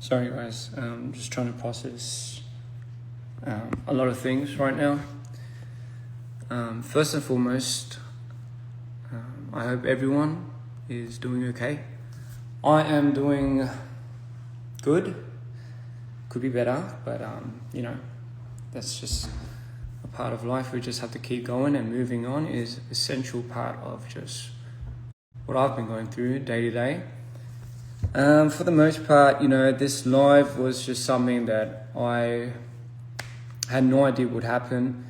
Sorry guys, I'm just trying to process a lot of things right now. First and foremost, I hope everyone is doing okay. I am doing good. Could be better, but you know, that's just a part of life. We just have to keep going, and moving on is an essential part of just what I've been going through day to day. For the most part, you know, this live was just something that I had no idea would happen.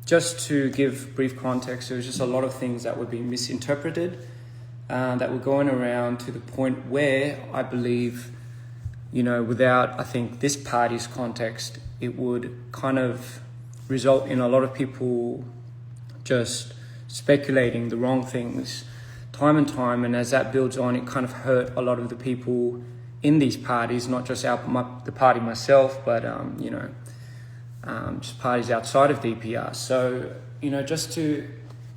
Just to give brief context, there was just a lot of things that were being misinterpreted, that were going around to the point where I believe, you know, without, I think, this party's context, it would kind of result in a lot of people just speculating the wrong things time and time, and as that builds on, it kind of hurt a lot of the people in these parties, not just the party myself, but you know, just parties outside of DPR. So, you know, just to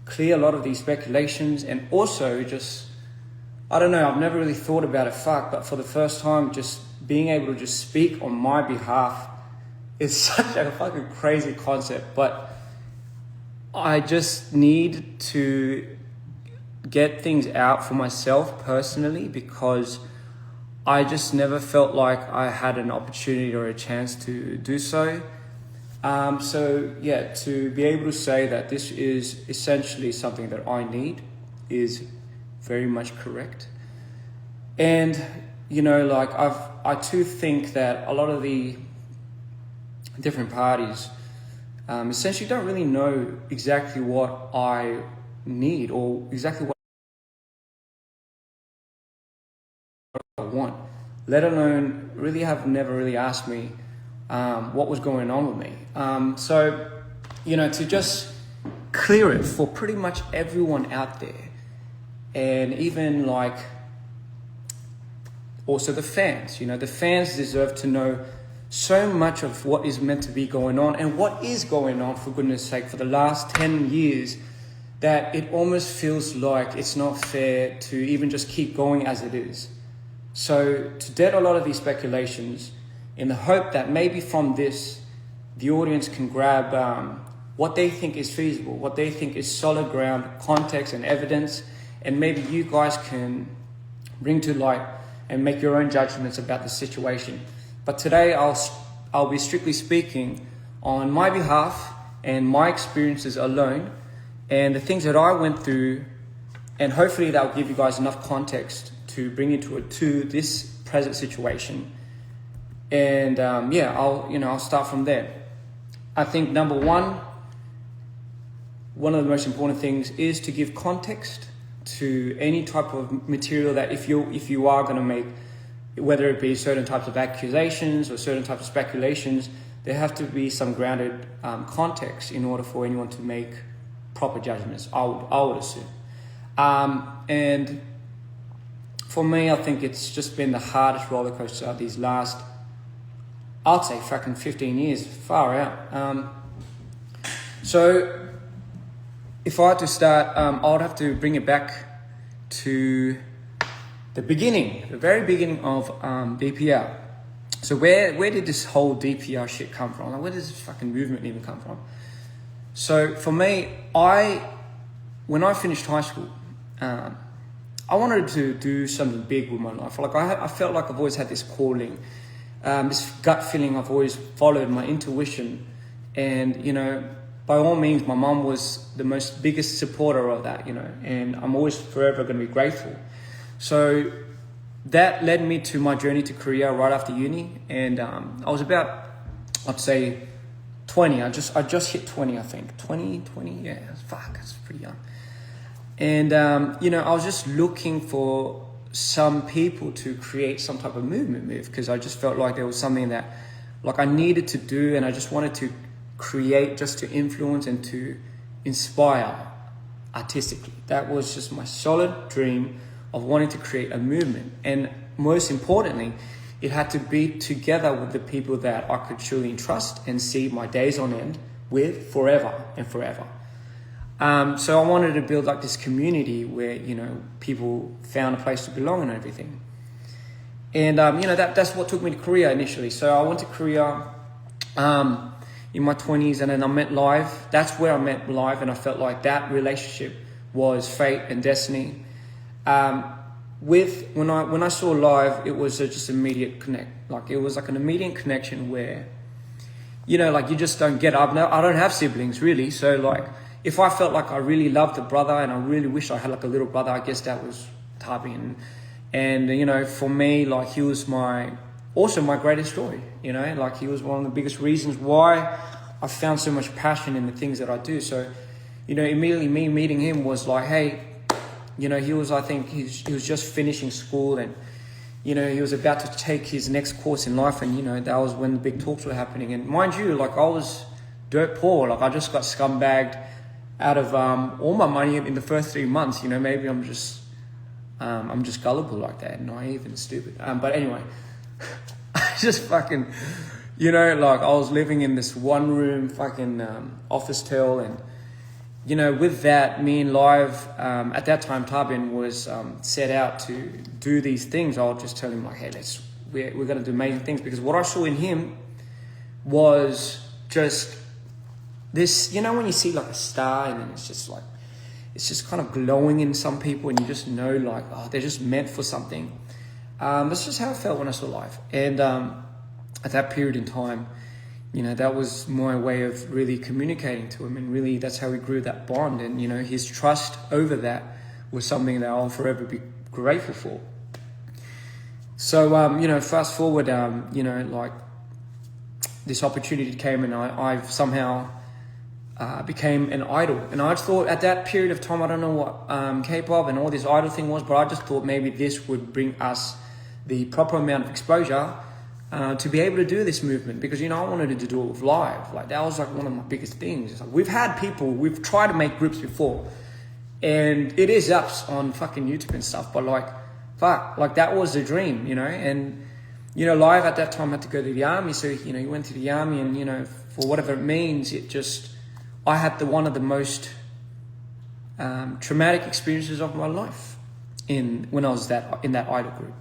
clear a lot of these speculations, and also just, I don't know, I've never really thought about it, but for the first time, just being able to just speak on my behalf is such a fucking crazy concept, but I just need to get things out for myself personally, because I just never felt like I had an opportunity or a chance to do so. So yeah, to be able to say that this is essentially something that I need is very much correct. And you know, like I too think that a lot of the different parties essentially don't really know exactly what I need or exactly what I want, let alone have never really asked me what was going on with me. So, you know, to just clear it for pretty much everyone out there, and even like also the fans, you know, the fans deserve to know so much of what is meant to be going on and what is going on, for goodness sake, for the last 10 years, that it almost feels like it's not fair to even just keep going as it is. So to dead a lot of these speculations, in the hope that maybe from this, the audience can grab what they think is feasible, what they think is solid ground, context and evidence, and maybe you guys can bring to light and make your own judgments about the situation. But today I'll be strictly speaking on my behalf and my experiences alone, and the things that I went through, and hopefully that'll give you guys enough context to bring into it to this present situation. And yeah, I'll start from there. I think number one of the most important things is to give context to any type of material that if you are going to make, whether it be certain types of accusations or certain types of speculations, there have to be some grounded context in order for anyone to make proper judgments, I would assume. And for me, I think it's just been the hardest roller coaster of these last, I'd say, fucking 15 years, far out. So if I had to start, I would have to bring it back to the very beginning of DPR. So where did this whole DPR shit come from? Like, where does this fucking movement even come from? So for me, when I finished high school, I wanted to do something big with my life. Like I felt like I've always had this calling, this gut feeling. I've always followed my intuition, and you know, by all means, my mom was the biggest supporter of that, you know, and I'm always forever going to be grateful. So that led me to my journey to Korea right after uni, and I was about, I'd say, 20. I just hit 20, I think. 20, yeah, fuck, that's pretty young. And, you know, I was just looking for some people to create some type of movement with, because I just felt like there was something that like I needed to do, and I just wanted to create just to influence and to inspire artistically. That was just my solid dream of wanting to create a movement. And most importantly, it had to be together with the people that I could truly trust and see my days on end with forever and forever. So I wanted to build like this community where, you know, people found a place to belong and everything. And, you know, that's what took me to Korea initially. So I went to Korea in my 20s, and then I met Live. That's where I met Live, and I felt like that relationship was fate and destiny. When I saw Live, it was just immediate connect. Like it was like an immediate connection where, you know, like you just don't get up. Now I don't have siblings really, so like if I felt like I really loved a brother and I really wished I had like a little brother, I guess that was Tabin. And you know, for me, like he was also my greatest joy. You know, like he was one of the biggest reasons why I found so much passion in the things that I do. So, you know, immediately me meeting him was like, hey, you know, he was just finishing school, and you know, he was about to take his next course in life, and you know, that was when the big talks were happening. And mind you, like I was dirt poor. Like I just got scumbagged out of all my money in the first 3 months. You know, maybe I'm just gullible like that, naive and stupid. But anyway, I just fucking, you know, like I was living in this one room fucking office tel, and you know, with that, me and Live, at that time, Tabin was set out to do these things. I'll just tell him like, hey, we're going to do amazing things, because what I saw in him was just this, you know, when you see like a star and then it's just kind of glowing in some people, and you just know like, oh, they're just meant for something. That's just how I felt when I saw Live. And at that period in time, you know, that was my way of really communicating to him, and really that's how we grew that bond. And, you know, his trust over that was something that I'll forever be grateful for. So, you know, fast forward, you know, like this opportunity came, and I've somehow became an idol. And I thought at that period of time, I don't know what K-pop and all this idol thing was, but I just thought maybe this would bring us the proper amount of exposure to be able to do this movement, because, you know, I wanted to do it with Live. Like that was like one of my biggest things. It's like, we've tried to make groups before, and it is ups on fucking YouTube and stuff, but like, fuck, like that was the dream, you know. And, you know, Live at that time had to go to the army, so, you know, he went to the army, and, you know, for whatever it means, I had one of the most traumatic experiences of my life when I was in that idol group.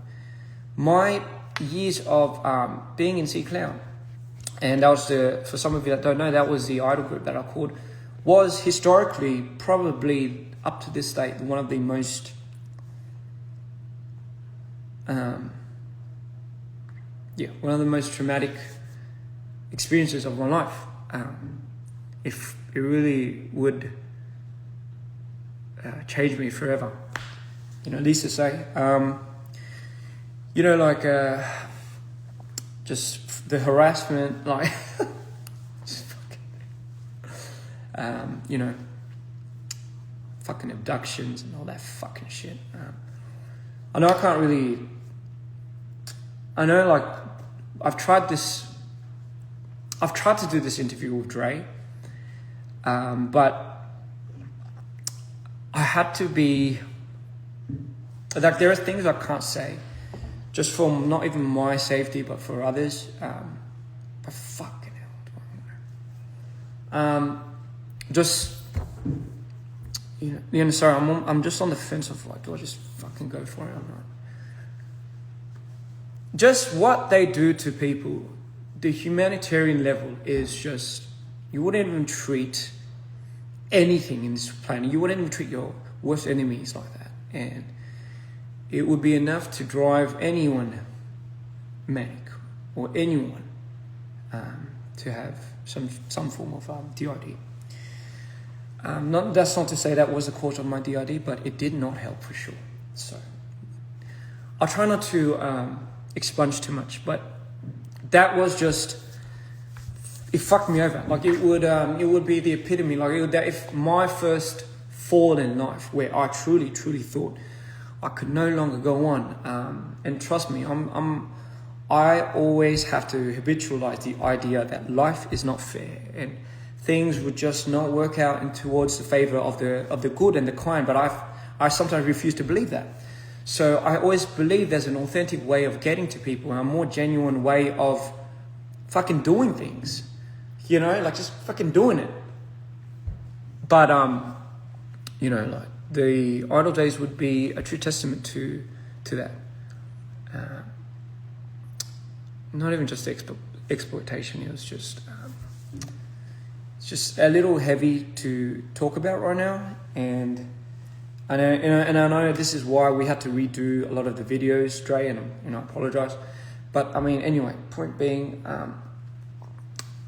My years of being in C Clown, and that was for some of you that don't know, that was the idol group that I called, was historically probably up to this date one of the most one of the most traumatic experiences of my life. If it really would change me forever, you know, at least to say. You know, like, just the harassment, like, just fucking, you know, fucking abductions and all that fucking shit. I know like, I've tried to do this interview with Dre, but I had to be, like, there are things I can't say, just for not even my safety, but for others. But fucking hell. Just, you know, sorry, I'm just on the fence of like, do I just fucking go for it or not? Just what they do to people, the humanitarian level is just, you wouldn't even treat anything in this planet. You wouldn't even treat your worst enemies like that. And it would be enough to drive anyone manic, or anyone to have some form of DID. That's not to say that was the cause of my DID, but it did not help for sure. So I'll try not to expunge too much, but that was just, it fucked me over. Like it would be the epitome. Like if my first fall in life, where I truly thought I could no longer go on. And trust me, I always have to habitualize the idea that life is not fair and things would just not work out in towards the favor of the good and the kind. But I sometimes refuse to believe that. So I always believe there's an authentic way of getting to people, and a more genuine way of fucking doing things. You know, like just fucking doing it. But you know, like the idle days would be a true testament to that. Not even just exploitation. It was just it's just a little heavy to talk about right now, and I know this is why we had to redo a lot of the videos, Dre, and I apologize. But I mean, anyway, point being,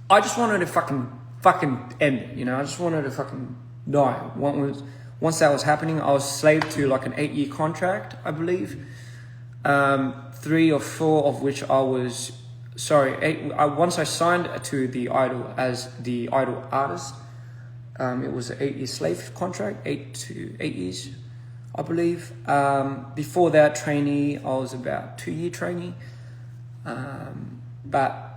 I just wanted to fucking end it. You know, I just wanted to fucking die. Once that was happening, I was slave to like an 8-year contract, I believe. 3 or 4 of which I was, once I signed to the Idol as the Idol artist, it was an 8-year slave contract, 8 years, I believe. Before that, trainee, I was about 2-year trainee. But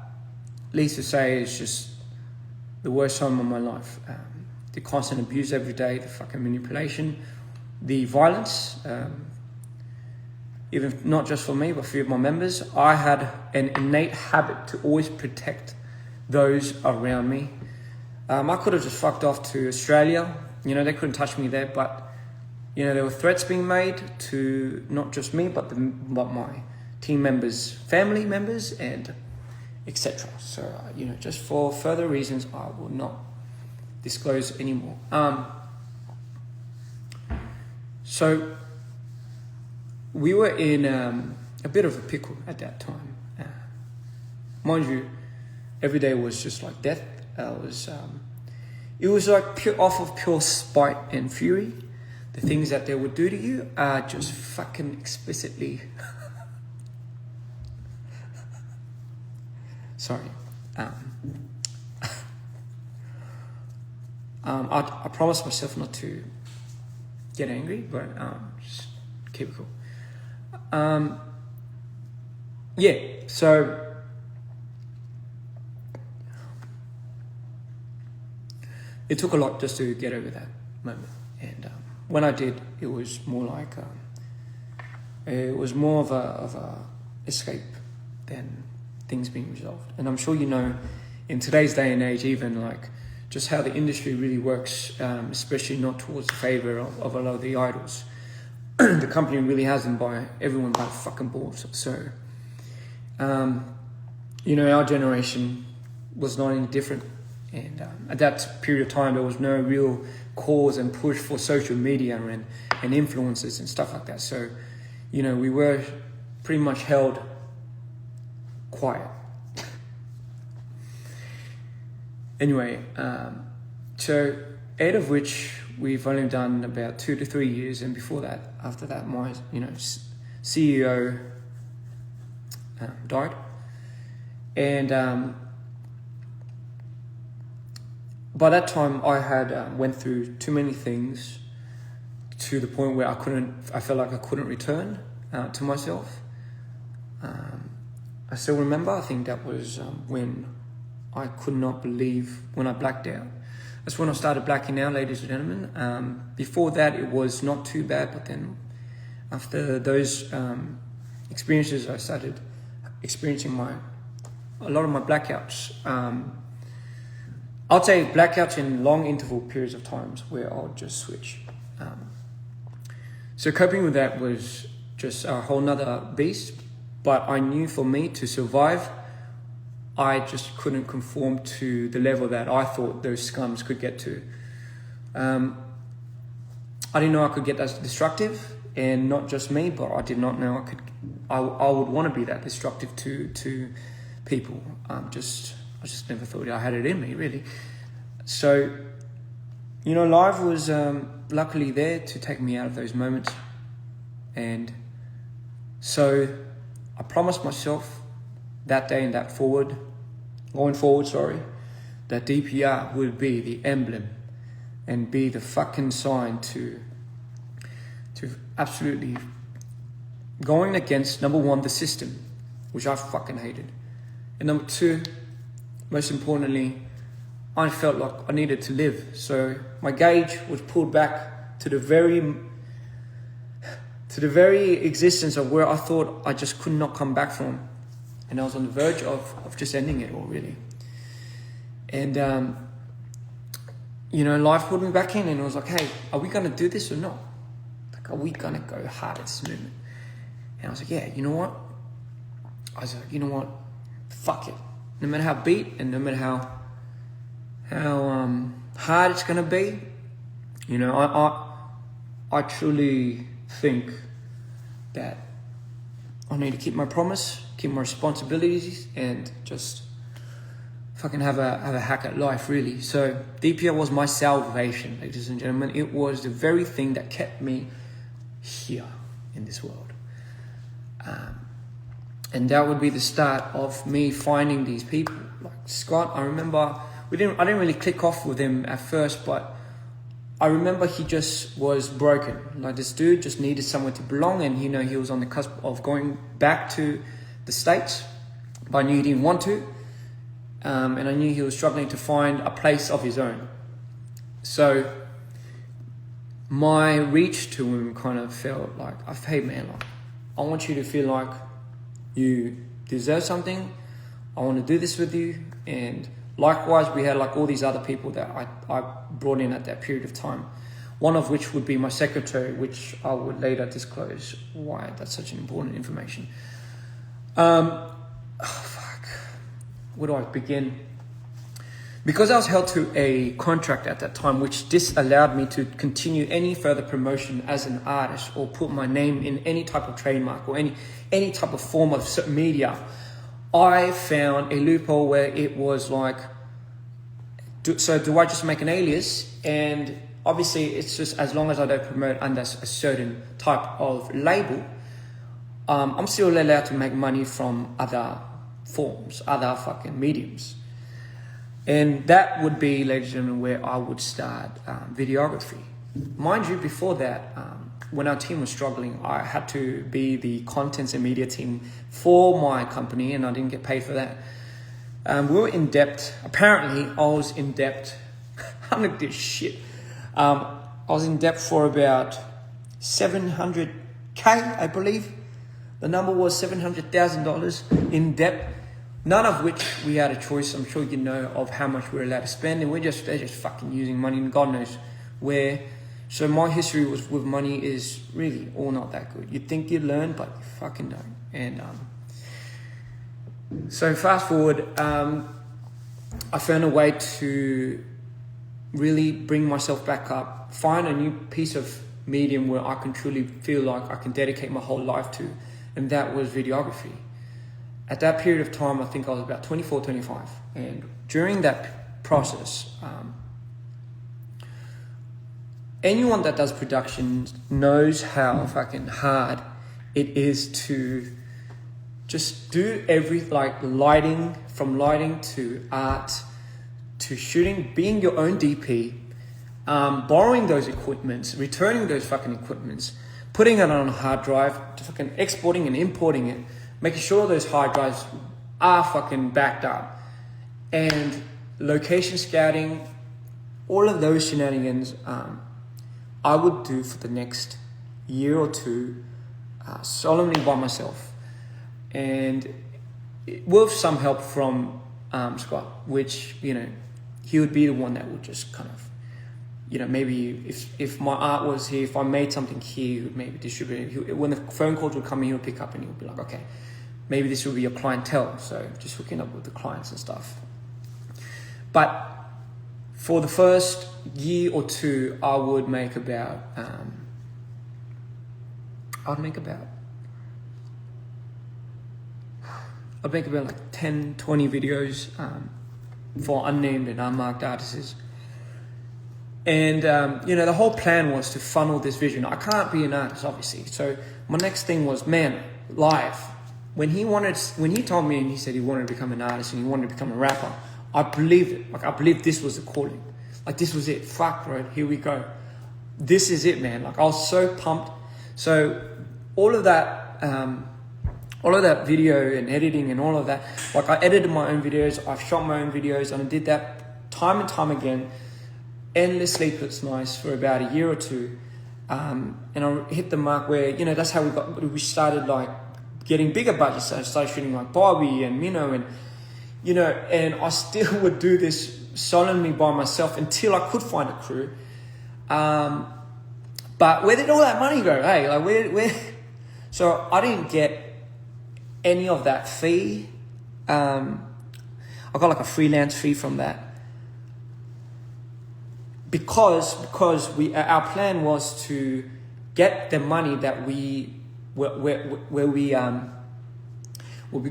least to say, it's just the worst time of my life. The constant abuse every day, the fucking manipulation, the violence, even not just for me, but for my members. I had an innate habit to always protect those around me. I could have just fucked off to Australia. You know, they couldn't touch me there, but, you know, there were threats being made to not just me, but my team members, family members, and etc. So, you know, just for further reasons, I will not disclose anymore. So we were in a bit of a pickle at that time. Mind you, every day was just like death. It was like off of pure spite and fury. The things that they would do to you are just fucking explicitly. Sorry. I promised myself not to get angry, but just keep it cool. Yeah, so it took a lot just to get over that moment, and when I did, it was more like of a escape than things being resolved. And I'm sure you know, in today's day and age, even like just how the industry really works, especially not towards the favor of a lot of the idols. The company really has them by everyone by the fucking balls. So, you know, our generation was not any different. And at that period of time, there was no real cause and push for social media and influencers and stuff like that. So, you know, we were pretty much held quiet. Anyway, so 8 of which we've only done about 2 to 3 years, and before that, after that, my CEO died, and by that time I had went through too many things to the point where I felt like I couldn't return to myself. I still remember, I think that was when I could not believe when I blacked out. That's when I started blacking out, ladies and gentlemen. Before that, it was not too bad, but then after those experiences, I started experiencing a lot of my blackouts. I'll say blackouts in long interval periods of times where I'll just switch. So coping with that was just a whole nother beast, but I knew for me to survive, I just couldn't conform to the level that I thought those scums could get to. I didn't know I could get that destructive, and not just me, but I did not know I would want to be that destructive to people. I just never thought I had it in me, really. So, you know, life was luckily there to take me out of those moments. And so I promised myself that day and going forward, that DPR would be the emblem and be the fucking sign to absolutely going against, number one, the system, which I fucking hated. And number two, most importantly, I felt like I needed to live. So my gauge was pulled back to the very existence of where I thought I just could not come back from. And I was on the verge of just ending it all, really. And, life pulled me back in, and it was like, hey, are we going to do this or not? Like, are we going to go hard at this movement? And I was like, yeah, you know what? I was like, you know what? Fuck it. No matter how beat and no matter how hard it's going to be, I truly think that I need to keep my promise, keep my responsibilities, and just fucking have a hack at life, really. So DPR was my salvation, ladies and gentlemen. It was the very thing that kept me here in this world. And that would be the start of me finding these people. Like Scott, I remember I didn't really click off with him at first, but I remember he just was broken. Like, this dude just needed somewhere to belong, and he was on the cusp of going back to the States, but I knew he didn't want to. And I knew he was struggling to find a place of his own. So my reach to him kind of felt like, hey man, like, I want you to feel like you deserve something. I want to do this with you. And likewise, we had like all these other people that I brought in at that period of time. One of which would be my secretary, which I would later disclose why that's such an important information. Where do I begin? Because I was held to a contract at that time, which disallowed me to continue any further promotion as an artist or put my name in any type of trademark or any type of form of media, I found a loophole where it was like, do I just make an alias? And obviously it's just as long as I don't promote under a certain type of label, I'm still allowed to make money from other forms, other fucking mediums. And that would be, ladies and gentlemen, where I would start videography. Mind you, before that, when our team was struggling, I had to be the contents and media team for my company, and I didn't get paid for that. We were in debt. Apparently, I was in debt. I'm like this shit. I was in debt for about $700K, I believe. The number was $700,000 in debt. None of which we had a choice, I'm sure you know, of how much we're allowed to spend, and they're just fucking using money, and God knows where. So my history with money is really all not that good. You'd think you'd learn, but you fucking don't. And so fast forward, I found a way to really bring myself back up, find a new piece of medium where I can truly feel like I can dedicate my whole life to, and that was videography. At that period of time, I think I was about 24, 25. And during that process, anyone that does production knows how fucking hard it is to just do lighting, from lighting to art, to shooting, being your own DP, borrowing those equipments, returning those fucking equipments, putting it on a hard drive, fucking exporting and importing it, making sure those hard drives are fucking backed up, and location scouting, all of those shenanigans, I would do for the next year or two, solemnly by myself, and with some help from Scott, which, he would be the one that would just kind of, maybe if my art was here, if I made something here, he would maybe distribute it. When the phone calls would come in, he would pick up and he would be like, okay, maybe this will be your clientele. So just hooking up with the clients and stuff. But for the first year or two, I would make about, like 10, 20 videos for unnamed and unmarked artists. And, the whole plan was to funnel this vision. I can't be an artist, obviously. So my next thing was, live. When he told me and he said he wanted to become an artist and he wanted to become a rapper, I believed it. Like, I believed this was the calling. Like, this was it. Fuck, bro. Here we go. This is it, man. Like, I was so pumped. So all of that video and editing and all of that, like I edited my own videos, I've shot my own videos, and I did that time and time again, endless sleepless nights for about a year or two. And I hit the mark where, that's how we started like getting bigger budgets. So I started shooting like Barbie and Minnow and, and I still would do this solemnly by myself until I could find a crew. But where did all that money go? Hey, like where? So I didn't get any of that fee. I got like a freelance fee from that. Because our plan was to get the money that we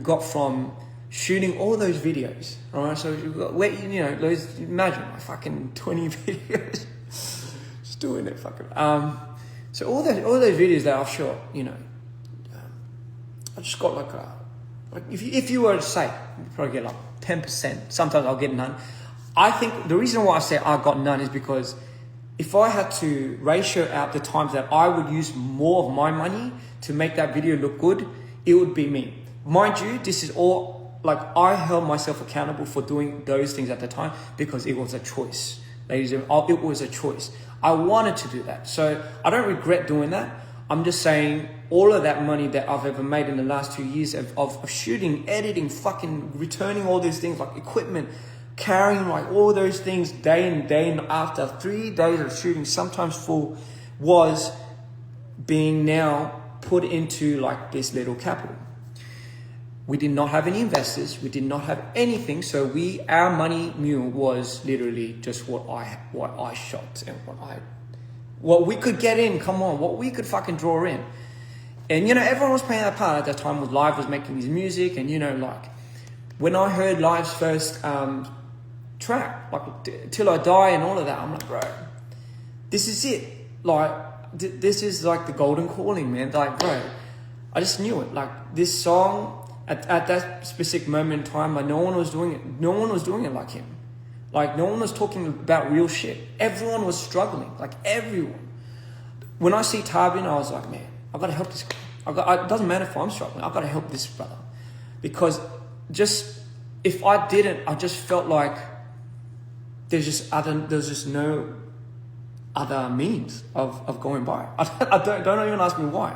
got from shooting all those videos. All right, so those, imagine like fucking 20 videos, just doing it fucking. So all those videos that I've shot, I just got like if you were to say, you'd probably get like 10%. Sometimes I'll get none. I think the reason why I say I got none is because if I had to ratio out the times that I would use more of my money to make that video look good, it would be me. Mind you, this is all, like, I held myself accountable for doing those things at the time because it was a choice. Ladies and gentlemen, it was a choice. I wanted to do that. So I don't regret doing that. I'm just saying all of that money that I've ever made in the last 2 years of shooting, editing, fucking returning all these things like equipment, carrying like all those things day in, day in, after 3 days of shooting, sometimes full, was being now put into like this little capital. We did not have any investors. We did not have anything. So our money mule was literally just what I shot and what we could get in. Come on, what we could fucking draw in. And everyone was playing that part at that time. With Live was making his music, and like when I heard Live's first track, like Till I Die and all of that, I'm like, bro, this is it. Like this is like the golden calling, man. Like, bro, I just knew it. Like this song at that specific moment in time, like no one was doing it. No one was doing it like him. Like no one was talking about real shit. Everyone was struggling. Like everyone. When I see Tarbin, I was like, man, I gotta help this guy. It doesn't matter if I'm struggling. I gotta help this brother, because if I didn't, I just felt like there's just no other means of going by. Don't even ask me why.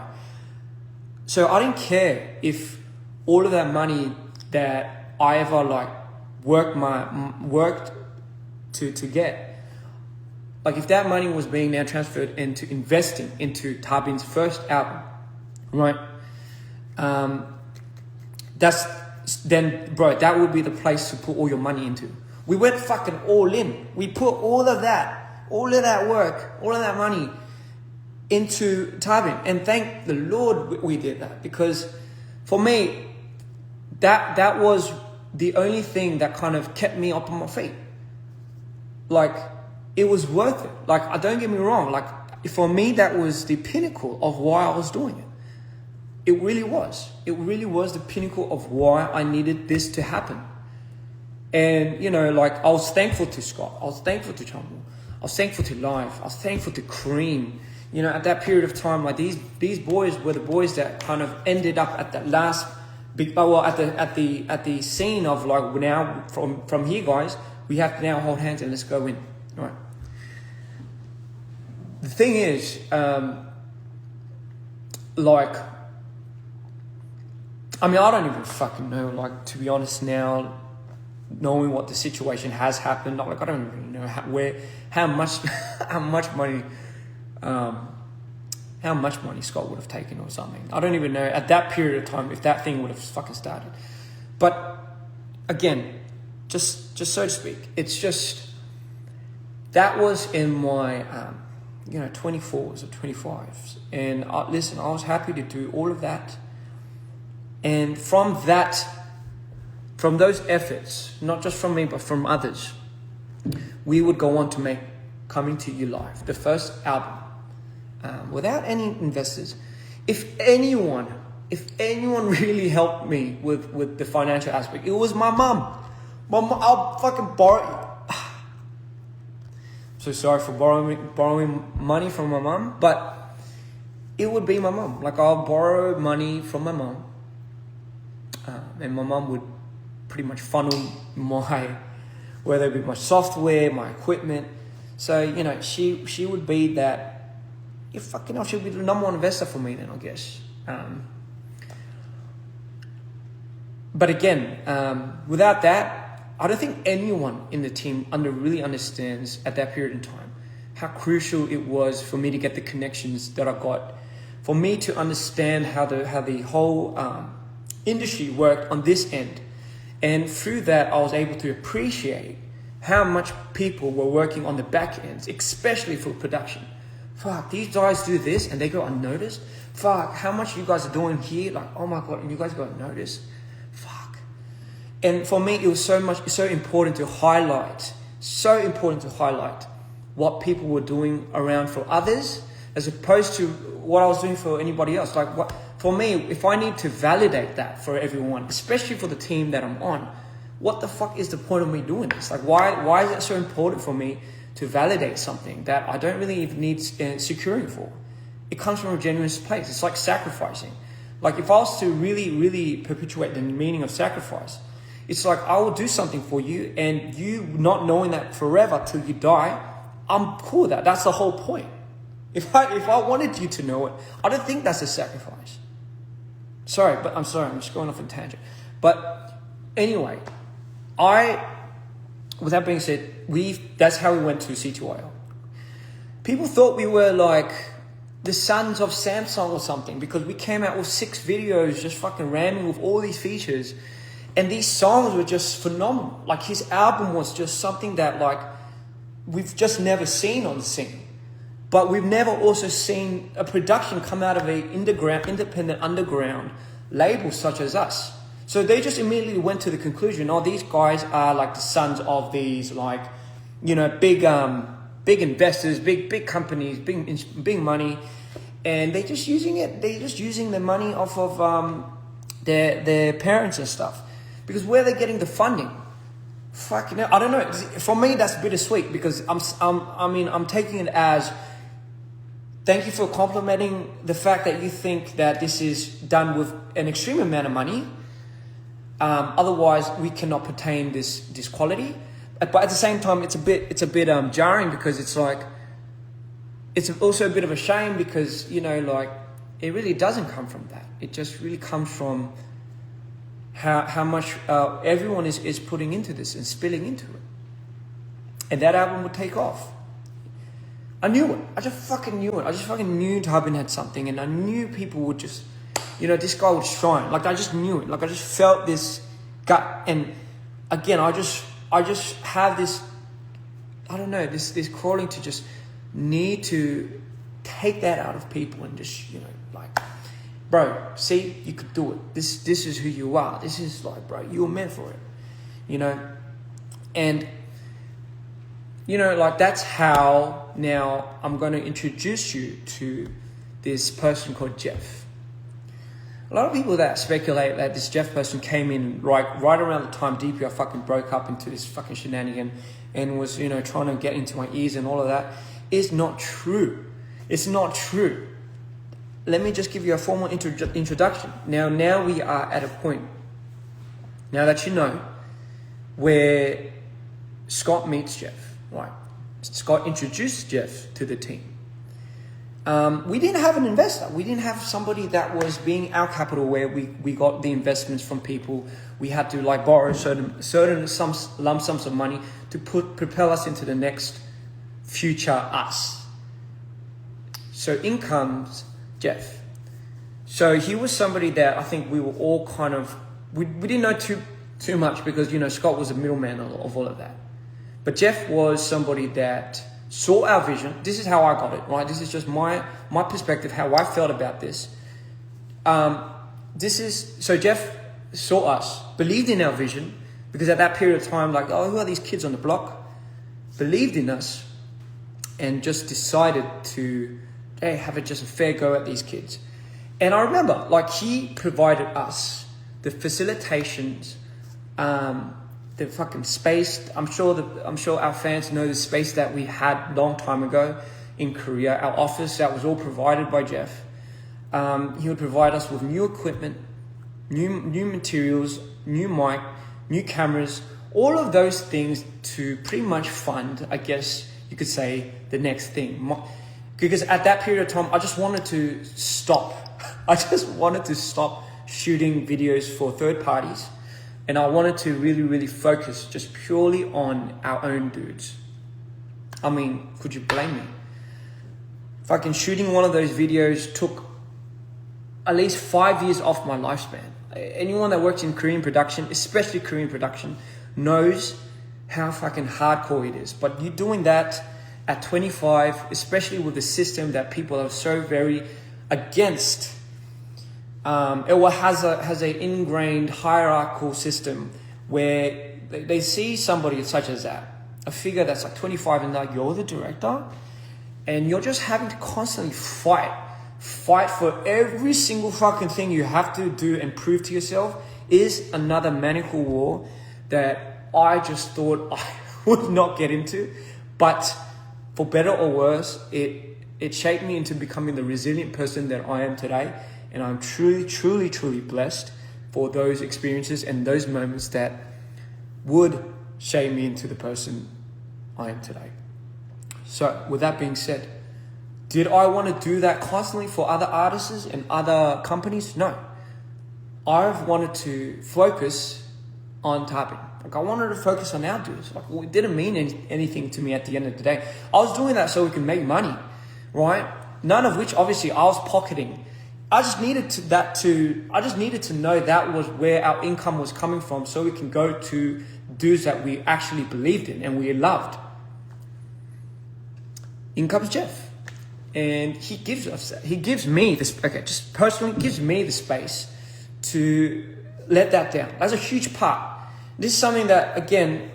So I didn't care if all of that money that I ever like worked to get, like if that money was being now transferred into investing into Tarbin's first album, right? That would be the place to put all your money into. We went fucking all in. We put all of that work, all of that money into Tarbin. And thank the Lord we did that, because for me, that was the only thing that kind of kept me up on my feet. Like, it was worth it. Like, don't get me wrong. Like, for me, that was the pinnacle of why I was doing it. It really was. It really was the pinnacle of why I needed this to happen. And, like, I was thankful to Scott. I was thankful to Chumble. I was thankful to Live. I was thankful to Cream. At that period of time, like, these boys were the boys that kind of ended up at that last big, at the scene of, like, now from here, guys, we have to now hold hands and let's go in. All right. The thing is, like, I mean, I don't even fucking know, like, to be honest now, knowing what the situation has happened, like, I don't even know how much money Scott would have taken or something. I don't even know at that period of time if that thing would have fucking started. But again, just so to speak, it's just, that was in my 24s or 25s, and listen, I was happy to do all of that. And from those efforts, not just from me but from others, we would go on to make Coming to You Live, the first album, without any investors. If anyone really helped me with the financial aspect, it was my mum. I'll fucking borrow. So sorry for borrowing money from my mum, but it would be my mom. Like I'll borrow money from my mom, and my mom would pretty much funnel whether it be my software, my equipment. So, you know, she would be that, she would be the number one investor for me then, I guess. But again, without that, I don't think anyone in the team really understands at that period in time how crucial it was for me to get the connections that I got, for me to understand how the whole industry worked on this end. And through that, I was able to appreciate how much people were working on the back ends, especially for production. Fuck, these guys do this and they go unnoticed. Fuck, how much you guys are doing here? Like, oh my God, and you guys got unnoticed. Fuck. And for me, it was so important to highlight what people were doing around for others, as opposed to what I was doing for anybody else. Like, what for me, if I need to validate that for everyone, especially for the team that I'm on, what the fuck is the point of me doing this? Like, why is it so important for me to validate something that I don't really even need securing for? It comes from a genuine place. It's like sacrificing. Like, if I was to really, really perpetuate the meaning of sacrifice, it's like I will do something for you, and you not knowing that forever till you die, I'm cool with that. That's the whole point. If I wanted you to know it, I don't think that's a sacrifice. I'm just going off on a tangent. But anyway, with that being said, that's how we went to C2IL. People thought we were like the sons of Samsung or something, because we came out with 6 videos just fucking ramming with all these features. And these songs were just phenomenal. Like, his album was just something that, like, we've just never seen on the scene. But we've never also seen a production come out of a independent underground label such as us. So they just immediately went to the conclusion, oh, these guys are like the sons of these, like, you know, big investors, big companies, big money, and they're just using the money off of their parents and stuff. Because where they're getting the funding, fucking hell, I don't know. For me, that's bittersweet, because I'm taking it as, thank you for complimenting the fact that you think that this is done with an extreme amount of money. Otherwise, we cannot pertain this quality. But at the same time, it's a bit jarring, because it's like, it's also a bit of a shame, because, you know, like, it really doesn't come from that. It just really comes from how much everyone is putting into this and spilling into it. And that album would take off. I knew it. I just fucking knew it. I just fucking knew Tubin had something, and I knew people would just, you know, this guy would shine. Like, I just knew it. Like, I just felt this gut. And again, I just have this, I don't know, this crawling to just need to take that out of people and just, you know, like, bro, see, you could do it. This is who you are. This is like, bro, you were meant for it, you know? And, you know, like, that's how now I'm going to introduce you to this person called Jeff. A lot of people that speculate that this Jeff person came in right around the time DPR fucking broke up into this fucking shenanigan and was, you know, trying to get into my ears and all of that is not true. It's not true. Let me just give you a formal introduction. Now we are at a point, now that you know, where Scott meets Jeff, right? Scott introduced Jeff to the team. We didn't have an investor. We didn't have somebody that was being our capital, where we got the investments from people. We had to, like, borrow certain lump sums of money to propel us into the next future us. So in comes Jeff. So he was somebody that I think we were all kind of, we didn't know too much, because, you know, Scott was a middleman of all of that. But Jeff was somebody that saw our vision. This is how I got it, right? This is just my perspective, how I felt about this. So Jeff saw us, believed in our vision, because at that period of time, like, oh, who are these kids on the block? Believed in us, and just decided to, hey, have just a fair go at these kids. And I remember, like, he provided us the facilitations, the fucking space. I'm sure our fans know the space that we had long time ago in Korea. Our office, that was all provided by Jeff. He would provide us with new equipment, new materials, new mic, new cameras, all of those things to pretty much fund, I guess you could say, the next thing. Because at that period of time, I just wanted to stop. I just wanted to stop shooting videos for third parties. And I wanted to really, really focus just purely on our own dudes. I mean, could you blame me? Fucking shooting one of those videos took at least 5 years off my lifespan. Anyone that works in Korean production, especially Korean production, knows how fucking hardcore it is. But you doing that at 25, especially with the system that people are so very against. It has an ingrained hierarchical system where they see somebody such as that, a figure that's like 25 and like, you're the director, and you're just having to constantly fight for every single fucking thing you have to do and prove to yourself is another maniacal war that I just thought I would not get into. But for better or worse, it shaped me into becoming the resilient person that I am today. And I'm truly, truly, truly blessed for those experiences and those moments that would shape me into the person I am today. So with that being said, did I want to do that constantly for other artists and other companies? No. I've wanted to focus on typing. Like I wanted to focus on our dudes. Like it didn't mean anything to me at the end of the day. I was doing that so we can make money, right? None of which obviously I was pocketing. I just needed to know that was where our income was coming from so we can go to dudes that we actually believed in and we loved. In comes Jeff. And he gives us that. He gives me this, just personally gives me the space to let that down. That's a huge part. This is something that, again,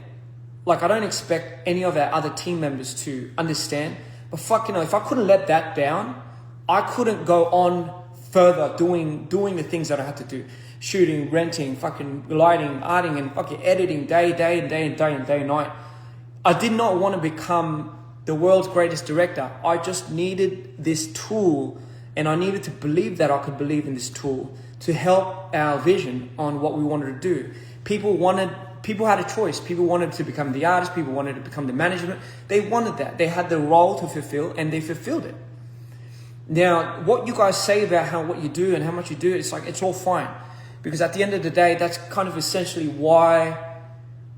like I don't expect any of our other team members to understand. But fuck, if I couldn't let that down, I couldn't go on further doing the things that I had to do. Shooting, renting, fucking lighting, arting, and fucking editing day and night. I did not want to become the world's greatest director. I just needed this tool, and I needed to believe that I could believe in this tool to help our vision on what we wanted to do. People had a choice. People wanted to become the artist. People wanted to become the management. They wanted that. They had the role to fulfill, and they fulfilled it. Now, what you guys say about what you do and how much you do, it's like, it's all fine. Because at the end of the day, that's kind of essentially why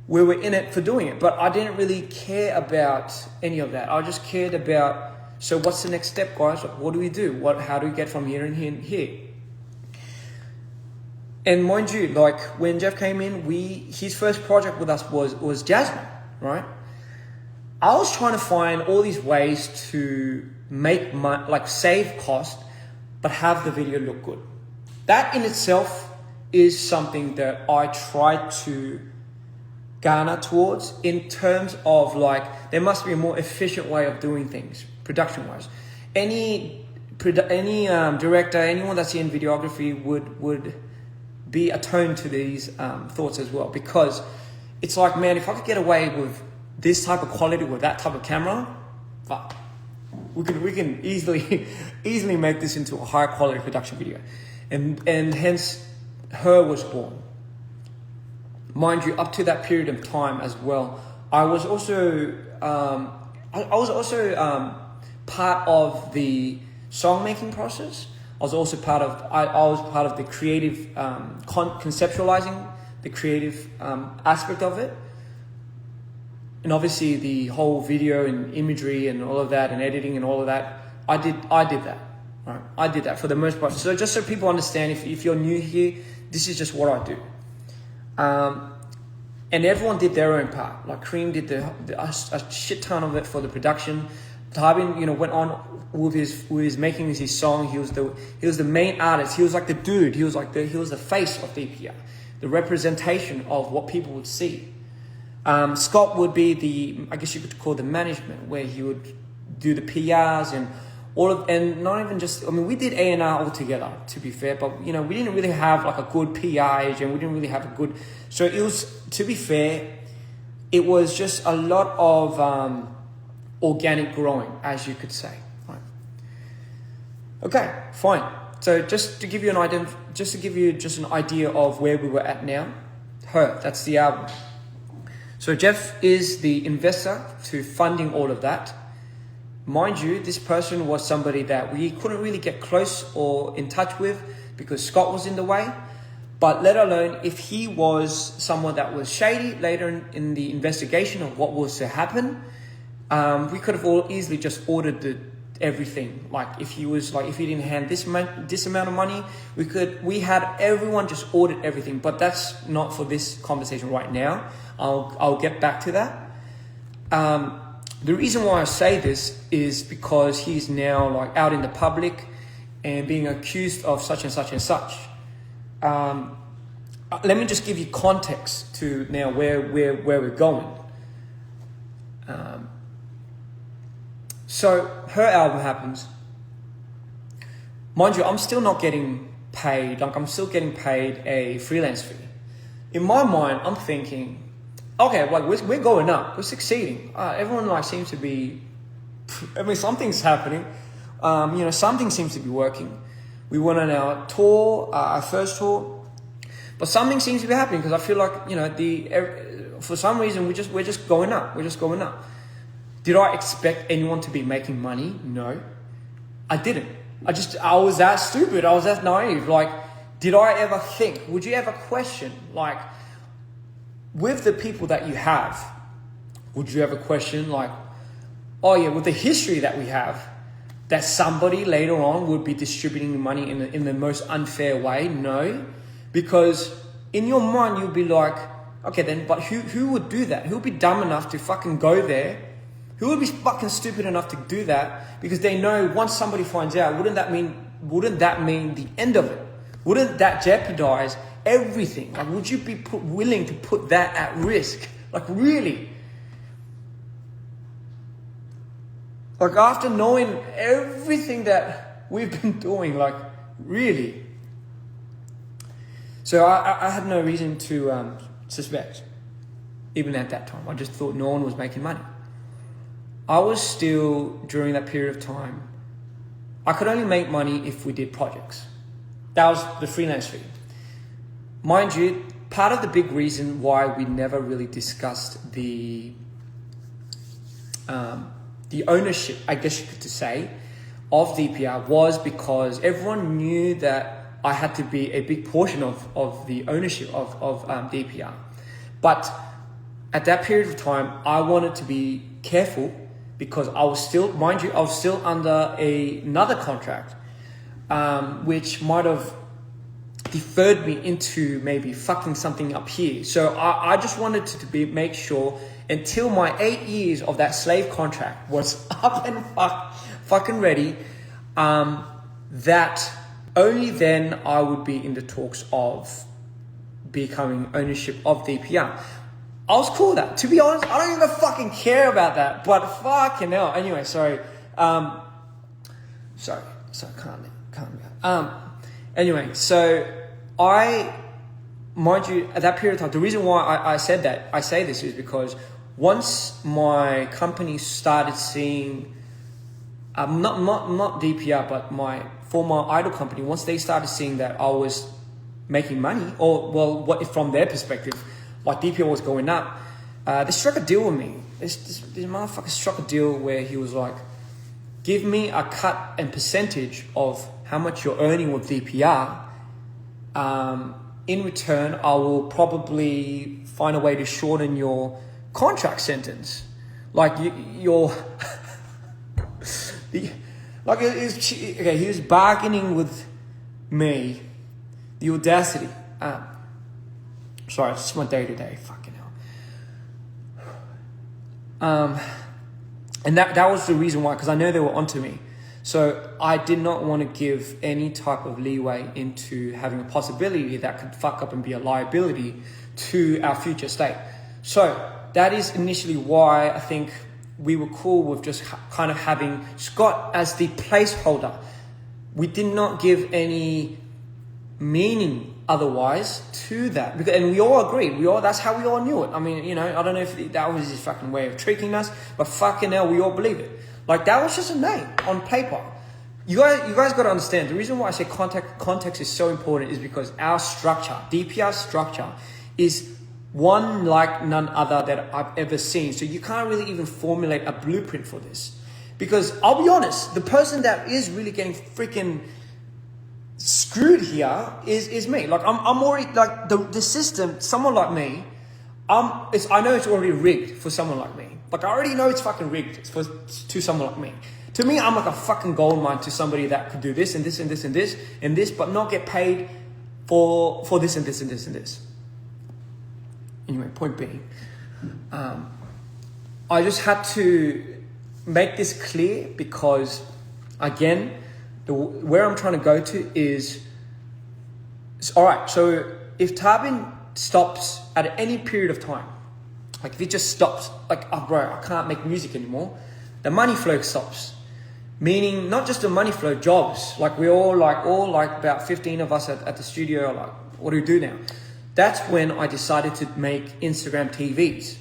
we were in it for doing it. But I didn't really care about any of that. I just cared about, so what's the next step, guys? Like, what do we do? How do we get from here and here and here? And mind you, like when Jeff came in, his first project with us was Jasmine, right? I was trying to find all these ways to make save cost, but have the video look good. That in itself is something that I try to garner towards in terms of like, there must be a more efficient way of doing things, production-wise. Any director, anyone that's in videography would be attuned to these thoughts as well, because it's like, man, if I could get away with this type of quality with that type of camera, fuck, we can easily make this into a high quality production video, and hence Her was born. Mind you, up to that period of time as well, I was also part of the song making process. I was part of the creative conceptualizing the creative aspect of it. And obviously the whole video and imagery and all of that and editing and all of that, I did that. Right? I did that for the most part. So just so people understand, if you're new here, this is just what I do. And everyone did their own part. Like Cream did a shit ton of it for the production. Tarbin, went on with his making his song. He was the main artist. He was like the dude. He was the face of DPR, the representation of what people would see. Scott would be I guess you could call the management, where he would do the PRs and and not even just, we did A&R all together, to be fair, but we didn't really have like a good PR agent. We didn't really have a good, so it was, to be fair, it was just a lot of organic growing, as you could say. Right. Okay, fine. So just to give you an idea of where we were at now. Her, that's the album. So Jeff is the investor to funding all of that. Mind you, this person was somebody that we couldn't really get close or in touch with because Scott was in the way. But let alone if he was someone that was shady later in the investigation of what was to happen, we could have all easily just ordered everything. Like if he didn't hand this amount of money, we had everyone just ordered everything. But that's not for this conversation right now. I'll get back to that. The reason why I say this is because he's now like out in the public and being accused of such and such and such. Let me just give you context to now where we're going. So her album happens. Mind you, I'm still not getting paid. Like I'm still getting paid a freelance fee. In my mind, I'm thinking, okay, like we're going up, we're succeeding. Everyone like seems to be. I mean, something's happening. Something seems to be working. We went on our tour, our first tour, but something seems to be happening because I feel like for some reason we're just going up. We're just going up. Did I expect anyone to be making money? No, I didn't. I was that stupid. I was that naive. Like, did I ever think? Would you ever question like? With the people that you have, would you ever question like, oh yeah, with the history that we have, that somebody later on would be distributing money in the most unfair way? No, because in your mind you'd be like, okay then, but who would do that? Who would be dumb enough to fucking go there? Who would be fucking stupid enough to do that? Because they know once somebody finds out, wouldn't that mean the end of it? Wouldn't that jeopardize everything? Like, would you be willing to put that at risk? Like, really? Like, after knowing everything that we've been doing, like, really? So I had no reason to suspect, even at that time. I just thought no one was making money. I was still, during that period of time, I could only make money if we did projects. That was the freelance fee. Mind you, part of the big reason why we never really discussed the ownership, I guess you could say, of DPR was because everyone knew that I had to be a big portion of the ownership of DPR. But at that period of time, I wanted to be careful because I was still, mind you, I was still under another contract, which might have deferred me into maybe fucking something up here. So I just wanted to make sure until my 8 years of that slave contract was up and fucking ready, that only then I would be in the talks of becoming ownership of DPR. I was cool with that. To be honest, I don't even fucking care about that. But fucking hell. Anyway, sorry. Sorry, calm down. Anyway, so mind you, at that period of time, the reason why I say this is because once my company started seeing, not DPR, but my former idol company, once they started seeing that I was making money, or well, what from their perspective, like DPR was going up, they struck a deal with me. This motherfucker struck a deal where he was like, give me a cut and percentage of how much you're earning with DPR. In return, I will probably find a way to shorten your contract sentence. Like your, like he was bargaining with me. The audacity. Sorry, it's just my day to day. Fucking hell. And that was the reason why, because I know they were onto me. So I did not want to give any type of leeway into having a possibility that could fuck up and be a liability to our future state. So that is initially why I think we were cool with just kind of having Scott as the placeholder. We did not give any meaning otherwise to that, and we all agreed. That's how we all knew it. I mean, I don't know if that was his fucking way of tricking us, but fucking hell, we all believe it. Like, that was just a name on paper. you guys got to understand, the reason why I say context is so important is because our structure, DPR structure, is one like none other that I've ever seen. So you can't really even formulate a blueprint for this. Because I'll be honest, the person that is really getting freaking screwed here is me. Like I'm already, like the system, someone like me, I know it's already rigged for someone like me. Like I already know it's fucking rigged to someone like me. To me, I'm like a fucking gold mine to somebody that could do this and this and this and this and this, but not get paid for this and this and this and this. Anyway, point being, I just had to make this clear because, again, where I'm trying to go to is, all right, so if Tarbin stops at any period of time, like if it just stops, like, oh bro, I can't make music anymore, the money flow stops. Meaning not just the money flow, jobs. Like we're all about 15 of us at the studio, like, what do we do now? That's when I decided to make Instagram TVs.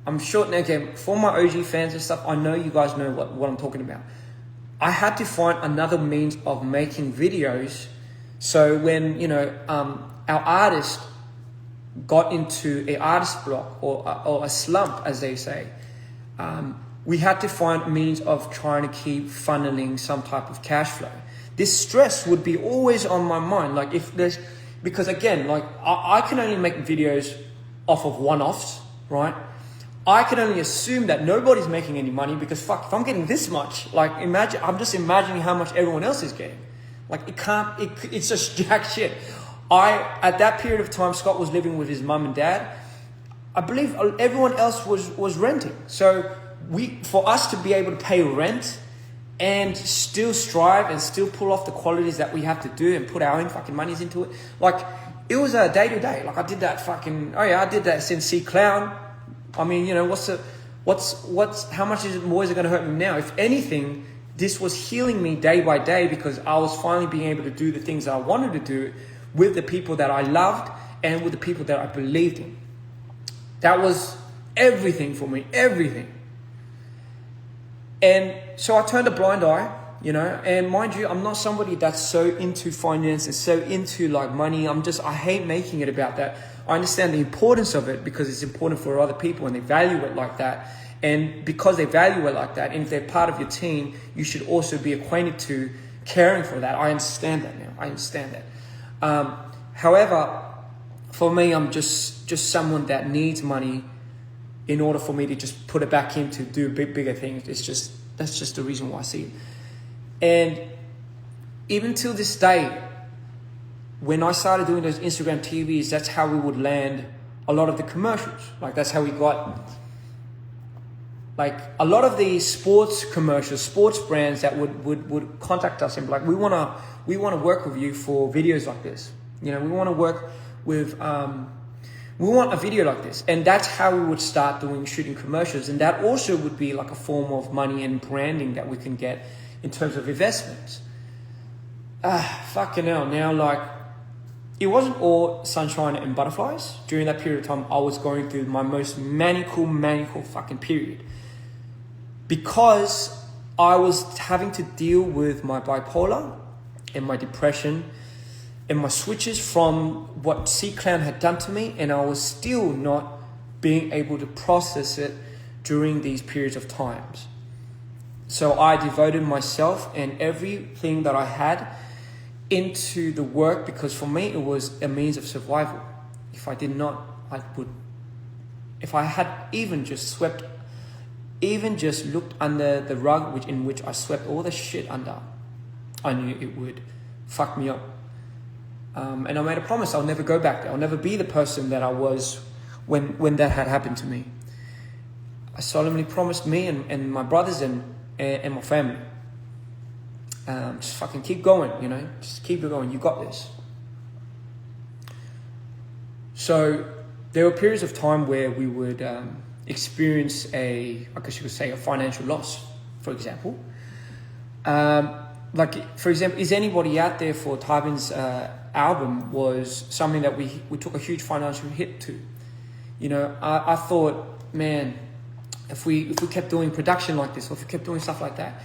I'm sure, again, for my OG fans and stuff, I know you guys know what I'm talking about. I had to find another means of making videos. So when, our artist got into an artist block or a slump, as they say, we had to find means of trying to keep funneling some type of cash flow. This stress would be always on my mind. Like because again, like I can only make videos off of one-offs, right? I can only assume that nobody's making any money because fuck, if I'm getting this much, like I'm just imagining how much everyone else is getting. Like it's just jack shit. At that period of time, Scott was living with his mum and dad. I believe everyone else was renting. So for us to be able to pay rent and still strive and still pull off the qualities that we have to do and put our own fucking monies into it, like it was a day to day. Like I did that I did that since C Clown. I mean, how much more is it going to hurt me now? If anything, this was healing me day by day because I was finally being able to do the things that I wanted to do with the people that I loved and with the people that I believed in. That was everything for me, everything. And so I turned a blind eye, and mind you, I'm not somebody that's so into finance and so into like money. I hate making it about that. I understand the importance of it because it's important for other people and they value it like that. And because they value it like that, and if they're part of your team, you should also be acquainted to caring for that. I understand that now. I understand that. However, for me, I'm just someone that needs money in order for me to just put it back in to do bigger things. That's just the reason why I see it. And even till this day, when I started doing those Instagram TVs, that's how we would land a lot of the commercials. Like that's how we got like a lot of the sports commercials, sports brands that would contact us and be like, we wanna work with you for videos like this. We want to work with we want a video like this. And that's how we would start shooting commercials. And that also would be like a form of money and branding that we can get in terms of investments. Fucking hell. Now, like, it wasn't all sunshine and butterflies. During that period of time, I was going through my most maniacal fucking period. Because I was having to deal with my bipolar and my depression and my switches from what C-Clown had done to me, and I was still not being able to process it during these periods of times. So I devoted myself and everything that I had into the work because for me it was a means of survival. If I did not, if I had even just looked under the rug in which I swept all the shit under, I knew it would fuck me up. And I made a promise I'll never go back there. I'll never be the person that I was when that had happened to me. I solemnly promised me and my brothers and my family, just fucking keep going, just keep it going. You got this. So there were periods of time where we would experience I guess you could say, a financial loss, for example. Like, for example, is anybody out there for Tarbin's album was something that we took a huge financial hit to. I thought, man, if we kept doing production like this, or if we kept doing stuff like that,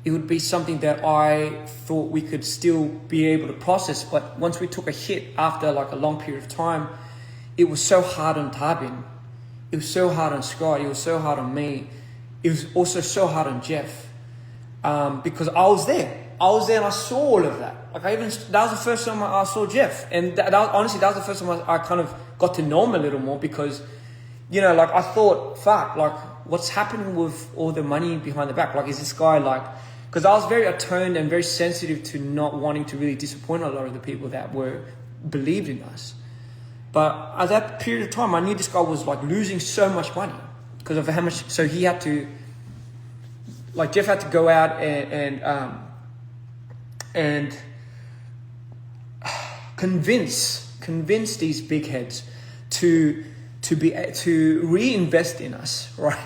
it would be something that I thought we could still be able to process. But once we took a hit after like a long period of time, it was so hard on Tabin. It was so hard on Scott. It was so hard on me. It was also so hard on Jeff. Because I was there. And I saw all of that. Like that was the first time I saw Jeff. And honestly, that was the first time I kind of got to know him a little more, because, you know, like I thought, fuck, like what's happening with all the money behind the back? Like, is this guy like, because I was very attuned and very sensitive to not wanting to really disappoint a lot of the people that believed in us. But at that period of time, I knew this guy was like losing so much money because of how much. So he had to, like Jeff had to go out and convince these big heads to reinvest in us, right?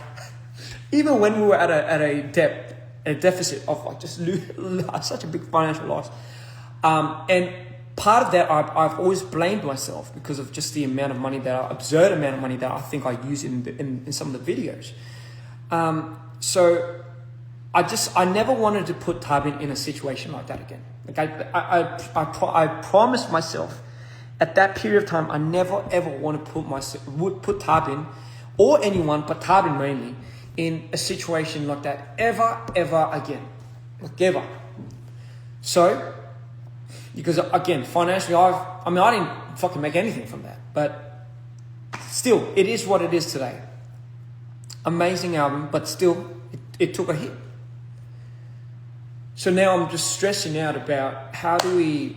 Even when we were at a deficit of like just such a big financial loss, and part of that I've always blamed myself because of just the absurd amount of money that I think I use in some of the videos. So I never wanted to put Tabin in a situation like that again. Like I promised myself at that period of time I never ever want to put Tabin or anyone, but Tabin mainly, in a situation like that ever again, like ever. So, because again, financially, I didn't fucking make anything from that, but still, it is what it is today. Amazing album, but still, it took a hit. So now I'm just stressing out about how do we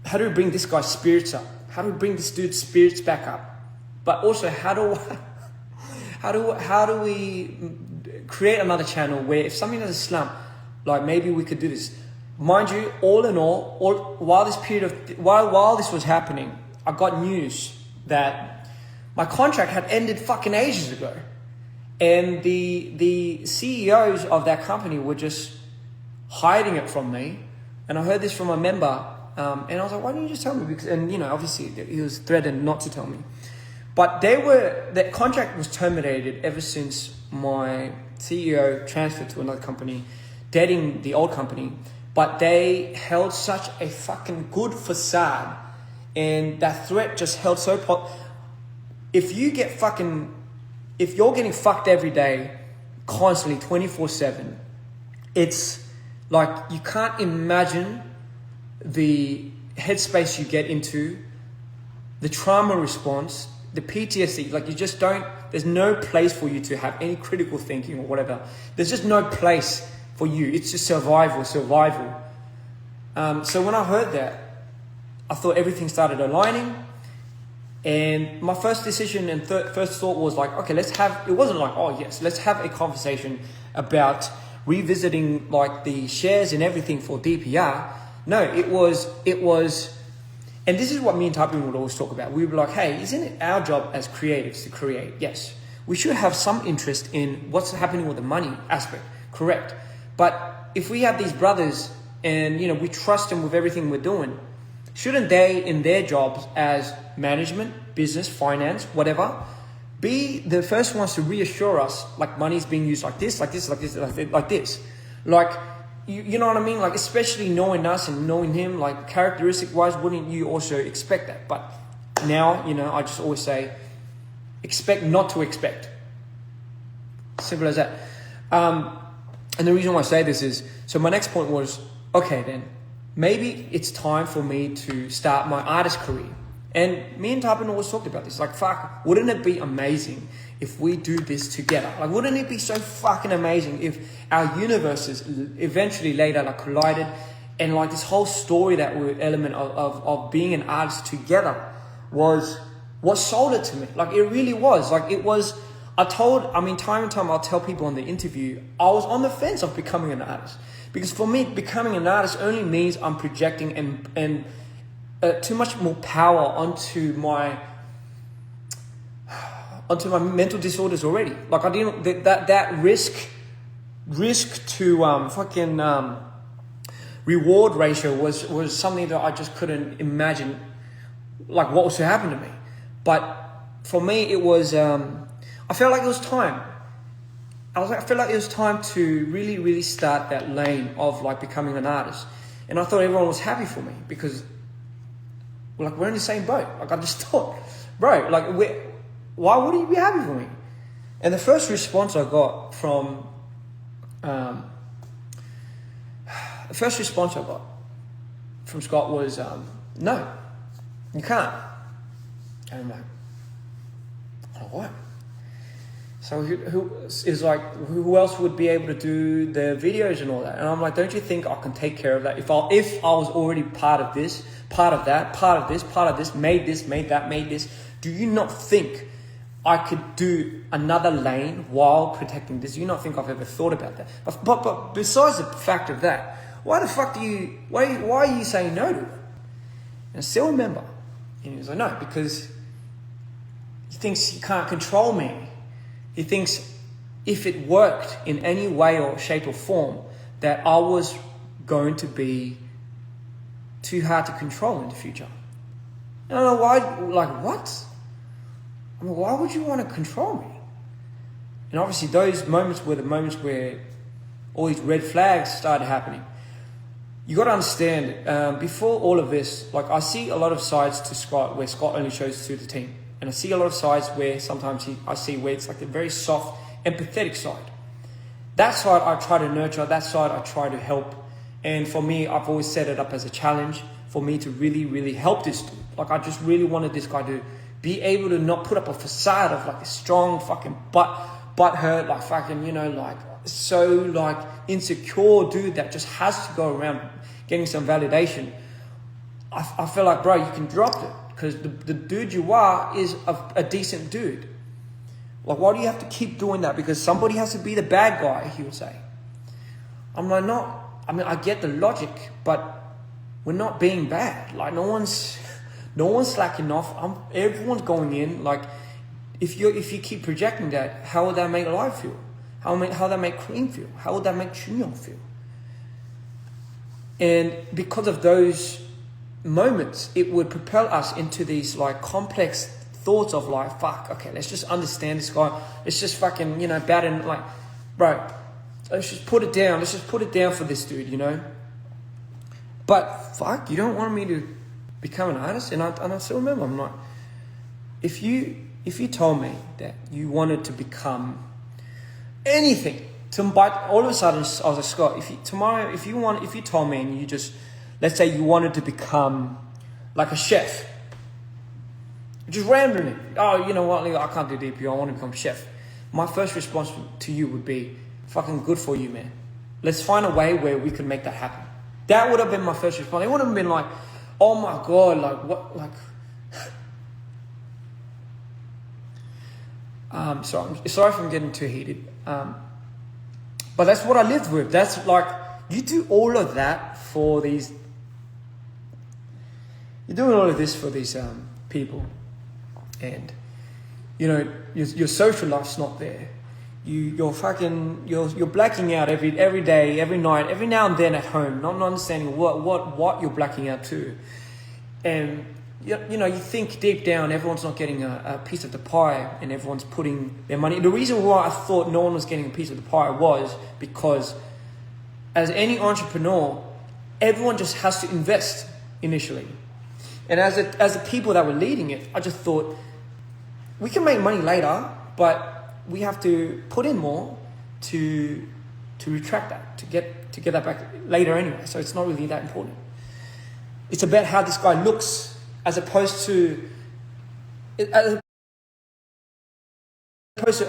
bring this guy's spirits up? How do we bring this dude's spirits back up? But also, how do we create another channel where if something has a slump, like maybe we could do this. Mind you, all in all, while this was happening, I got news that my contract had ended fucking ages ago, and the CEOs of that company were just hiding it from me. And I heard this from a member, and I was like, why didn't you just tell me? Because, and you know, obviously he was threatened not to tell me. But that contract was terminated ever since my CEO transferred to another company, dating the old company. But they held such a fucking good facade, and that threat just held so. If you're getting fucked every day, constantly, 24/7, it's like you can't imagine the headspace you get into, the trauma response, the PTSD. Like you just don't. There's no place for you to have any critical thinking or whatever. There's just no place for you. It's just survival. So when I heard that, I thought everything started aligning, and my first decision and first thought was like, okay, let's have a conversation about revisiting like the shares and everything for DPR. No, it was, and this is what me and Tabin would always talk about. We were like, hey, isn't it our job as creatives to create? Yes. We should have some interest in what's happening with the money aspect. Correct. But if we have these brothers and, you know, we trust them with everything we're doing, shouldn't they, in their jobs as management, business, finance, whatever, be the first ones to reassure us, like money's being used like this. Like, you know what I mean? Like, especially knowing us and knowing him, like characteristic-wise, wouldn't you also expect that? But now, you know, I just always say, expect not to expect. Simple as that. And the reason why I say this is, so my next point was, okay then, maybe it's time for me to start my artist career. And me and Tabin always talked about this, like, fuck, wouldn't it be amazing if we do this together? Like, wouldn't it be so fucking amazing if our universes eventually later like collided, and like this whole story that element of being an artist together was what sold it to me. Like, it really was. Like, it was, time and time I'll tell people on the interview, I was on the fence of becoming an artist. Because for me, becoming an artist only means I'm projecting and too much more power onto my mental disorders already. Like, I didn't, that risk to reward ratio was something that I just couldn't imagine, like what was to happen to me. But for me, it was, I felt like it was time. I felt like it was time to really start that lane of like becoming an artist. And I thought everyone was happy for me because we're in the same boat. Like I just thought, bro, like why would you be happy for me? And the first response I got from Scott was, no, you can't. And I'm like, oh, what? So who else would be able to do the videos and all that? And I'm like, don't you think I can take care of that? If I was already part of this, part of that, part of this, made this, do you not think I could do another lane while protecting this? Do you not think I've ever thought about that? But besides the fact of that, why are you saying no to it? And I still remember. And he was like, no, because he thinks he can't control me. He thinks if it worked in any way or shape or form, that I was going to be too hard to control in the future. And I don't know why, like what? I mean, why would you want to control me? And obviously those moments were the moments where all these red flags started happening. You got to understand, before all of this, like I see a lot of sides to Scott where Scott only shows to the team. And I see a lot of sides where sometimes I see where it's like a very soft, empathetic side. That side I try to nurture, that side I try to help. And for me, I've always set it up as a challenge for me to really help this dude. Like I just really wanted this guy to be able to not put up a facade of like a strong fucking butt hurt, like fucking, you know, like so like insecure dude that just has to go around getting some validation. I feel like, bro, you can drop it. Because the dude you are is a decent dude. Like, why do you have to keep doing that? Because somebody has to be the bad guy, he would say. I'm like, no. I mean, I get the logic, but we're not being bad. Like, no one's slacking off. Everyone's going in. Like, if you keep projecting that, how would that make life feel? How would that make Queen feel? How would that make Chunyong feel? And because of those moments, it would propel us into these like complex thoughts of like, fuck, okay, let's just understand this guy. Let's just fucking, you know, bat and like, bro, let's just put it down. Let's just put it down for this dude, you know. But fuck, you don't want me to become an artist? And I still remember, I'm like, if you told me that you wanted to become anything, all of a sudden I was like, Scott, if you told me and you just, let's say you wanted to become like a chef. Just randomly. Oh, you know what? I can't do DPR. I want to become a chef. My first response to you would be, fucking good for you, man. Let's find a way where we can make that happen. That would have been my first response. It would have been like, oh my God, like what? Like, sorry if I'm getting too heated. But that's what I lived with. That's like, you do all of that for these. You're doing all of this for these people, and you know your social life's not there. You're blacking out every day, every night, every now and then at home, not understanding what you're blacking out to, and you know you think deep down everyone's not getting a piece of the pie, and everyone's putting their money. The reason why I thought no one was getting a piece of the pie was because, as any entrepreneur, everyone just has to invest initially. And as the people that were leading it, I just thought, we can make money later, but we have to put in more to retract that, to get that back later anyway. So it's not really that important. It's about how this guy looks, as opposed to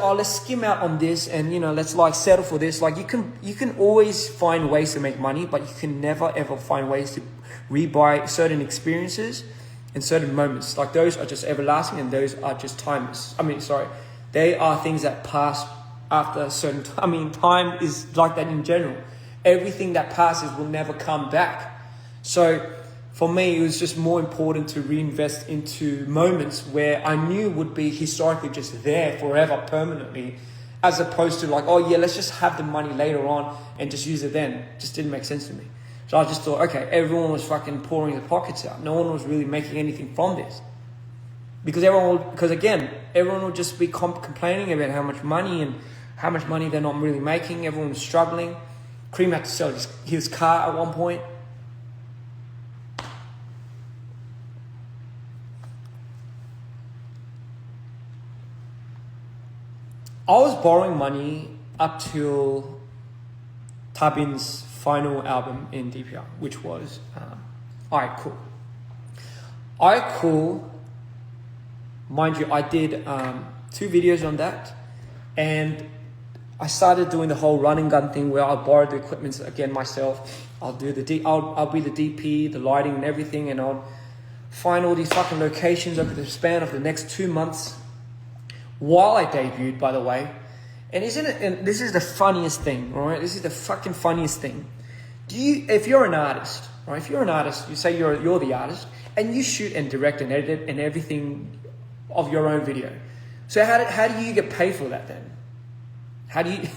oh, let's skim out on this and, you know, let's like settle for this. Like you can always find ways to make money, but you can never ever find ways to rebuy certain experiences and certain moments. Like those are just everlasting and those are just timeless. They are things that pass after a certain time. Time is like that in general. Everything that passes will never come back. So for me, it was just more important to reinvest into moments where I knew would be historically just there forever, permanently, as opposed to like, oh yeah, let's just have the money later on and just use it then. It just didn't make sense to me. So I just thought, okay, everyone was fucking pouring their pockets out. No one was really making anything from this. Because everyone would just be complaining about how much money and how much money they're not really making. Everyone was struggling. Kareem had to sell his car at one point. I was borrowing money up till Tabin's final album in DPR, which was Alright Cool. Alright Cool, mind you, I did 2 videos on that, and I started doing the whole running gun thing where I'll borrow the equipment again myself. I'll do I'll be the DP, the lighting and everything, and I'll find all these fucking locations over the span of the next 2 months while I debuted, by the way. And isn't it? And this is the funniest thing, all right? This is the fucking funniest thing. If you're an artist, right? If you're an artist, you say you're the artist, and you shoot and direct and edit and everything of your own video. So how do you get paid for that then? How do you?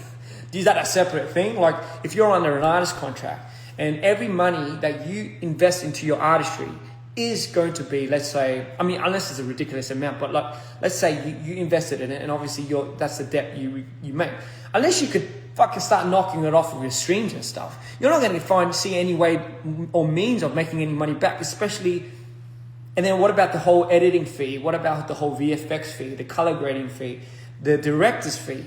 Is that a separate thing? Like if you're under an artist contract and every money that you invest into your artistry is going to be, let's say, I mean, unless it's a ridiculous amount, but like, let's say you invested in it and obviously that's the debt you make. Unless you could fucking start knocking it off of your streams and stuff, you're not going to see any way or means of making any money back, especially. And then what about the whole editing fee? What about the whole VFX fee, the color grading fee, the director's fee?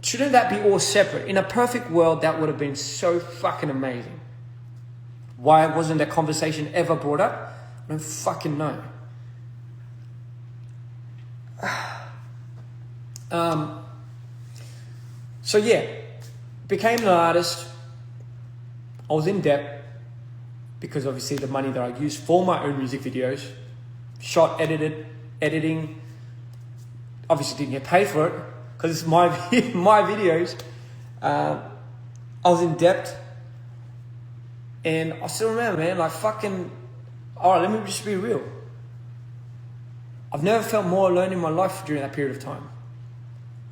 Shouldn't that be all separate? In a perfect world, that would have been so fucking amazing. Why wasn't that conversation ever brought up? I don't fucking know. So yeah, became an artist. I was in debt because obviously the money that I used for my own music videos, shot, editing, obviously didn't get paid for it because it's my videos. I was in debt, and I still remember, man, like fucking. All right, let me just be real. I've never felt more alone in my life during that period of time.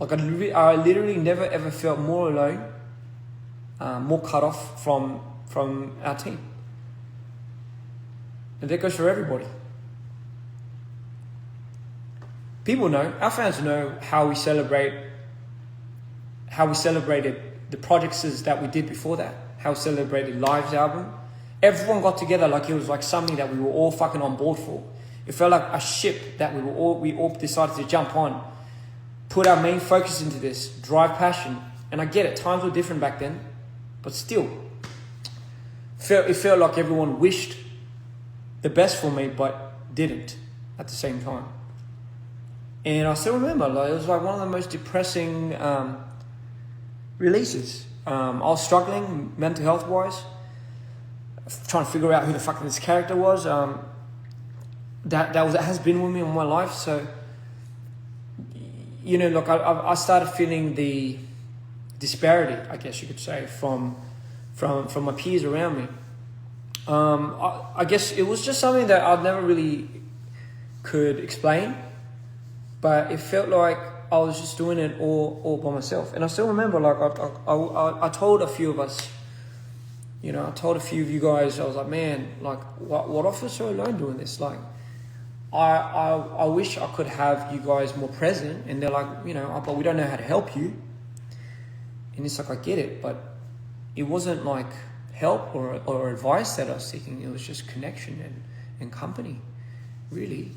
Like I literally never ever felt more alone, more cut off from our team. And that goes for everybody. People know, our fans know how we celebrated the projects that we did before that, how we celebrated Live's album. Everyone got together like it was like something that we were all fucking on board for. It felt like a ship that we all decided to jump on, put our main focus into this, drive passion. And I get it, times were different back then, but still, it felt like everyone wished the best for me, but didn't at the same time. And I still remember, like, it was like one of the most depressing releases. I was struggling mental health wise, trying to figure out who the fuck this character was. That has been with me all my life. So, you know, look, I started feeling the disparity, I guess you could say, from my peers around me. I guess it was just something that I never really could explain, but it felt like I was just doing it all by myself. And I still remember, like, I told a few of us, you know, I told a few of you guys, I was like, man, like, what I feel so alone doing this? Like, I wish I could have you guys more present. And they're like, you know, but we don't know how to help you. And it's like, I get it, but it wasn't like help or advice that I was seeking. It was just connection and company, really.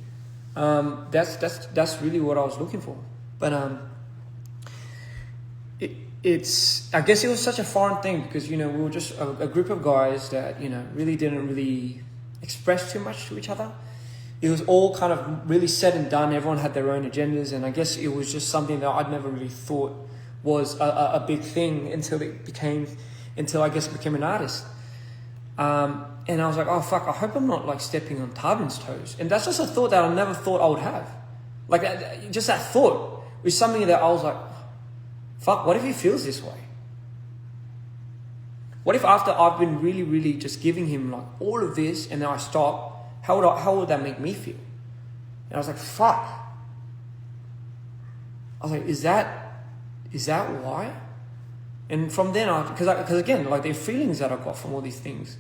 That's really what I was looking for. But I guess it was such a foreign thing because, you know, we were just a group of guys that, you know, really didn't really express too much to each other. It was all kind of really said and done. Everyone had their own agendas, and I guess it was just something that I'd never really thought was a big thing until I guess became an artist. And I was like, oh fuck, I hope I'm not like stepping on Tarbin's toes. And that's just a thought that I never thought I would have. Like just that thought was something that I was like, fuck, what if he feels this way? What if after I've been really, really just giving him like all of this and then I stop, how would that make me feel? And I was like, fuck. I was like, is that why? And from then on, because again, like the feelings that I got from all these things,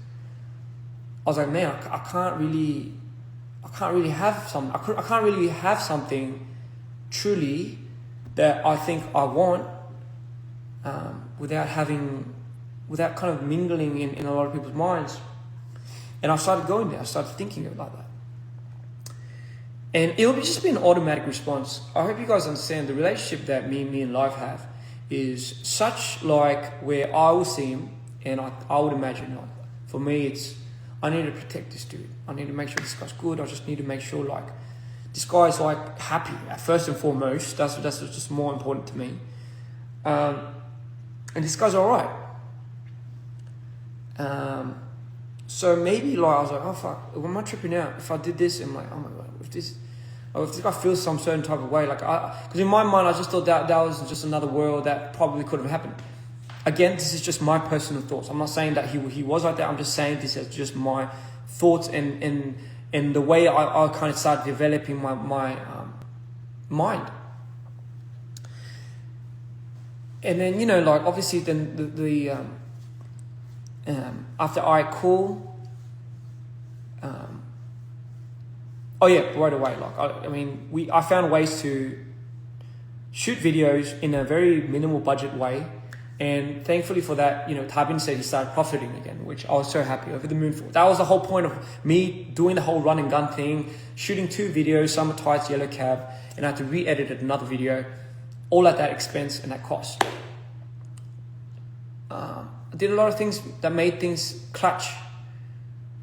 I was like, man, I can't really have something truly that I think I want without kind of mingling in a lot of people's minds. And I started going there. I started thinking about that. And it'll just be an automatic response. I hope you guys understand the relationship that me and Life have is such like where I will see him and I would imagine like, for me it's, I need to protect this dude. I need to make sure this guy's good. I just need to make sure like this guy's like happy first and foremost. That's just more important to me. And this guy's all right. So maybe like I was like, oh fuck, am I tripping out? If I did this, I'm like, oh my god, if this guy feels some certain type of way, like because in my mind I just thought that was just another world that probably could have happened. Again, this is just my personal thoughts. I'm not saying that he was like that. I'm just saying this as just my thoughts and the way I kind of started developing my mind. And then, you know, like obviously then the after I call, oh yeah, right away. Like I found ways to shoot videos in a very minimal budget way, and thankfully for that, you know, Tabin said he started profiting again, which I was so happy over the moon for. That was the whole point of me doing the whole run and gun thing, shooting 2 videos, summer tights, yellow cab, and I had to re-edit another video, all at that expense and that cost. I did a lot of things that made things clutch.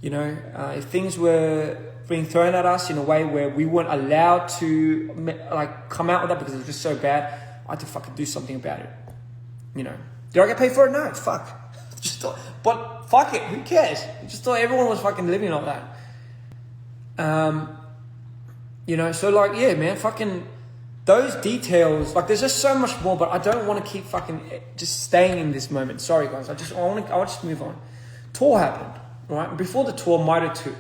You know, if things were being thrown at us in a way where we weren't allowed to like come out with that because it was just so bad, I had to fucking do something about it. You know, did I get paid for it? No, fuck. Just thought, but fuck it, who cares? I just thought everyone was fucking living like that. You know, so like, yeah, man, fucking those details, like there's just so much more, but I don't want to keep fucking just staying in this moment. Sorry guys, I want to just move on. Tour happened, right? Before the tour, Mida 2.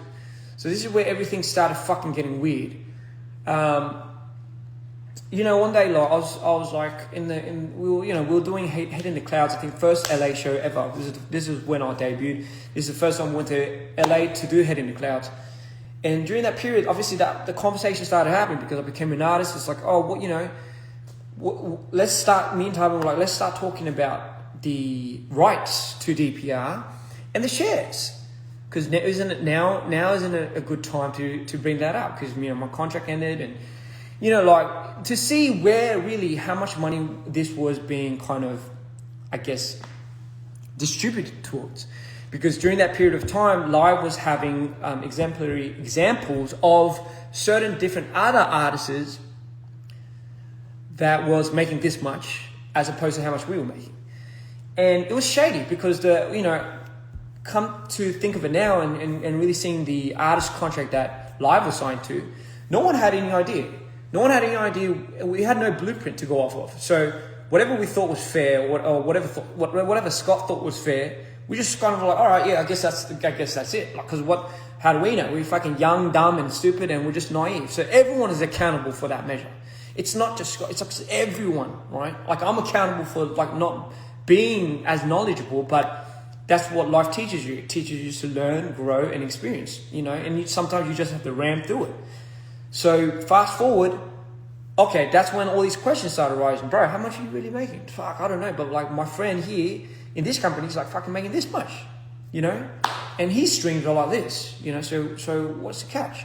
So this is where everything started fucking getting weird. You know, one day like I was like we were doing Head in the Clouds, I think first LA show ever. This is when I debuted. This is the first time I went to LA to do Head in the Clouds. And during that period, obviously the conversation started happening because I became an artist. It's like, oh, what, you know, let's start, me and Tyler were like, let's start talking about the rights to DPR and the shares. Because now isn't it a good time to bring that up? Because, you know, my contract ended and, you know, like to see where really how much money this was being kind of, I guess, distributed towards. Because during that period of time, Live was having exemplary examples of certain different other artists that was making this much as opposed to how much we were making. And it was shady because come to think of it now and really seeing the artist contract that Live was signed to, no one had any idea. No one had any idea. We had no blueprint to go off of. So whatever we thought was fair, or whatever Scott thought was fair, we just kind of like, all right, yeah, I guess that's it. Like, because how do we know? We're fucking young, dumb, and stupid, and we're just naive. So everyone is accountable for that measure. It's not just Scott. It's like everyone, right? Like I'm accountable for like not being as knowledgeable, but that's what life teaches you. It teaches you to learn, grow, and experience. You know, and sometimes you just have to ram through it. So fast forward, okay, that's when all these questions started arising. Bro, how much are you really making? Fuck, I don't know. But like my friend here in this company is like fucking making this much, you know? And his streams are like this, you know? So what's the catch?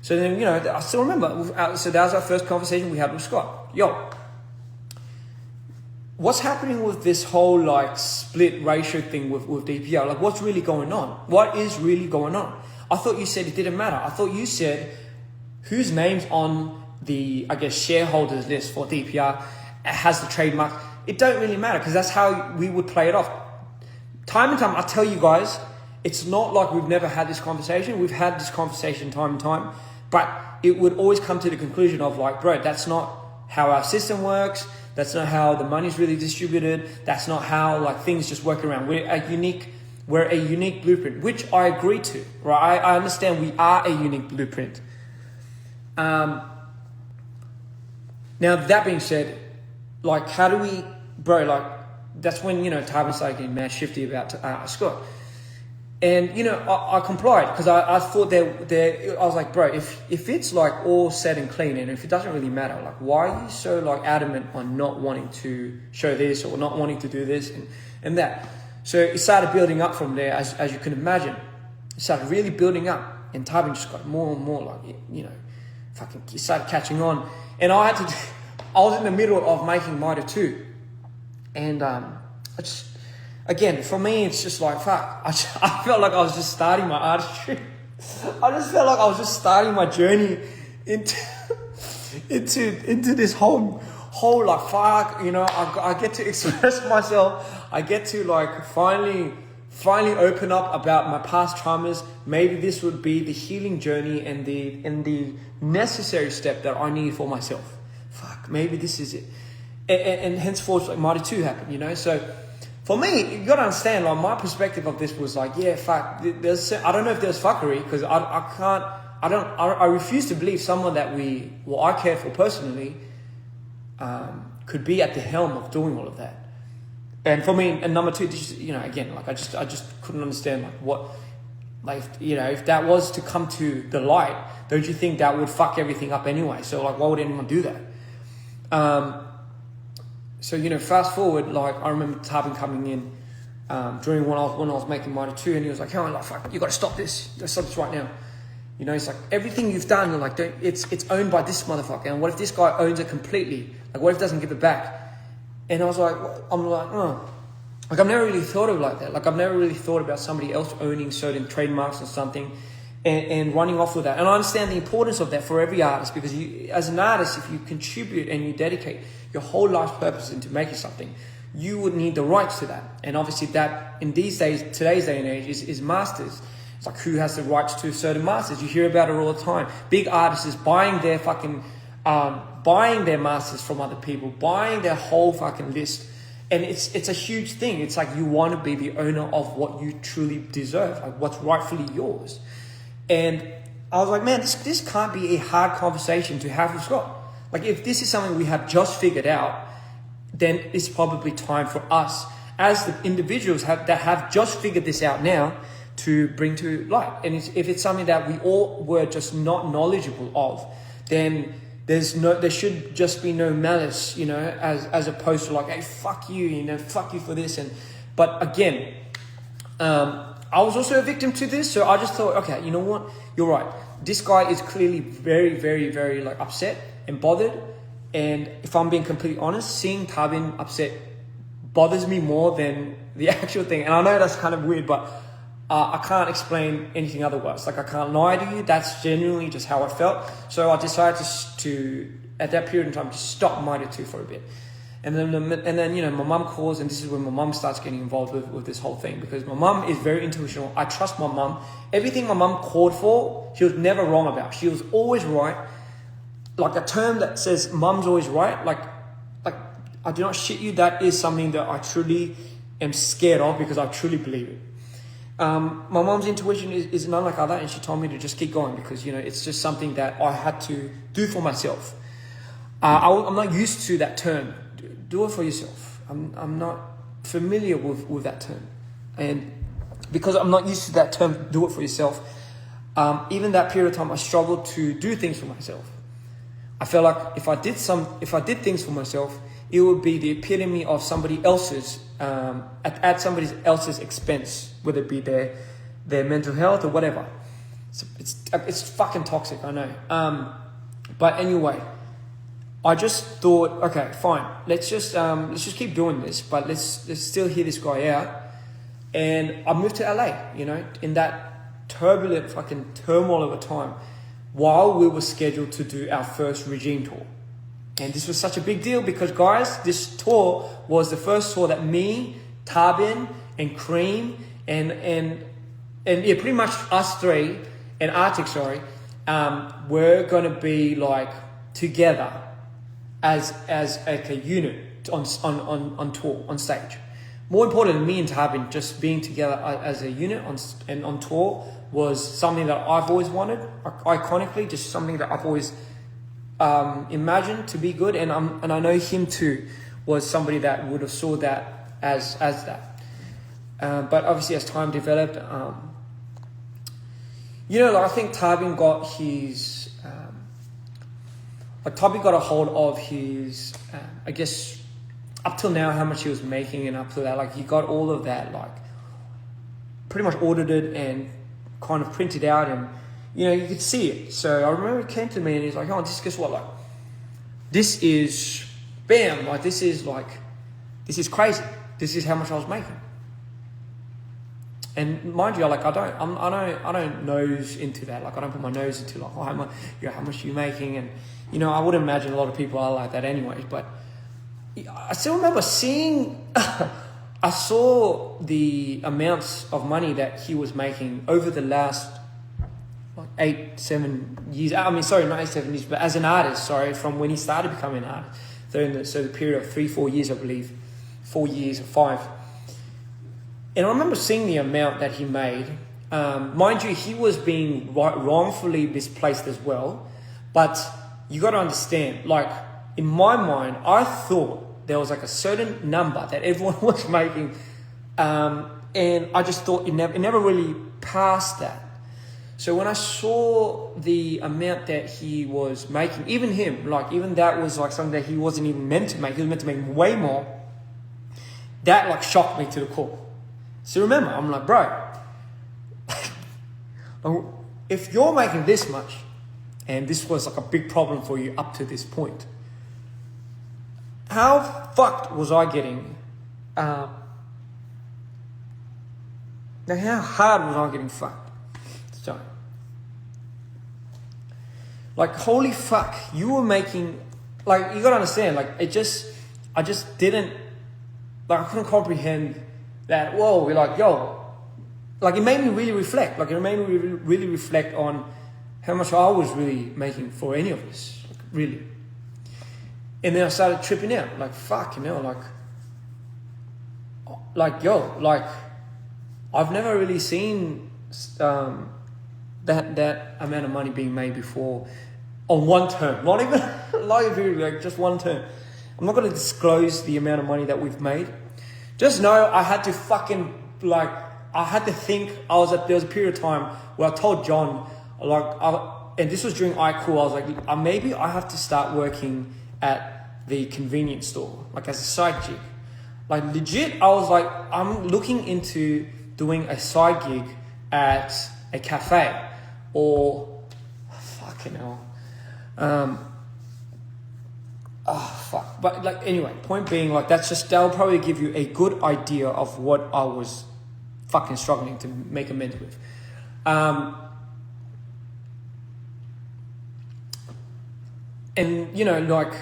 So then, you know, I still remember. So that was our first conversation we had with Scott. Yo, what's happening with this whole like split ratio thing with DPR? Like what's really going on? What is really going on? I thought you said it didn't matter. I thought you said whose name's on the, I guess, shareholders list for DPR has the trademark. It don't really matter because that's how we would play it off. Time and time, I tell you guys, it's not like we've never had this conversation. We've had this conversation time and time, but it would always come to the conclusion of like, bro, that's not how our system works. That's not how the money's really distributed. That's not how like things just work around. We're a unique blueprint, which I agree to, right? I understand we are a unique blueprint. Now that being said, like how do we, bro, like that's when, you know, Tarbin started getting mad shifty about Scott. And, you know, I complied because I thought I was like, bro, if it's like all set and clean and if it doesn't really matter, like, why are you so like adamant on not wanting to show this or not wanting to do this and that? So it started building up from there, as you can imagine. It started really building up, and Tarbin just got more and more like, you know, fucking it started catching on. And I was in the middle of making Mitre 2. And again, for me, it's just like, fuck, I felt like I was just starting my artistry. I just felt like I was just starting my journey into this whole like, fuck, you know, I get to express myself. I get to like finally open up about my past traumas. Maybe this would be the healing journey and the necessary step that I need for myself. Fuck, maybe this is it. And henceforth, like, Mitre 2 happened, you know, so... For me, you gotta understand, like, my perspective of this was like, yeah, fuck, I don't know if there's fuckery, because I refuse to believe someone that I care for personally, could be at the helm of doing all of that. And for me, and number two, just, you know, again, like, I just couldn't understand, like, what, like, you know, if that was to come to the light, don't you think that would fuck everything up anyway? So, like, why would anyone do that? So, you know, fast forward, like, I remember Tarbin coming in during when I was making Mitre 2, and he was like, "Hey, like, fuck, you got to stop this. You got to stop this right now." You know, it's like, everything you've done, like, it's owned by this motherfucker. And what if this guy owns it completely? Like, what if he doesn't give it back? And I was like, oh. Like, I've never really thought of it like that. Like, I've never really thought about somebody else owning certain trademarks or something and running off with that. And I understand the importance of that for every artist, because you, as an artist, if you contribute and you dedicate your whole life's purpose into making something, you would need the rights to that. And obviously that, in these days, today's day and age, is masters. It's like, who has the rights to certain masters? You hear about it all the time. Big artists is buying their fucking, buying their masters from other people, buying their whole fucking list. And it's a huge thing. It's like, you want to be the owner of what you truly deserve, like what's rightfully yours. And I was like, man, this can't be a hard conversation to have with Scott. Like, if this is something we have just figured out, then it's probably time for us, as the individuals that have just figured this out now, to bring to light. And if it's something that we all were just not knowledgeable of, then there should just be no malice, you know, as opposed to like, hey, fuck you, you know, fuck you for this. But again, I was also a victim to this, so I just thought, okay, you know what, you're right. This guy is clearly very, very, very like upset and bothered. And if I'm being completely honest, seeing Tarbin upset bothers me more than the actual thing. And I know that's kind of weird, but I can't explain anything otherwise. Like, I can't lie to you. That's genuinely just how I felt. So I decided to at that period in time, to stop Mitre 2 for a bit. And then, you know, my mum calls, and this is when my mum starts getting involved with this whole thing, because my mum is very intuitional. I trust my mum. Everything my mum called for, she was never wrong about. She was always right. Like, a term that says mum's always right, like I do not shit you, that is something that I truly am scared of, because I truly believe it. My mom's intuition is none like other, and she told me to just keep going, because, you know, it's just something that I had to do for myself. I'm not used to that term, do it for yourself. I'm not familiar with that term, and because I'm not used to that term, do it for yourself, even that period of time, I struggled to do things for myself. I felt like if I did things for myself, it would be the epitome of somebody else's, at somebody else's expense, whether it be their mental health or whatever. It's fucking toxic, I know. But anyway, I just thought, okay, fine, let's just keep doing this, but let's still hear this guy out. And I moved to LA, you know, in that turbulent fucking turmoil of a time, while we were scheduled to do our first regime tour. And this was such a big deal because, guys, this tour was the first tour that me, Tarbin, and Cream, and yeah, pretty much us three, and Arctic, were going to be like together as like a unit on tour, on stage. More important than me and Tarbin just being together as a unit on tour was something that I've always wanted, iconically, just something that I've always imagined to be good, and I know him too was somebody that would have saw that as that. But obviously, as time developed, like I think Tabin got his, Tabin got a hold of his, I guess, up till now, how much he was making, and up to that, like he got all of that, like pretty much audited and kind of printed out, and you could see it. So I remember it came to me and he's like, oh, guess what, like this is, bam, like this is crazy. This is how much I was making. And mind you, like I don't nose into that. Like I don't put my nose into like, oh, how much are you making? And I would imagine a lot of people are like that anyway. But I still remember seeing, I saw the amounts of money that he was making over the last 8-7 years. I mean, sorry, not 8-7 years, but as an artist, from when he started becoming an artist. So the period of 3-4 years, I believe, 4 years or 5. And I remember seeing the amount that he made. Mind you, he was being wrongfully misplaced as well. But you got to understand, like in my mind, I thought there was like a certain number that everyone was making. And I just thought it never really passed that. So when I saw the amount that he was making, even him, like even that was like something that he wasn't even meant to make. He was meant to make way more. That like shocked me to the core. So remember, I'm like, bro, if you're making this much, and this was like a big problem for you up to this point, how fucked was I getting? Now, how hard was I getting fucked? So, like, holy fuck, you were making, like, you gotta understand, like, I just didn't, like, I couldn't comprehend that. Whoa, we're like, yo, like, it made me really reflect. Like, it made me really reflect on how much I was really making for any of this, like, really. And then I started tripping out, like, fuck, like, yo, like, I've never really seen that amount of money being made before on one term. Not even like just one term. I'm not going to disclose the amount of money that we've made. Just know I had to fucking, like, I had to think. There was a period of time where I told John, and this was during iCool, I was like, maybe I have to start working at the convenience store, like as a side gig. Like legit, I was like, I'm looking into doing a side gig at a cafe or fucking hell. Fuck. But like, anyway, point being, like, that'll probably give you a good idea of what I was fucking struggling to make amends with. And, like,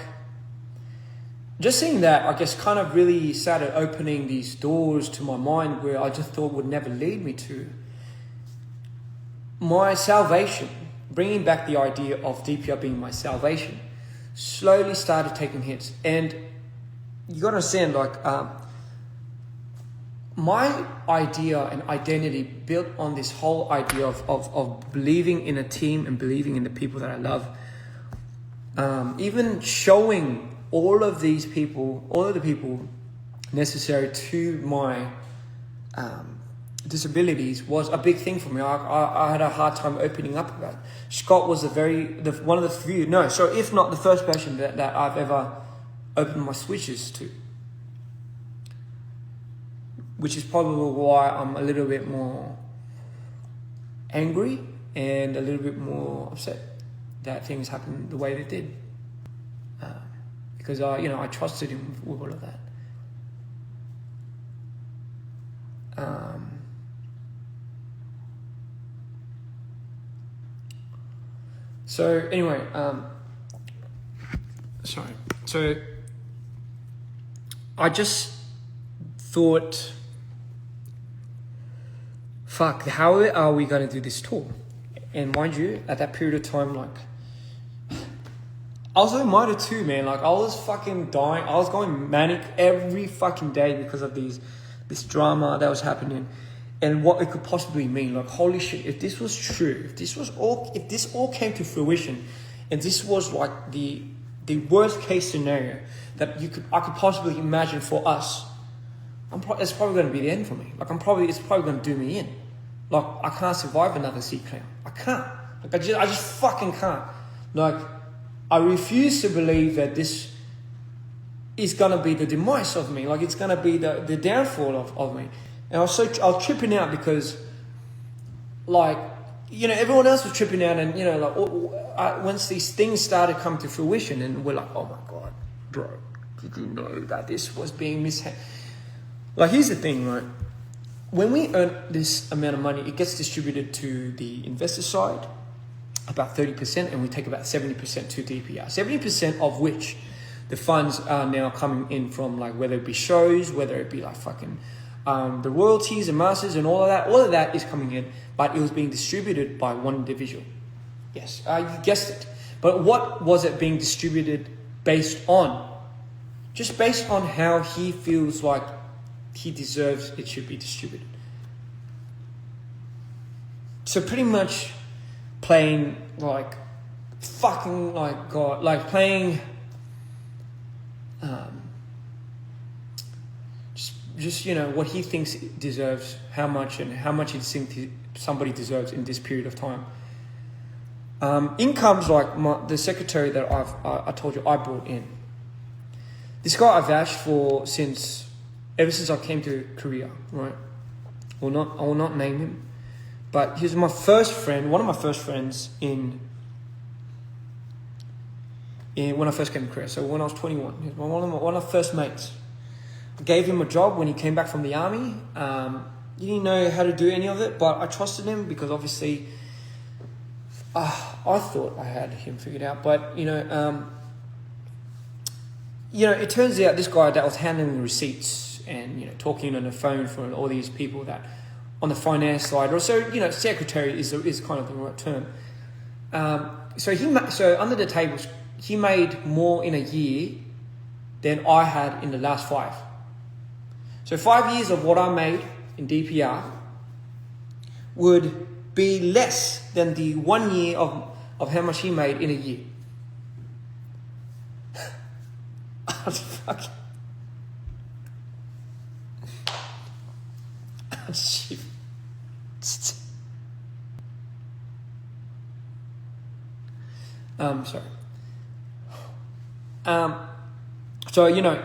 just seeing that, I guess, kind of really started opening these doors to my mind where I just thought would never lead me to my salvation. Bringing back the idea of DPR being my salvation slowly started taking hits. And you got to understand, like, my idea and identity built on this whole idea of believing in a team and believing in the people that I love. Even showing all of the people necessary to my disabilities was a big thing for me. I had a hard time opening up about it. Scott was one of the few, if not the first person that I've ever opened my switches to. Which is probably why I'm a little bit more angry and a little bit more upset that things happened the way they did. Because I trusted him with all of that. So anyway, So I just thought, fuck, how are we going to do this tour? And mind you, at that period of time, like, I was so minded too, man. Like, I was fucking dying. I was going manic every fucking day because of this drama that was happening and what it could possibly mean. Like, holy shit, if this was true, if this all came to fruition, and this was like the worst case scenario that I could possibly imagine for us, it's probably going to be the end for me. Like, it's probably going to do me in. Like, I can't survive another sea clown. I can't. Like, I just fucking can't. Like, I refuse to believe that this is going to be the demise of me. Like, it's going to be the downfall of me. And I was tripping out because, like, you know, everyone else was tripping out, and, you know, like, once these things started coming to fruition, and we're like, oh my God, bro, did you know that this was being mishandled? Like, here's the thing, right? When we earn this amount of money, it gets distributed to the investor side, about 30%, and we take about 70% to DPR. 70% of which the funds are now coming in from, like, whether it be shows, whether it be like fucking the royalties and masters and all of that is coming in, but it was being distributed by one individual. Yes, you guessed it. But what was it being distributed based on? Just based on how he feels like he deserves it should be distributed. So pretty much playing like fucking like God, like playing just you know what he thinks it deserves, how much he thinks somebody deserves in this period of time. In comes like the secretary that I told you I brought in. This guy I vouched for ever since I came to Korea, right? I will not name him, but he was my first friend, one of my first friends in when I first came to Korea. So when I was 21, he was one of my first mates. I gave him a job when he came back from the army. He didn't know how to do any of it, but I trusted him because obviously I thought I had him figured out. But you know, it turns out this guy that was handling the receipts and, you know, talking on the phone for all these people that on the finance side, or so, you know, secretary is kind of the right term. So under the tables, he made more in a year than I had in the last 5. So 5 years of what I made in DPR would be less than the 1 year of how much he made in a year. Sorry. So, you know,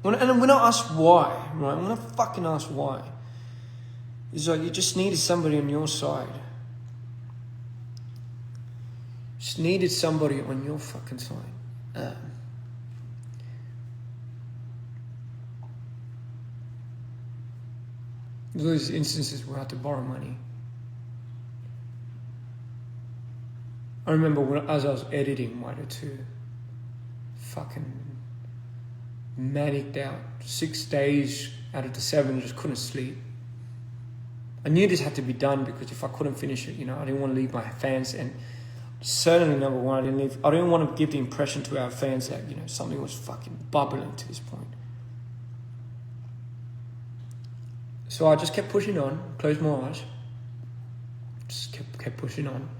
when I ask why, right? When I fucking ask why, it's like you just needed somebody on your side. Just needed somebody on your fucking side. Those instances where I had to borrow money. I remember as I was editing Mitre 2, fucking manicked out. 6 days out of the 7, just couldn't sleep. I knew this had to be done because if I couldn't finish it, you know, I didn't want to leave my fans, and certainly number one, I didn't want to give the impression to our fans that, you know, something was fucking bubbling to this point. So I just kept pushing on, closed my eyes, just kept pushing on.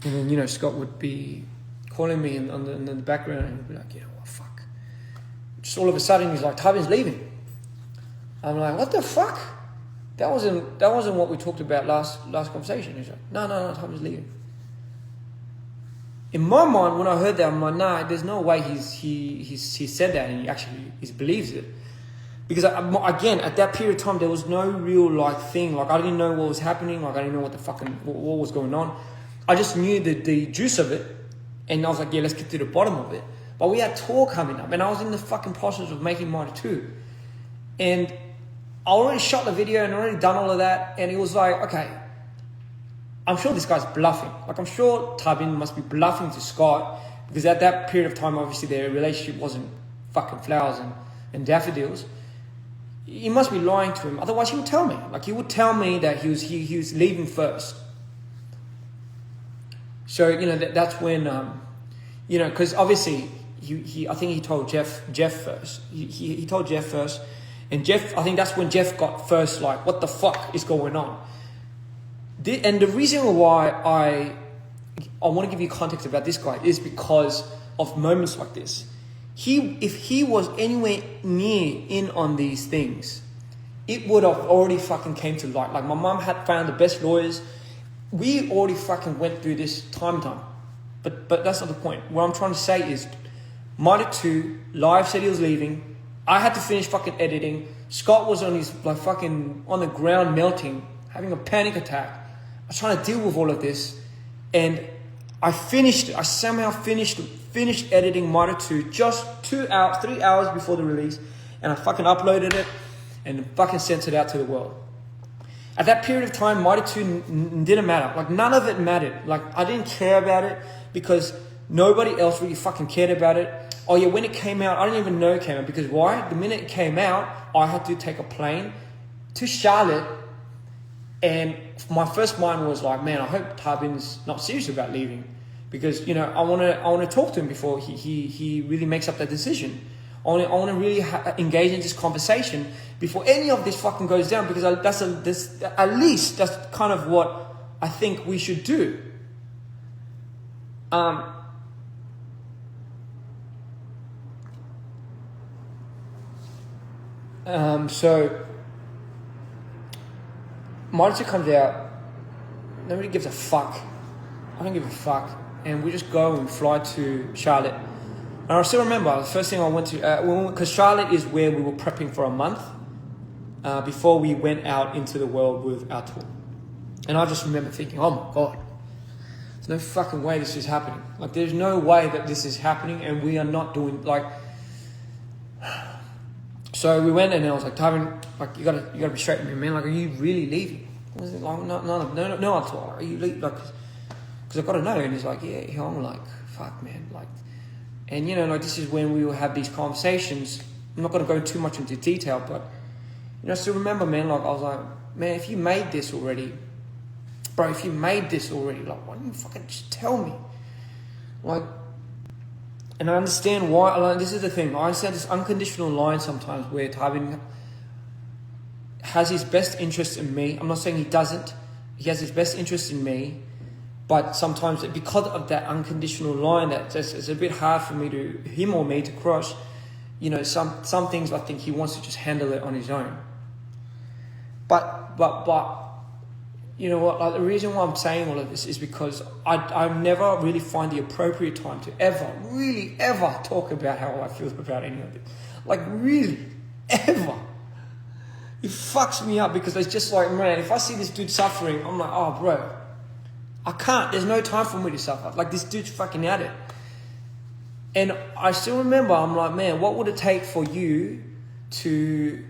And then, you know, Scott would be calling me in the background, and he'd be like, you know what, fuck. Just all of a sudden, he's like, Tubby's leaving. I'm like, what the fuck? That wasn't what we talked about last conversation. He's like, no, Tubby's leaving. In my mind, when I heard that, I'm like, nah, there's no way he said that and he believes it. Because again, at that period of time, there was no real like thing. Like I didn't know what was happening. Like I didn't know what was going on. I just knew the juice of it, and I was like, yeah, let's get to the bottom of it. But we had tour coming up, and I was in the fucking process of making Mitre 2, and I already shot the video and already done all of that, and it was like, okay, I'm sure this guy's bluffing. Like I'm sure Tabin must be bluffing to Scott, because at that period of time, obviously their relationship wasn't fucking flowers and daffodils. He must be lying to him. Otherwise, he would tell me. Like he would tell me that he was leaving first. So, you know, that's when, you know, because obviously I think he told Jeff first. He told Jeff first, and Jeff, I think that's when Jeff got first, like, what the fuck is going on? And the reason why I want to give you context about this guy is because of moments like this. If he was anywhere near in on these things, it would have already fucking came to light. Like my mom had found the best lawyers. we already fucking went through this time. But that's not the point. What I'm trying to say is, Mighty 2, Live said he was leaving. I had to finish fucking editing. Scott was on his, like, fucking on the ground melting, having a panic attack. I was trying to deal with all of this. And I finished it. I somehow finished editing Mighty 2 just 3 hours before the release. And I fucking uploaded it and fucking sent it out to the world. At that period of time, Mighty 2 didn't matter. Like, none of it mattered. Like, I didn't care about it because nobody else really fucking cared about it. Oh yeah, when it came out, I didn't even know it came out. Because why? The minute it came out, I had to take a plane to Charlotte. And my first mind was like, man, I hope Tarbin's not serious about leaving. Because, you know, I want to talk to him before he really makes up that decision. I want to really engage in this conversation before any of this fucking goes down, because at least that's kind of what I think we should do. So Monitor comes out, nobody gives a fuck. I don't give a fuck, and we just go and fly to Charlotte. And I still remember the first thing I went to, because Charlotte is where we were prepping for a month before we went out into the world with our tour. And I just remember thinking, oh my God, there's no fucking way this is happening. Like, there's no way that this is happening, and we are not doing, like... So we went, and I was like, Tywin, like, you gotta be straight with me, man. Like, are you really leaving? Was it like, no, I thought, are you leaving? Like, because I gotta know. And he's like, yeah. I'm like, fuck, man, like... And, you know, like, this is when we will have these conversations. I'm not going to go too much into detail, but, you know, I still remember, man, like, I was like, man, if you made this already, like, why don't you fucking just tell me? Like, and I understand why, like, this is the thing, I understand this unconditional line sometimes where Tywin has his best interest in me. I'm not saying he doesn't. He has his best interest in me. But sometimes, because of that unconditional line, that just it's a bit hard for him or me to cross. You know, some things I think he wants to just handle it on his own. But you know what? Like, the reason why I'm saying all of this is because I never really find the appropriate time to ever talk about how I feel about any of it. Like, really, ever. It fucks me up, because it's just like, man, if I see this dude suffering, I'm like, oh, bro. I can't. There's no time for me to suffer. Like, this dude's fucking at it. And I still remember, I'm like, man, what would it take for you to...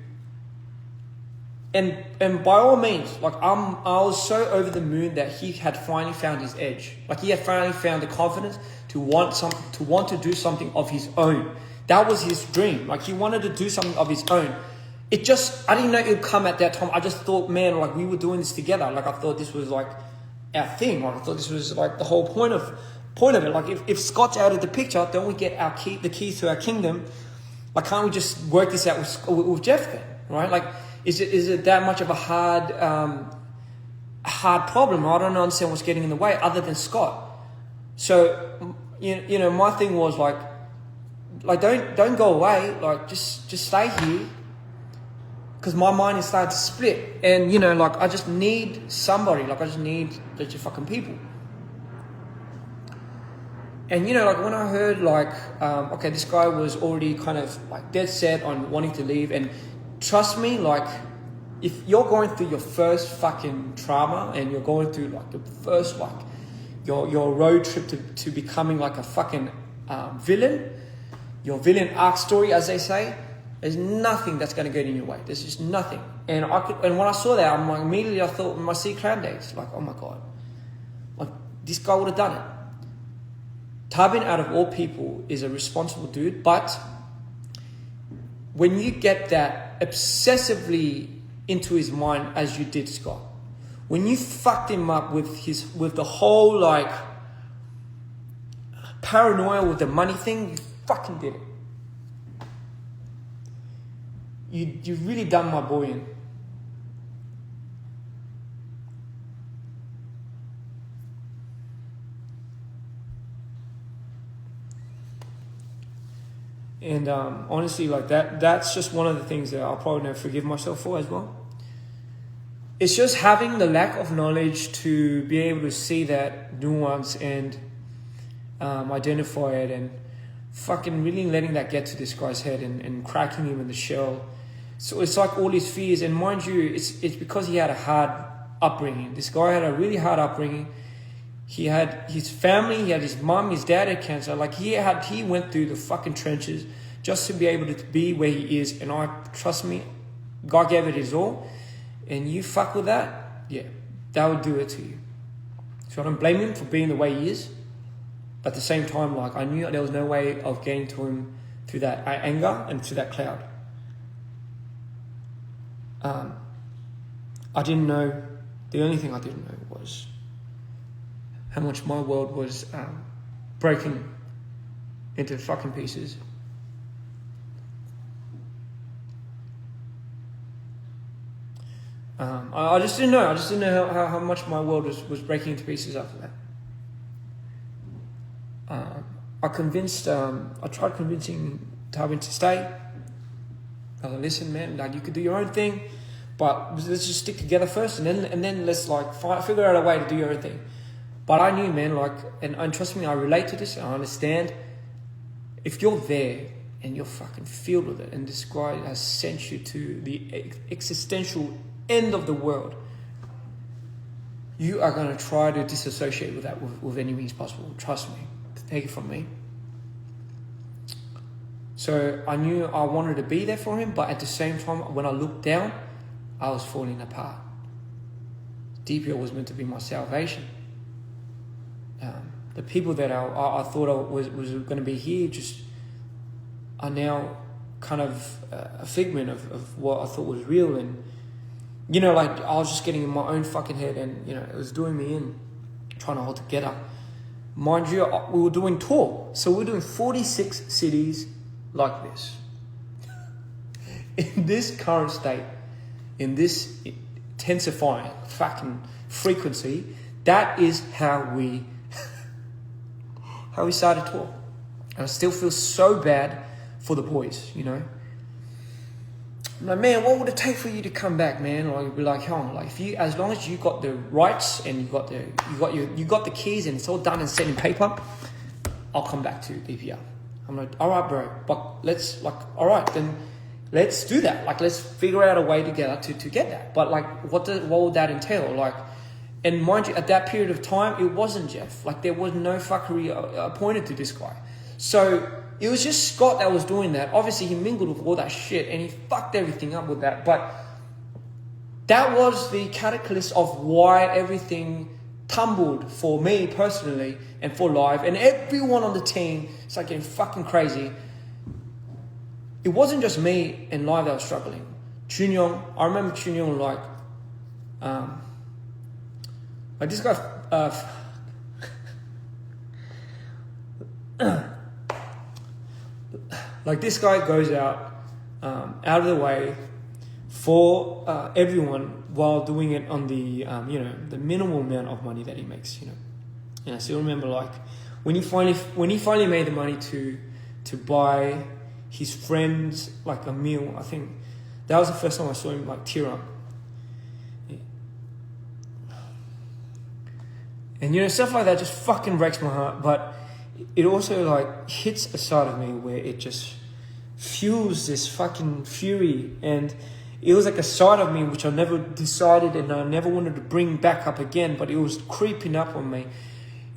And by all means, like, I was so over the moon that he had finally found his edge. Like, he had finally found the confidence to want to do something of his own. That was his dream. Like, he wanted to do something of his own. I didn't know it would come at that time. I just thought, man, like, we were doing this together. Like, I thought this was like our thing. Like, I thought this was like the whole point of it. Like, if Scott's out of the picture, don't we get the keys to our kingdom? Like, can't we just work this out with Jeff then, right? Like, is it that much of a hard problem? I don't understand what's getting in the way other than Scott. So, you know, my thing was like don't go away. Like, just stay here. Because my mind is starting to split. And, you know, like, I just need somebody. Like, I just need just fucking people. And, you know, like, when I heard, like, okay, this guy was already kind of, like, dead set on wanting to leave. And trust me, like, if you're going through your first fucking trauma and you're going through, like, the first, like, your road trip to becoming, like, a fucking villain, your villain arc story, as they say, there's nothing that's going to get in your way. There's just nothing. And when I saw that, I'm like, immediately I thought my C clan days. Like, oh my God. Like, this guy would have done it. Tarbin, out of all people, is a responsible dude. But when you get that obsessively into his mind, as you did, Scott, when you fucked him up with the whole, like, paranoia with the money thing, you fucking did it. You've really done my boy in. And honestly, like, that's just one of the things that I'll probably never forgive myself for as well. it's just having the lack of knowledge to be able to see that nuance and identify it, and fucking really letting that get to this guy's head and cracking him in the shell. So it's like all his fears, and mind you, it's because he had a hard upbringing. This guy had a really hard upbringing. He had his family, he had his mom, his dad had cancer. Like he went through the fucking trenches just to be able to be where he is. And trust me, God gave it his all. And you fuck with that, yeah, that would do it to you. So I don't blame him for being the way he is. But at the same time, like, I knew there was no way of getting to him through that anger and through that cloud. I didn't know, the only thing I didn't know was how much my world was breaking into fucking pieces. I just didn't know. I just didn't know how much my world was breaking into pieces after that. I tried convincing Tarbin to stay. I was like, listen, man, like, you could do your own thing, but let's just stick together first, and then let's like figure out a way to do your own thing. But I knew, man, like, and trust me, I relate to this, and I understand. If you're there and you're fucking filled with it, and this guy has sent you to the existential end of the world, you are going to try to disassociate with that with any means possible. Trust me. Take it from me. So I knew I wanted to be there for him, but at the same time, when I looked down, I was falling apart. DPR was meant to be my salvation. The people that I thought was going to be here just are now kind of a figment of what I thought was real. And, you know, like, I was just getting in my own fucking head, and, you know, it was doing me in, trying to hold together. Mind you, we were doing tour. So we're doing 46 cities like this. In this current state, in this intensifying fucking frequency, that is how we started tour. And I still feel so bad for the boys, you know. I'm like, man, what would it take for you to come back, man? Like, be like, hell, like, if you, as long as you got the rights and you got the keys and it's all done and set in paper, I'll come back to DPR. I'm like, all right, bro, but let's, like, all right, then let's do that. Like, let's figure out a way together to get that. But like, what would that entail? Like, and mind you, at that period of time, it wasn't Jeff. Like, there was no fuckery appointed to this guy. So it was just Scott that was doing that. Obviously, he mingled with all that shit and he fucked everything up with that. But that was the catalyst of why everything tumbled for me personally and for live. And everyone on the team, it's like getting fucking crazy. It wasn't just me and live that was struggling. Chunyong, I remember Chunyong like this guy, like this guy goes out of the way for everyone while doing it on the the minimal amount of money that he makes, you know. And I still remember, like, when he finally made the money to buy his friends like a meal. I think that was the first time I saw him like tear up. And, you know, stuff like that just fucking breaks my heart. But it also, like, hits a side of me where it just fuels this fucking fury. And it was like a side of me which I never decided and I never wanted to bring back up again. But it was creeping up on me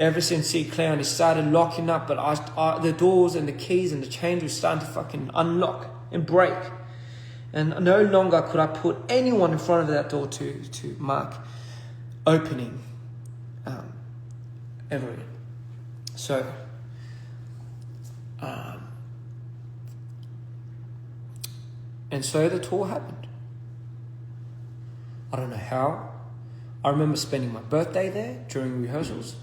ever since C-Clown. It started locking up. But the doors and the keys and the chains were starting to fucking unlock and break. And no longer could I put anyone in front of that door to mark opening. Ever. So, and so the tour happened. I don't know how. I remember spending my birthday there during rehearsals.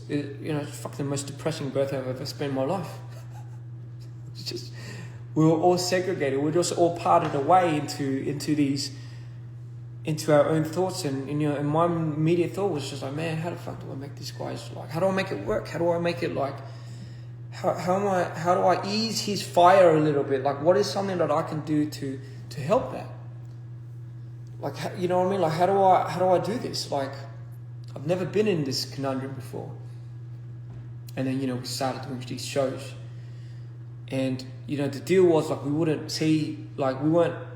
It's fucking the most depressing birthday I've ever spent in my life. It's just, we were all segregated. We were just all parted away into our own thoughts, and my immediate thought was just like, man, how the fuck do I make these guys, like, how do I make it work? How do I make it, like, how do I ease his fire a little bit? Like, what is something that I can do to help that? like, you know what I mean? Like, how do I do this? Like, I've never been in this conundrum before. And then, we started doing these shows. And, the deal was, like,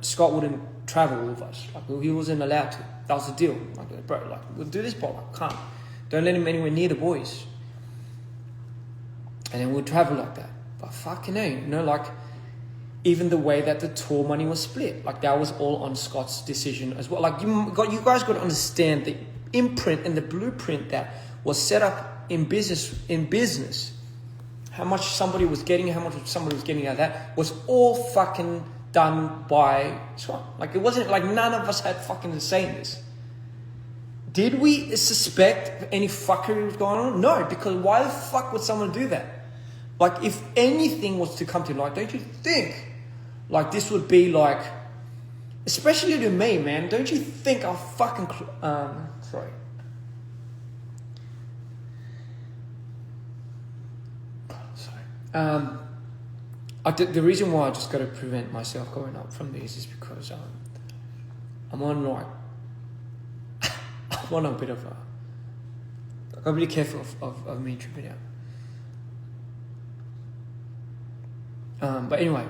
Scott wouldn't travel with us. Like, he wasn't allowed to. That was the deal. Like, bro, like, we'll do this, bro. Like, can't. Don't let him anywhere near the boys. And then we'll travel like that. But fucking hell, like, even the way that the tour money was split, like, that was all on Scott's decision as well. Like, you guys got to understand the imprint and the blueprint that was set up in business. How much somebody was getting, how much somebody was getting out of that was all fucking done by Scott. Like, it wasn't like none of us had fucking to say in this. Did we suspect any fuckery was going on? No, because why the fuck would someone do that? Like, if anything was to come to light, don't you think, like, this would be like, especially to me, man, don't you think I'll fucking, sorry. The reason why I just got to prevent myself going up from these is because I'm on like I'm on a bit of a. I've got to be careful of me tripping out. But anyway,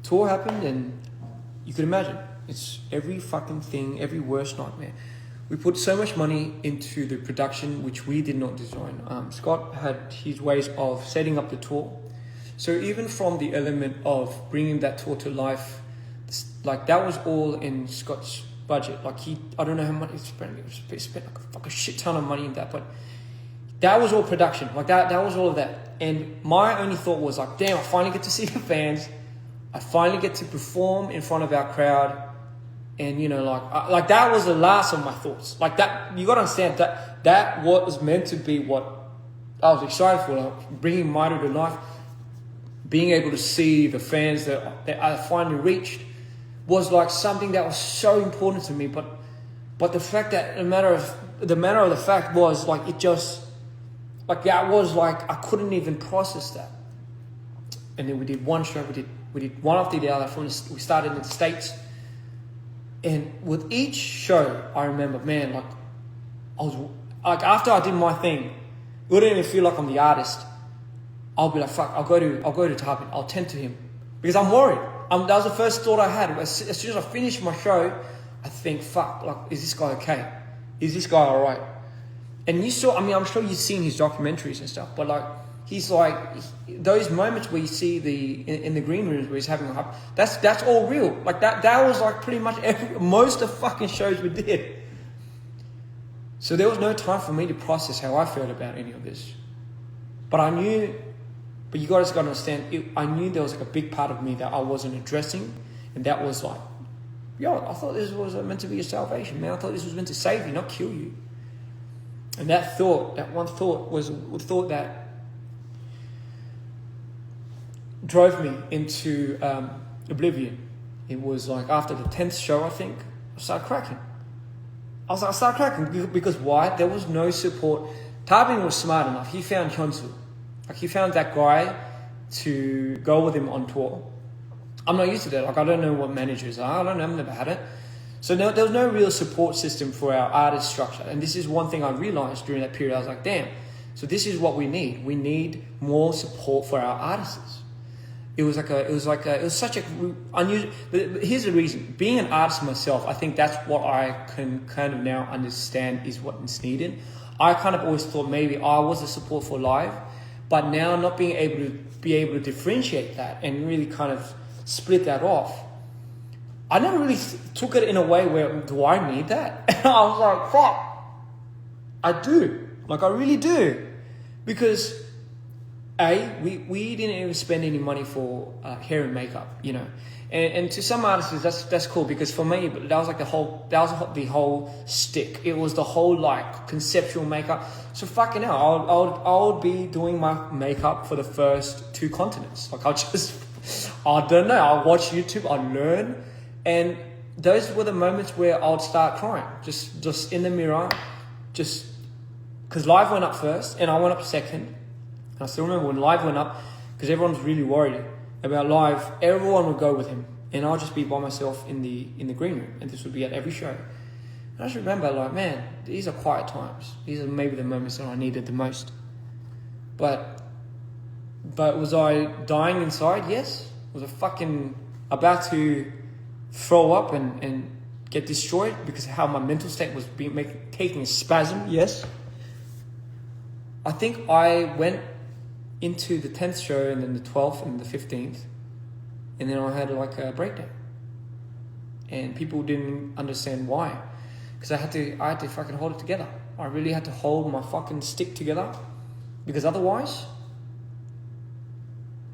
tour happened, and you could imagine it's every fucking thing, every worst nightmare. We put so much money into the production, which we did not design. Scott had his ways of setting up the tour. So even from the element of bringing that tour to life, like, that was all in Scott's budget. Like, I don't know how much he spent. He spent like a fucking shit ton of money in that, but that was all production. Like, that was all of that. And my only thought was like, damn, I finally get to see the fans. I finally get to perform in front of our crowd. And, like that was the last of my thoughts. Like, that, you got to understand that was meant to be what I was excited for, like, bringing Mairo to life, being able to see the fans that I finally reached was like something that was so important to me. But the fact that the matter of the fact was, like, it just, like, that was like, I couldn't even process that. And then we did one show, we did one after the other. We started in the States. And with each show, I remember, man, like, I was, like, after I did my thing, it wouldn't even feel like I'm the artist. I'll be like, fuck, I'll go to Tarbin, I'll tend to him. Because I'm worried. That was the first thought I had. As soon as I finished my show, I think, fuck, like, is this guy okay? Is this guy alright? And you saw, I'm sure you've seen his documentaries and stuff, but, like, he's like, those moments where you see in the green rooms where he's having a hype, that's all real. Like, that was like pretty much most of the fucking shows we did. So there was no time for me to process how I felt about any of this. But you guys got to understand, I knew there was like a big part of me that I wasn't addressing, and that was like, I thought this was meant to be your salvation, man. I thought this was meant to save you, not kill you. And that one thought was a thought that drove me into oblivion. It was like after the 10th show, I think, I started cracking. I started cracking because why? There was no support. Tarbin was smart enough. He found Hyunsu. Like, he found that guy to go with him on tour. I'm not used to that. Like, I don't know what managers are. I don't know. I've never had it. So there was no real support system for our artist structure. And this is one thing I realized during that period. I was like, damn. So this is what we need. We need more support for our artists. It was such a unusual. Here's the reason. Being an artist myself, I think that's what I can kind of now understand is what is needed. I kind of always thought maybe I was the support for live, but now not being able to differentiate that and really kind of split that off. I never really took it in a way where, do I need that? And I was like, fuck, I do. Like, I really do, because we didn't even spend any money for hair and makeup, and to some artists that's cool, because for me that was like the whole stick. It was the whole like conceptual makeup. So fucking hell, I would be doing my makeup for the first 2 continents. Like, I don't know, I'll watch YouTube, I'll learn, and those were the moments where I'd start crying, just in the mirror, just because live went up first and I went up second. I still remember when live went up, because everyone was really worried. about life, everyone would go with him, and I'll just be by myself in the green room, and this would be at every show. And I just remember, like, man, these are quiet times. These are maybe the moments that I needed the most. But was I dying inside? Yes. Was I fucking about to throw up and get destroyed because of how my mental state was taking a spasm? Yes. I think I went into the 10th show and then the 12th and the 15th, and then I had like a breakdown, and people didn't understand why, because I had to fucking hold it together. I really had to hold my fucking stick together, because otherwise,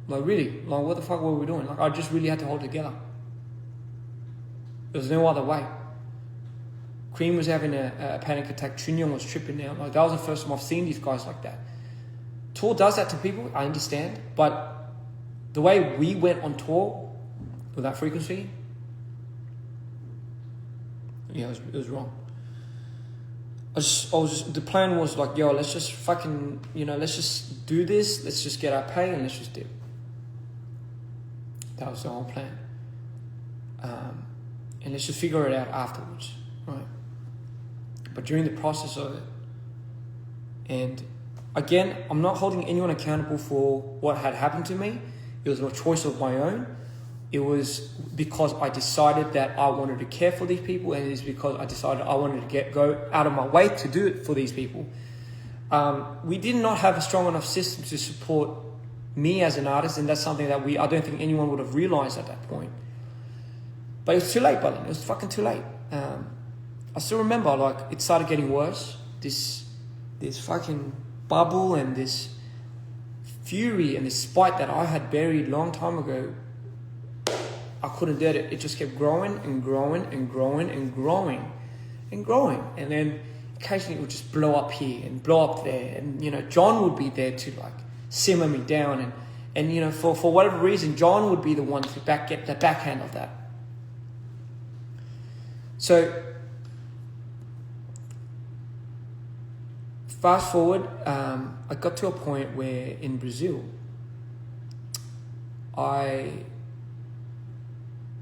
like really, like what the fuck were we doing? Like I just really had to hold it together. There was no other way. Cream was having a panic attack. Chunyong was tripping out. Like that was the first time I've seen these guys like that. Tour does that to people, I understand, but the way we went on tour with that frequency, yeah, it was wrong. The plan was like, yo, let's just fucking, let's just do this. Let's just get our pay and let's just dip. That was the whole plan. And let's just figure it out afterwards, right? But during the process of it, and again, I'm not holding anyone accountable for what had happened to me. It was a choice of my own. It was because I decided that I wanted to care for these people, and it is because I decided I wanted to go out of my way to do it for these people. We did not have a strong enough system to support me as an artist, and that's something that I don't think anyone would have realized at that point. But it was too late by then. It was fucking too late. I still remember, like, it started getting worse. This fucking bubble and this fury and this spite that I had buried a long time ago, I couldn't do it. It just kept growing and growing and growing and growing and growing. And then occasionally it would just blow up here and blow up there. And, John would be there to, like, simmer me down. And for whatever reason, John would be the one to get the backhand of that. So, fast forward, I got to a point where in Brazil, my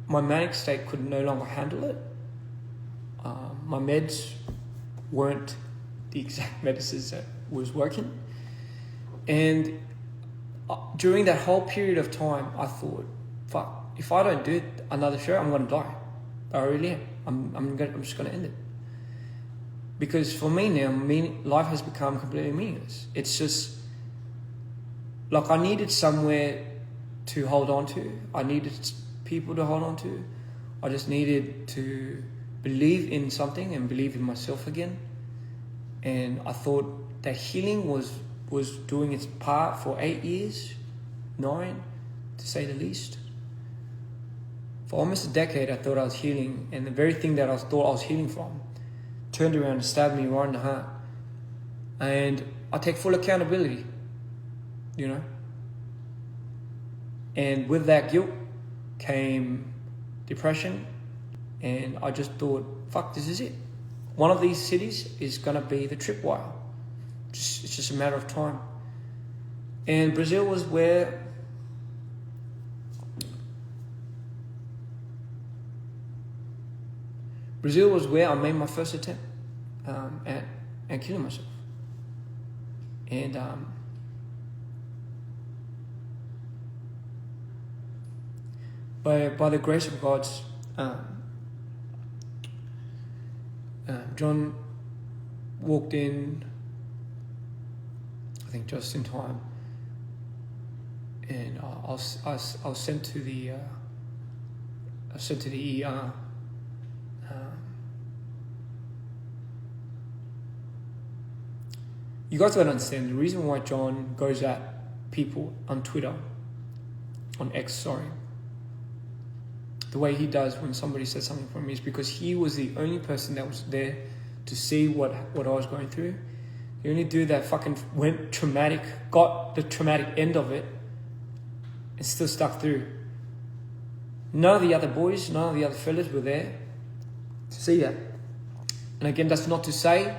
manic state could no longer handle it. My meds weren't the exact medicines that was working. And during that whole period of time, I thought, fuck, if I don't do another show, I'm going to die. I really am. I'm just going to end it. Because for me now, life has become completely meaningless. It's just, like, I needed somewhere to hold on to. I needed people to hold on to. I just needed to believe in something and believe in myself again. And I thought that healing was doing its part for 8 years, 9, to say the least. For almost a decade, I thought I was healing, and the very thing that I thought I was healing from turned around and stabbed me right in the heart. And I take full accountability, And with that guilt came depression, and I just thought, fuck, this is it. One of these cities is going to be the tripwire. It's just a matter of time. And Brazil was where I made my first attempt at killing myself. And by the grace of God, John walked in, I think just in time, and I was sent to the ER. You guys gotta understand the reason why John goes at people on Twitter, on X, sorry, the way he does when somebody says something for me is because he was the only person that was there to see what I was going through. The only dude that fucking went traumatic, got the traumatic end of it, and still stuck through. None of the other boys, none of the other fellas were there to see that. And again, that's not to say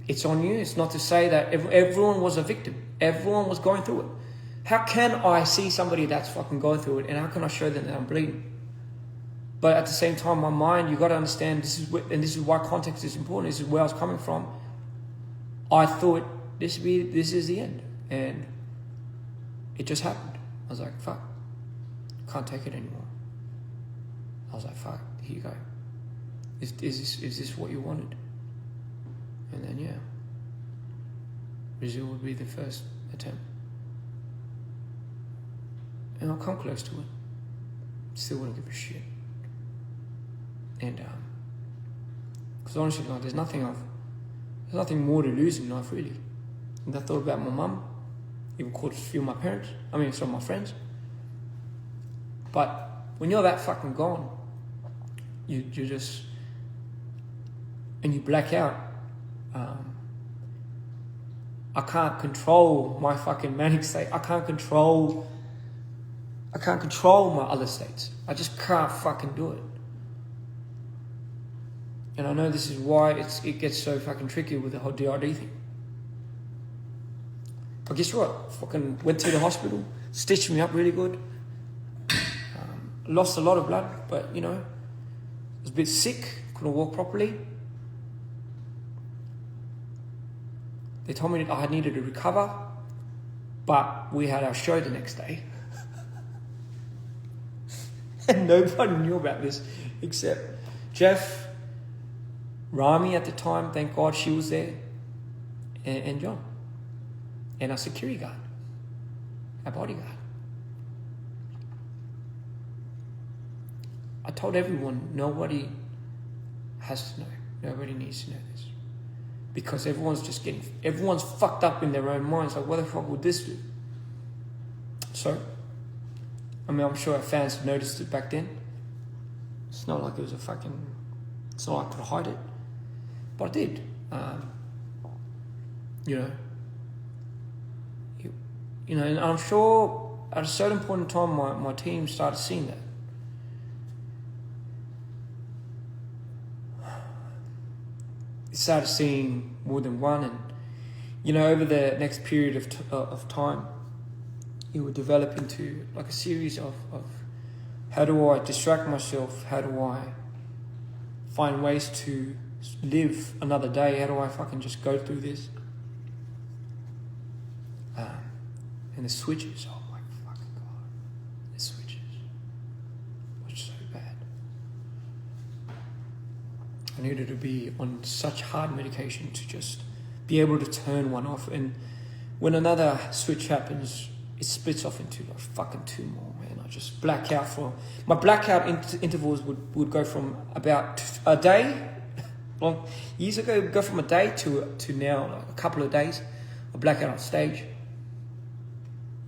it's on you. It's not to say that everyone was a victim. Everyone was going through it. How can I see somebody that's fucking going through it, and how can I show them that I'm bleeding? But at the same time, my mind, you got to understand, this is why context is important. This is where I was coming from. I thought this is the end, and it just happened. I was like, fuck, can't take it anymore. I was like, fuck, here you go. Is this what you wanted? And then yeah, Brazil would be the first attempt, and I'll come close to it. Still wouldn't give a shit. And because honestly, like, there's nothing more to lose in life, really. And I thought about my mum, even called a few of my parents. Some of my friends. But when you're that fucking gone, you just, and you black out. I can't control my fucking manic state. I can't control my other states. I just can't fucking do it. And I know this is why it gets so fucking tricky with the whole DRD thing. But guess what? Fucking went to the hospital, stitched me up really good. Lost a lot of blood, but was a bit sick, couldn't walk properly. They told me that I needed to recover, but we had our show the next day. And nobody knew about this except Jeff, Rami at the time, thank God she was there, and John, and our security guard, our bodyguard. I told everyone, nobody has to know. Nobody needs to know this. Because everyone's fucked up in their own minds. Like, what the fuck would this do? So, I'm sure our fans noticed it back then. It's not like it was it's not like I could hide it. But I did. And I'm sure at a certain point in time, my team started seeing that. It started seeing more than one, and over the next period of time, it would develop into like a series of how do I distract myself? How do I find ways to live another day? How do I fucking just go through this? And the switches, oh my fucking God, the switches were so bad. I needed to be on such hard medication to just be able to turn one off. And when another switch happens, it splits off into like fucking two more, man. I just black out my blackout intervals would go from about a day, long years ago, it would go from a day to now, like a couple of days. I black out on stage,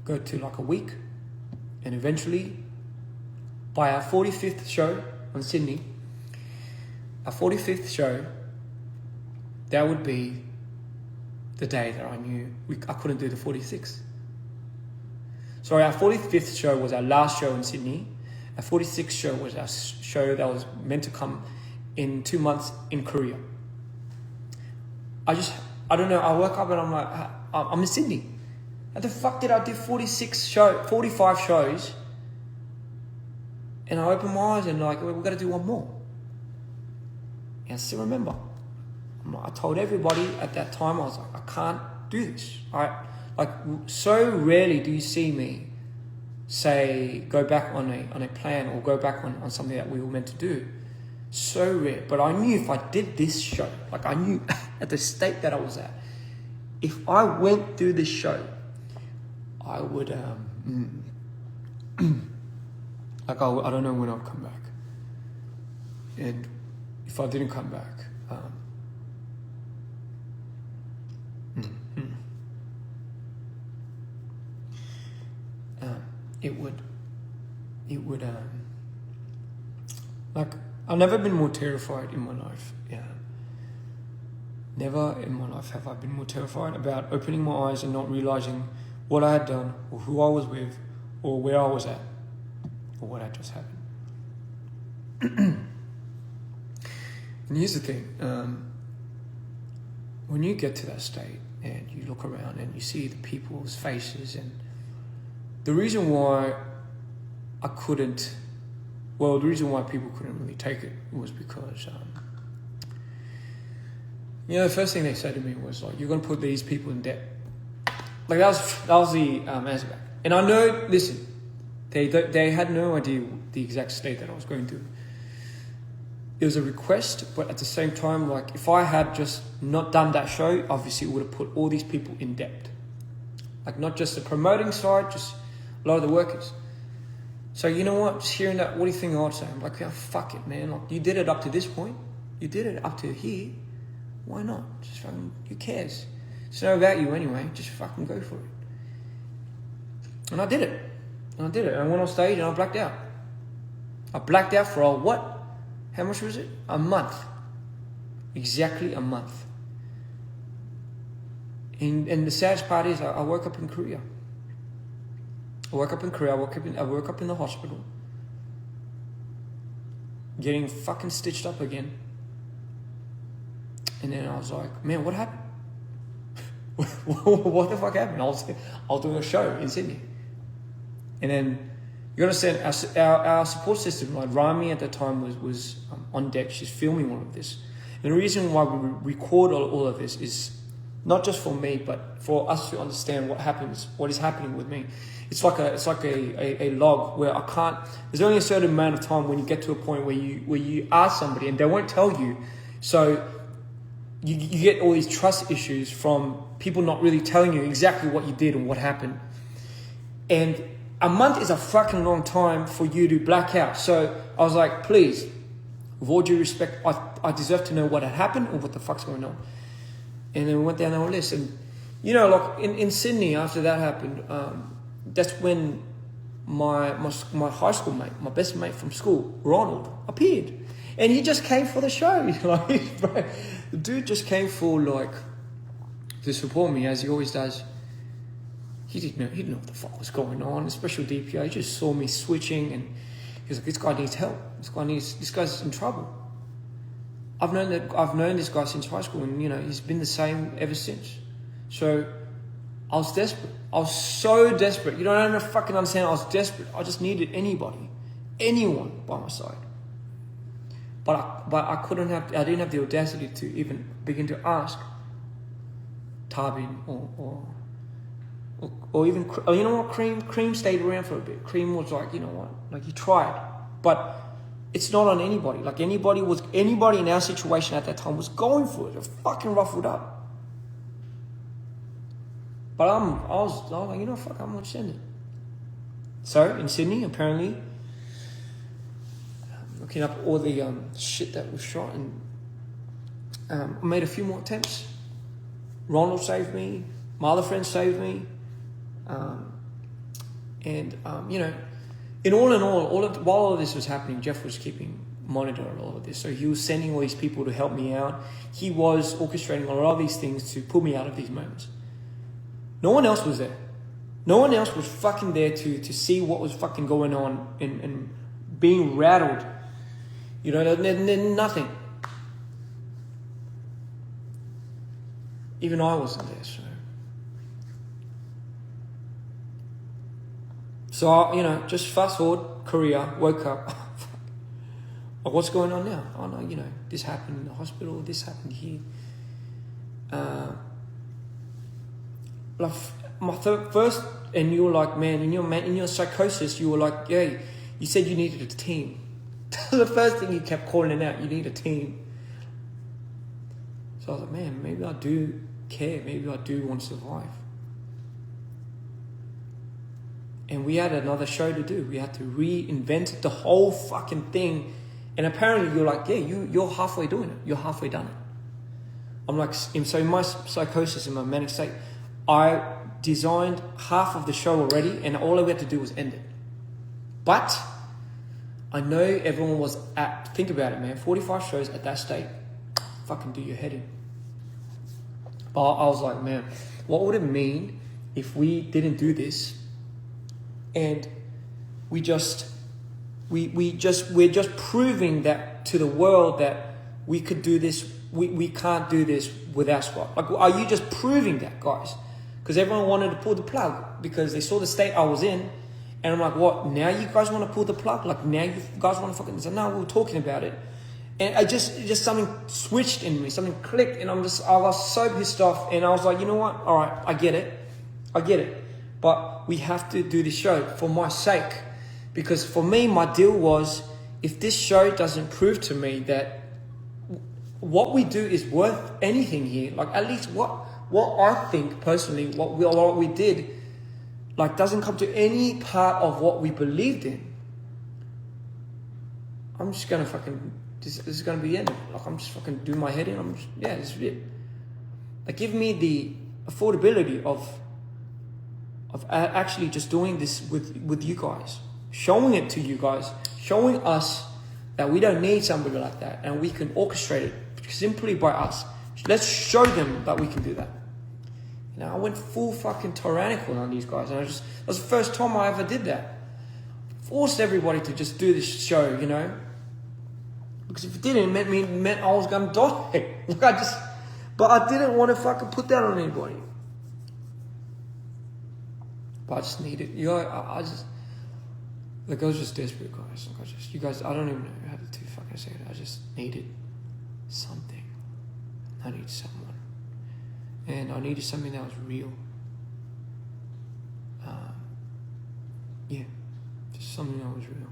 go to like a week, and eventually, by our 45th show on Sydney, our 45th show, that would be the day that I knew I couldn't do the 46th. Sorry, our 45th show was our last show in Sydney. Our 46th show was our show that was meant to come in 2 months in Korea. I don't know, I woke up and I'm like, I'm in Sydney. How the fuck did I do 45 shows? And I opened my eyes and like, we've got to do one more. And I still remember. I told everybody at that time, I was like, I can't do this. So rarely do you see me say, go back on a plan or go back on something that we were meant to do. So rare. But I knew if I did this show, like I knew at the state that I was at, if I went through this show, I would, I don't know when I'll come back. And if I didn't come back, it would, like, I've never been more terrified in my life. Yeah. Never in my life have I been more terrified about opening my eyes and not realizing what I had done, or who I was with, or where I was at, or what had just happened. And here's the thing, when you get to that state and you look around and you see the people's faces and the reason why I couldn't, well, the reason why people couldn't really take it was because, the first thing they said to me was like, you're going to put these people in debt. Like that was the answer back. And I know, listen, they had no idea the exact state that I was going through. It was a request, but at the same time, like if I had just not done that show, obviously it would have put all these people in debt. Like not just the promoting side, just a lot of the workers. So you know what? Just hearing that, what do you think I'd say? I'm like, yeah, fuck it, man. Like you did it up to this point. You did it up to here. Why not? Just fucking, who cares? It's not about you anyway. Just fucking go for it. And I did it. And I went on stage and I blacked out. I blacked out for what? How much was it? A month. Exactly a month. And the saddest part is I woke up in Korea. I woke up in the hospital. Getting fucking stitched up again. And then I was like, man, what happened? What the fuck happened? I was doing a show in Sydney. And then you understand our support system, like Rami at the time was on deck. She's filming all of this. And the reason why we record all of this is not just for me, but for us to understand what is happening with me. It's like a log where I can't. There's only a certain amount of time when you get to a point where you ask somebody and they won't tell you. So you get all these trust issues from people not really telling you exactly what you did and what happened. And a month is a fucking long time for you to black out. So I was like, please, with all due respect, I deserve to know what had happened or what the fuck's going on. And then we went down our list. And, like in Sydney, after that happened, that's when my high school mate, my best mate from school, Ronald, appeared. And he just came for the show. Like, bro, the dude just came for, like, to support me, as he always does. He didn't know what the fuck was going on, especially DPR. He just saw me switching and he was like, this guy needs help. This guy's in trouble. I've known this guy since high school and, he's been the same ever since. So I was desperate. I was so desperate. You don't even fucking understand. I was desperate. I just needed anyone by my side. But I didn't have the audacity to even begin to ask Tarbin or even, you know what, Cream stayed around for a bit. Cream was like, you know what, like he tried. But it's not on anybody. Like anybody in our situation at that time was going for it. They're fucking ruffled up. But I was like, fuck, I'm gonna send it. So in Sydney, apparently, looking up all the shit that was shot, and I made a few more attempts. Ronald saved me. My other friends saved me. In all, while all of this was happening, Jeff was keeping monitor of all of this. So he was sending all these people to help me out. He was orchestrating a lot of these things to pull me out of these moments. No one else was there. No one else was fucking there to see what was fucking going on and being rattled. Nothing. Even I wasn't there, So, just fast forward, Korea, woke up. Oh, what's going on now? Oh, no, this happened in the hospital, this happened here. First, and you were like, man, in your psychosis, you were like, yeah, you said you needed a team. The first thing you kept calling out, you need a team. So I was like, man, maybe I do care. Maybe I do want to survive. And we had another show to do. We had to reinvent the whole fucking thing. And apparently you're like, yeah, you're halfway doing it. You're halfway done it. I'm like, so in my psychosis, in my manic state, I designed half of the show already and all we had to do was end it. But I know everyone was think about it, man, 45 shows at that state, fucking do your head in. But I was like, man, what would it mean if we didn't do this and we're just proving that to the world that we could do this, we can't do this without Scott. Like, are you just proving that, guys? because everyone wanted to pull the plug because they saw the state I was in. And I'm like, what, now you guys want to pull the plug? Like, now you guys want to fucking... So now we were talking about it. And I just something switched in me, something clicked, and I was so pissed off. And I was like, you know what? All right, I get it. But we have to do this show for my sake. Because for me, my deal was, if this show doesn't prove to me that what we do is worth anything here, like at least what I think personally, what we did, like doesn't come to any part of what we believed in, I'm just gonna fucking, this is gonna be the end of it. Like I'm just fucking doing my head in, this is it. Like give me the affordability of actually just doing this with you guys, showing it to you guys, showing us that we don't need somebody like that and we can orchestrate it simply by us. Let's show them that we can do that. You know, I went full fucking tyrannical on these guys, and that was the first time I ever did that. Forced everybody to just do this show, you know, because if it didn't, it meant I was gonna die. But I didn't want to fucking put that on anybody. But I just needed, you know, I was just desperate, guys. I don't even know how to fucking say it. I just needed something. I needed someone. And I needed something that was real. Just something that was real.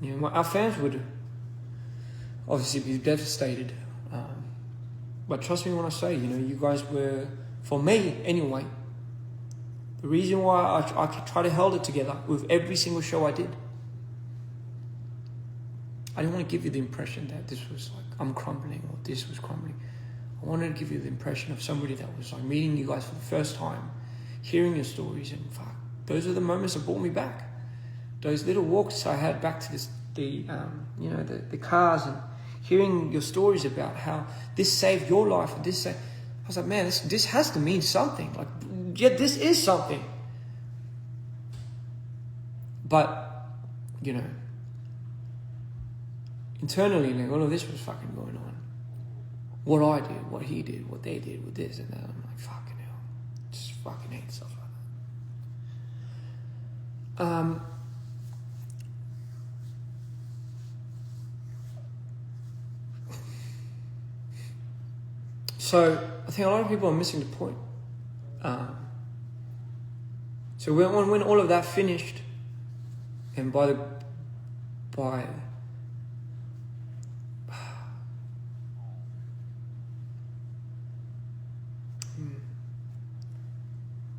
You know, our fans would obviously be devastated. But trust me when I say, you know, you guys were, for me anyway, the reason why I try to hold it together with every single show I did. I didn't want to give you the impression that this was like, I'm crumbling or this was crumbling. I wanted to give you the impression of somebody that was like meeting you guys for the first time, hearing your stories, and fuck, those are the moments that brought me back. Those little walks I had back to the cars, and hearing your stories about how this saved your life, and I was like, man, this has to mean something. Like, yeah, this is something. But, you know, internally, like, all of this was fucking going on. What I did, what he did, what they did with this and that. I'm like, fucking hell. Just fucking hate stuff like that. So I think a lot of people are missing the point. So when all of that finished, and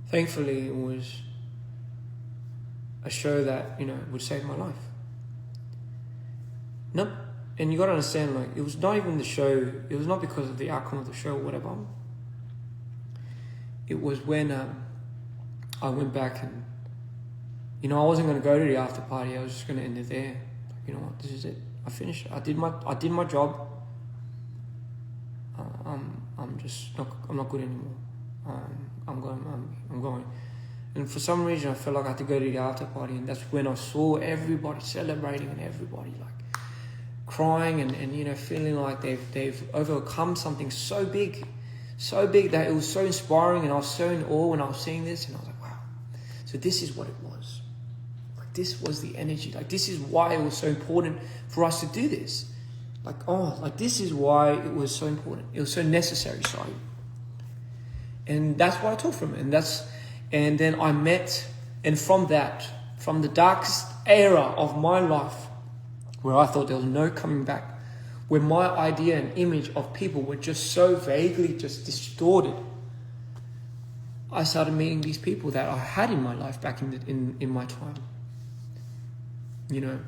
thankfully, it was a show that, you know, would save my life. No, and you gotta understand, like, it was not even the show, it was not because of the outcome of the show or whatever. It was when I went back and, you know, I wasn't gonna go to the after party, I was just gonna end it there. Like, you know what, this is it. I finished it. I did my job. I'm not good anymore. I'm going. And for some reason, I felt like I had to go to the after party, and that's when I saw everybody celebrating and everybody like crying and you know, feeling like they've overcome something so big that it was so inspiring, and I was so in awe when I was seeing this, and I was like, wow. So this is what it was. Like, this was the energy. Like, this is why it was so important for us to do this. Like, this is why it was so important. It was so necessary, sorry. And that's what I took from it. And then I met, and from the darkest era of my life, where I thought there was no coming back, where my idea and image of people were just so vaguely just distorted, I started meeting these people that I had in my life back in my time. You know,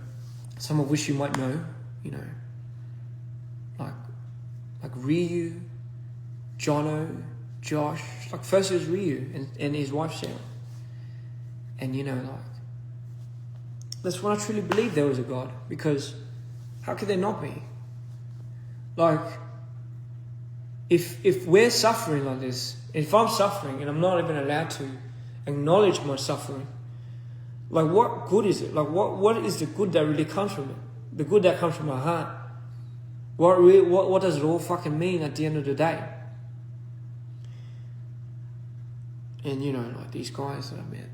some of which you might know, you know, like Ryu, Jono, Josh. Like, first it was Ryu and his wife Sarah. And you know, like, that's when I truly believed there was a God, because how could there not be? Like, if we're suffering like this, if I'm suffering and I'm not even allowed to acknowledge my suffering, like, what good is it? Like, what is the good that really comes from it? The good that comes from my heart. What does it all fucking mean at the end of the day? And you know, like these guys that I met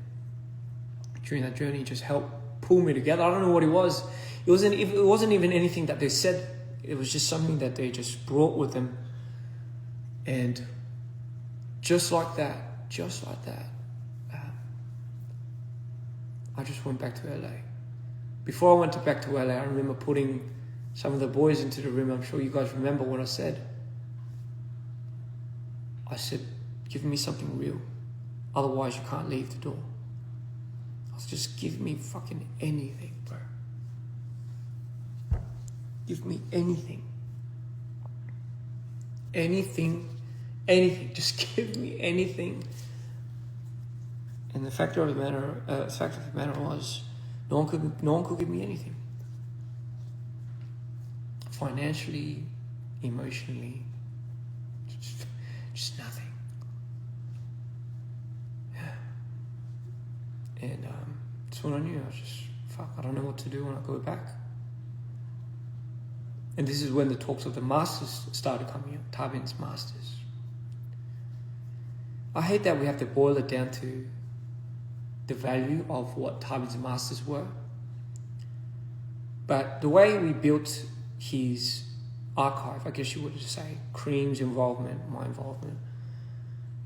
during that journey just helped pull me together. I don't know what it was. It wasn't even anything that they said. It was just something that they just brought with them. And just like that, I just went back to LA. Before I went back to LA, I remember putting some of the boys into the room. I'm sure you guys remember what I said. I said, give me something real. Otherwise, you can't leave the door. I was just give me fucking anything, bro. Give me anything. Anything. Just give me anything. And the fact of the matter was, no one could give me anything. Financially, emotionally, just nothing. Yeah. And that's when I knew. I was just, I don't know what to do when I go back. And this is when the talks of the masters started coming up, Tabin's masters. I hate that we have to boil it down to the value of what Tabin's masters were. But the way we built his archive, I guess you would say, Cream's involvement, my involvement,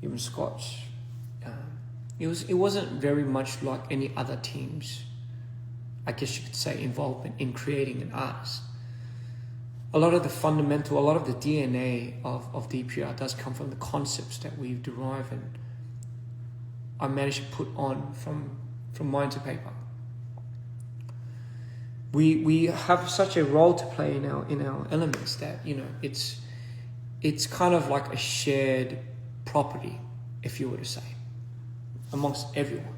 even Scott's, it wasn't very much like any other team's, I guess you could say, involvement in creating an artist. A lot of the DNA of DPR does come from the concepts that we've derived and I managed to put on from mind to paper. We have such a role to play in our elements that, you know, it's kind of like a shared property, if you were to say, amongst everyone.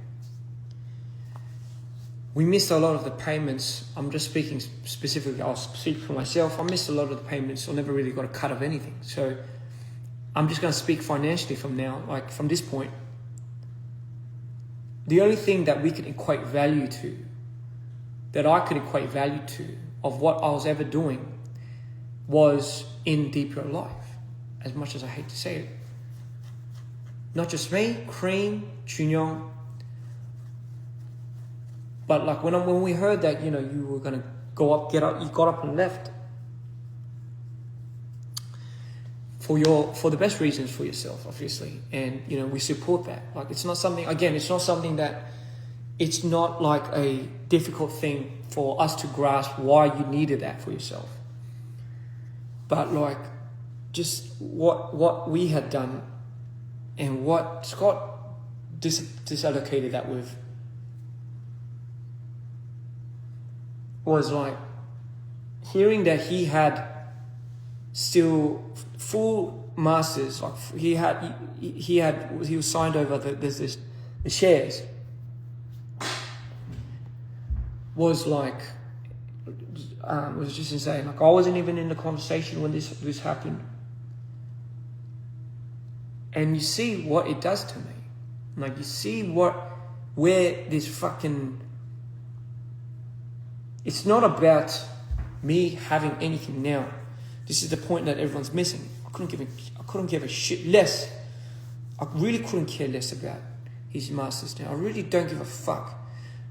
We missed a lot of the payments. I'm just speaking specifically, I'll speak for myself. I missed a lot of the payments. I never really got a cut of anything. So I'm just going to speak financially from now, like from this point. The only thing that we could equate value to, that I could equate value to, of what I was ever doing, was in DPR life, as much as I hate to say it. Not just me, Cream, Chunyong, but like when we heard that, you know, you were gonna you got up and left for the best reasons for yourself, obviously, and you know we support that. Like it's not something that it's not like a difficult thing for us to grasp why you needed that for yourself. But like just what we had done and what Scott disallocated that with was like hearing that he had still full masters, like he was signed over the shares, was like was just insane. Like I wasn't even in the conversation when this happened, and you see what it does to me. Like you see where this fucking. It's not about me having anything now. This is the point that everyone's missing. I couldn't give a shit less. I really couldn't care less about his masters now. I really don't give a fuck.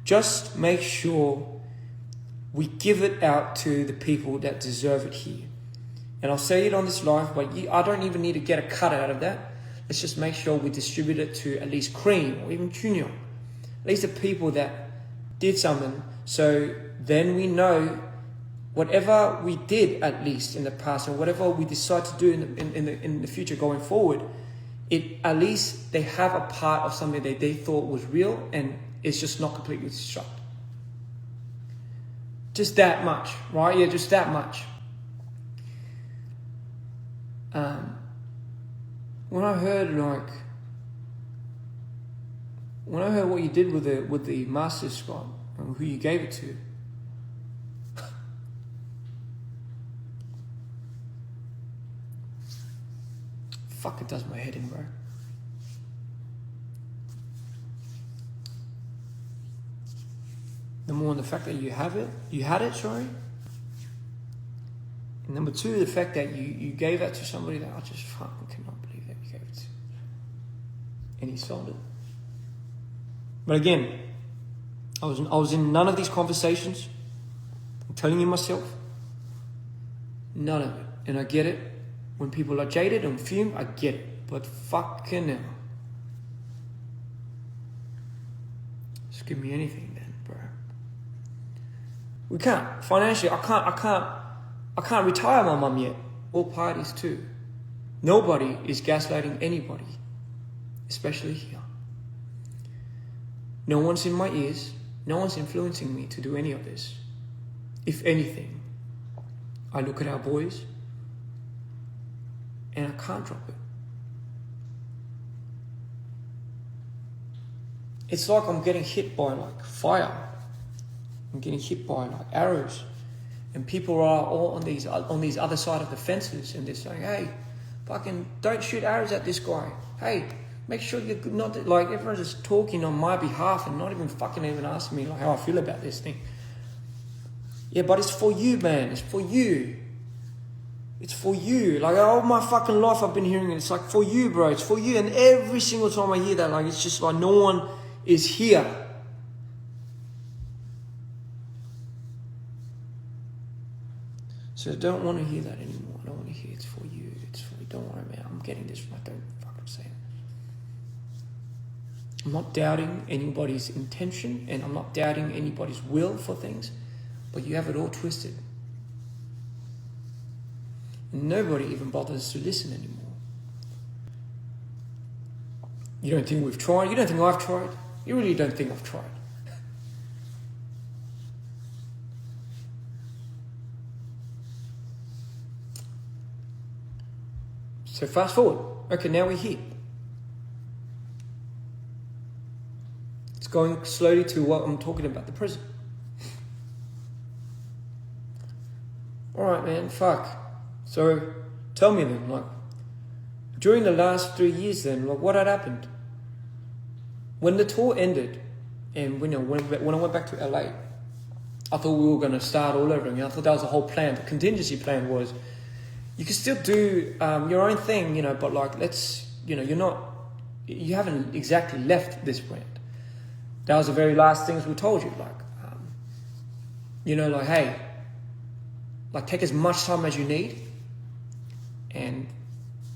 Just make sure we give it out to the people that deserve it here. And I'll say it on this live, but I don't even need to get a cut out of that. Let's just make sure we distribute it to at least Cream or even Junior. At least the people that did something. So then we know whatever we did at least in the past, or whatever we decide to do in the future going forward, at least they have a part of something that they thought was real and it's just not completely destructed. Just that much, right? Yeah, just that much. When I heard what you did with the Masters, Scott, and who you gave it to, fuck, it does my head in, bro. Number one, the fact that you had it, sorry. And number two, the fact that you gave that to somebody that I just fucking cannot believe that you gave it to. And he sold it. But again, I was in none of these conversations. I'm telling you myself, none of it. And I get it. When people are jaded and fumed, I get it. But fucking hell. Just give me anything then, bro. We can't. Financially, I can't retire my mum yet. All parties too. Nobody is gaslighting anybody. Especially here. No one's in my ears. No one's influencing me to do any of this. If anything, I look at our boys and I can't drop it. It's like I'm getting hit by like fire. I'm getting hit by like arrows. And people are all on these other side of the fences and they're saying, hey, fucking don't shoot arrows at this guy. Hey, make sure you're not, like everyone's just talking on my behalf and not even fucking even asking me like how I feel about this thing. Yeah, but it's for you, man. It's for you. It's for you. Like all my fucking life I've been hearing it. It's like for you, bro. It's for you. And every single time I hear that, like it's just like no one is here. So I don't want to hear that anymore. I don't want to hear it's for you. It's for you. Don't worry, man. I'm getting this right. Don't fucking say it. I'm not doubting anybody's intention and I'm not doubting anybody's will for things, but you have it all twisted. And nobody even bothers to listen anymore. You don't think we've tried? You don't think I've tried? You really don't think I've tried? So fast forward. Okay, now we're here. It's going slowly to what I'm talking about, the present. Alright, man, fuck. So, tell me then, like, during the last 3 years then, like, what had happened? When the tour ended, and when I went back to LA, I thought we were going to start all over again. I thought that was the whole plan. The contingency plan was, you can still do your own thing, but like, let's, you haven't exactly left this brand. That was the very last things we told you, like, hey, like take as much time as you need. And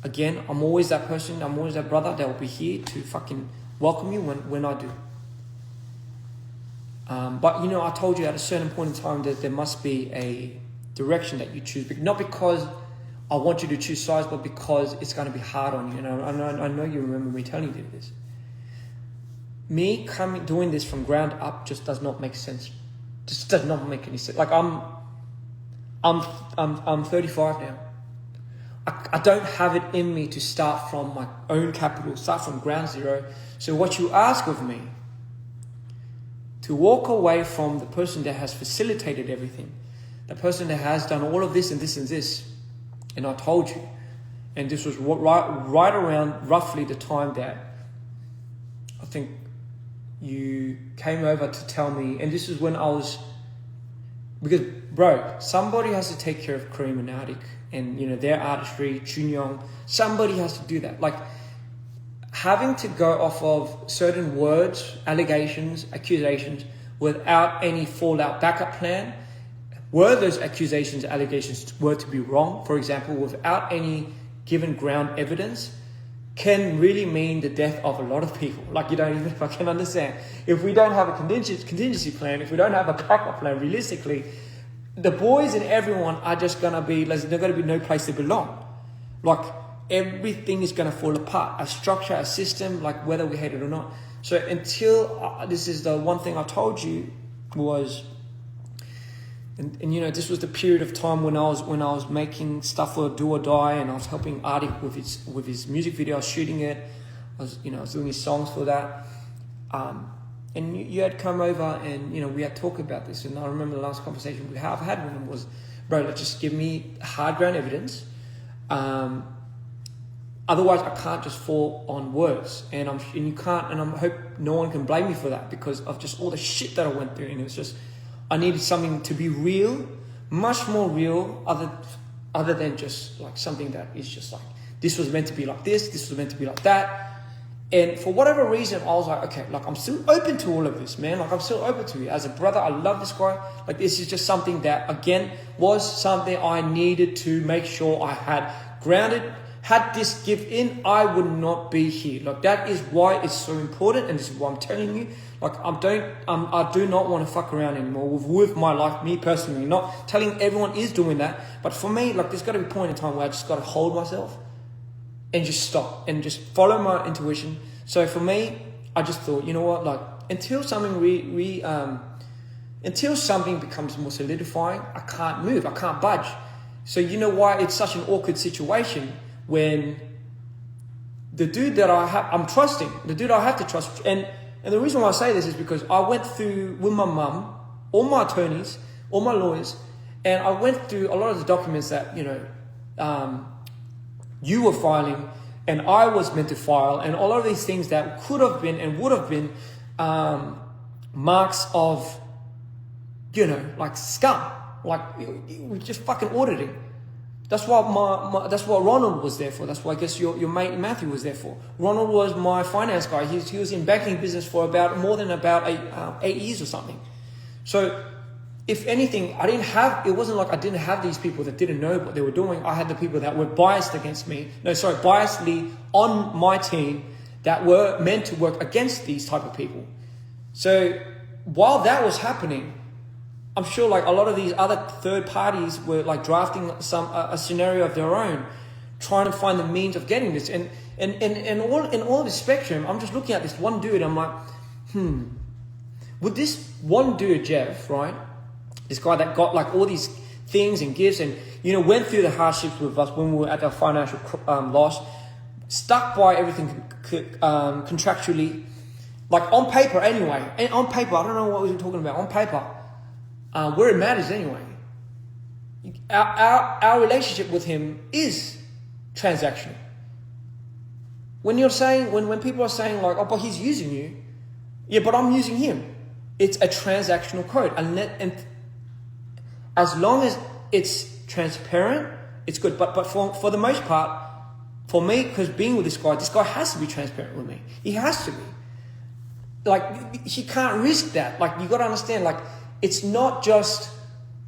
again, I'm always that person, I'm always that brother that will be here to fucking welcome you when I do. But I told you at a certain point in time that there must be a direction that you choose, not because I want you to choose sides, but because it's going to be hard on you. I know you remember me telling you this. Me doing this from ground up just does not make sense. Just does not make any sense. Like I'm 35 now. I don't have it in me to start from my own capital, start from ground zero. So what you ask of me, to walk away from the person that has facilitated everything, the person that has done all of this and this and this, and I told you, and this was right around roughly the time that I think you came over to tell me, and this is when I was, because bro, somebody has to take care of Kareem and Arctic and their artistry, Chunyong, somebody has to do that. Like having to go off of certain words, allegations, accusations without any fallout backup plan. Were those accusations, allegations were to be wrong, for example, without any given ground evidence, can really mean the death of a lot of people. Like you don't even fucking understand. If we don't have a contingency plan, if we don't have a backup plan, realistically, the boys and everyone are just going to be, there's going to be no place to belong. Like everything is going to fall apart. A structure, a system, like whether we hate it or not. So until, this is the one thing I told you was, and this was the period of time when I was making stuff for Do or Die, and I was helping Arctic with his music video. I was shooting it. I was doing his songs for that. And you had come over and we had talked about this. And I remember the last conversation we had with him was, bro, let's just give me hard ground evidence. Otherwise, I can't just fall on words, and you can't. And I hope no one can blame me for that because of just all the shit that I went through. And it was just, I needed something to be real, much more real, other than just like something that is just like, this was meant to be like this was meant to be like that. And for whatever reason, I was like, okay, like I'm still open to all of this, man. Like I'm still open to it. As a brother, I love this guy. Like this is just something that, again, was something I needed to make sure I had grounded. Had this give in, I would not be here. Like that is why it's so important, and this is why I'm telling you. Like I do not want to fuck around anymore with my life, me personally. Not telling everyone is doing that, but for me, like there's got to be a point in time where I just got to hold myself and just stop and just follow my intuition. So for me, I just thought, you know what, like until something until something becomes more solidifying, I can't move, I can't budge. So you know why it's such an awkward situation when the dude that I'm trusting, the dude I have to trust, and the reason why I say this is because I went through with my mum, all my attorneys, all my lawyers, and I went through a lot of the documents that, you know, you were filing and I was meant to file, and a lot of these things that could have been and would have been marks of, you know, like scum, like we just fucking auditing. That's what that's what Ronald was there for. That's what I guess your mate Matthew was there for. Ronald was my finance guy. He was in banking business for more than 8 years or something. So if anything, it wasn't like I didn't have these people that didn't know what they were doing. I had the people that were biasedly on my team that were meant to work against these type of people. So while that was happening, I'm sure like a lot of these other third parties were like drafting a scenario of their own, trying to find the means of getting this. And all this spectrum, I'm just looking at this one dude. I'm like, would this one dude, Jeff, right? This guy that got like all these things and gifts and, you know, went through the hardships with us when we were at our financial loss, stuck by everything contractually, like on paper anyway. And on paper, I don't know what we were talking about. On paper, where it matters anyway. Our relationship with him is transactional. When you're saying, when people are saying like, oh, but he's using you. Yeah, but I'm using him. It's a transactional code. And as long as it's transparent, it's good. But for the most part, for me, because being with this guy has to be transparent with me. He has to be. Like, he can't risk that. Like, you got to understand, like, it's not just,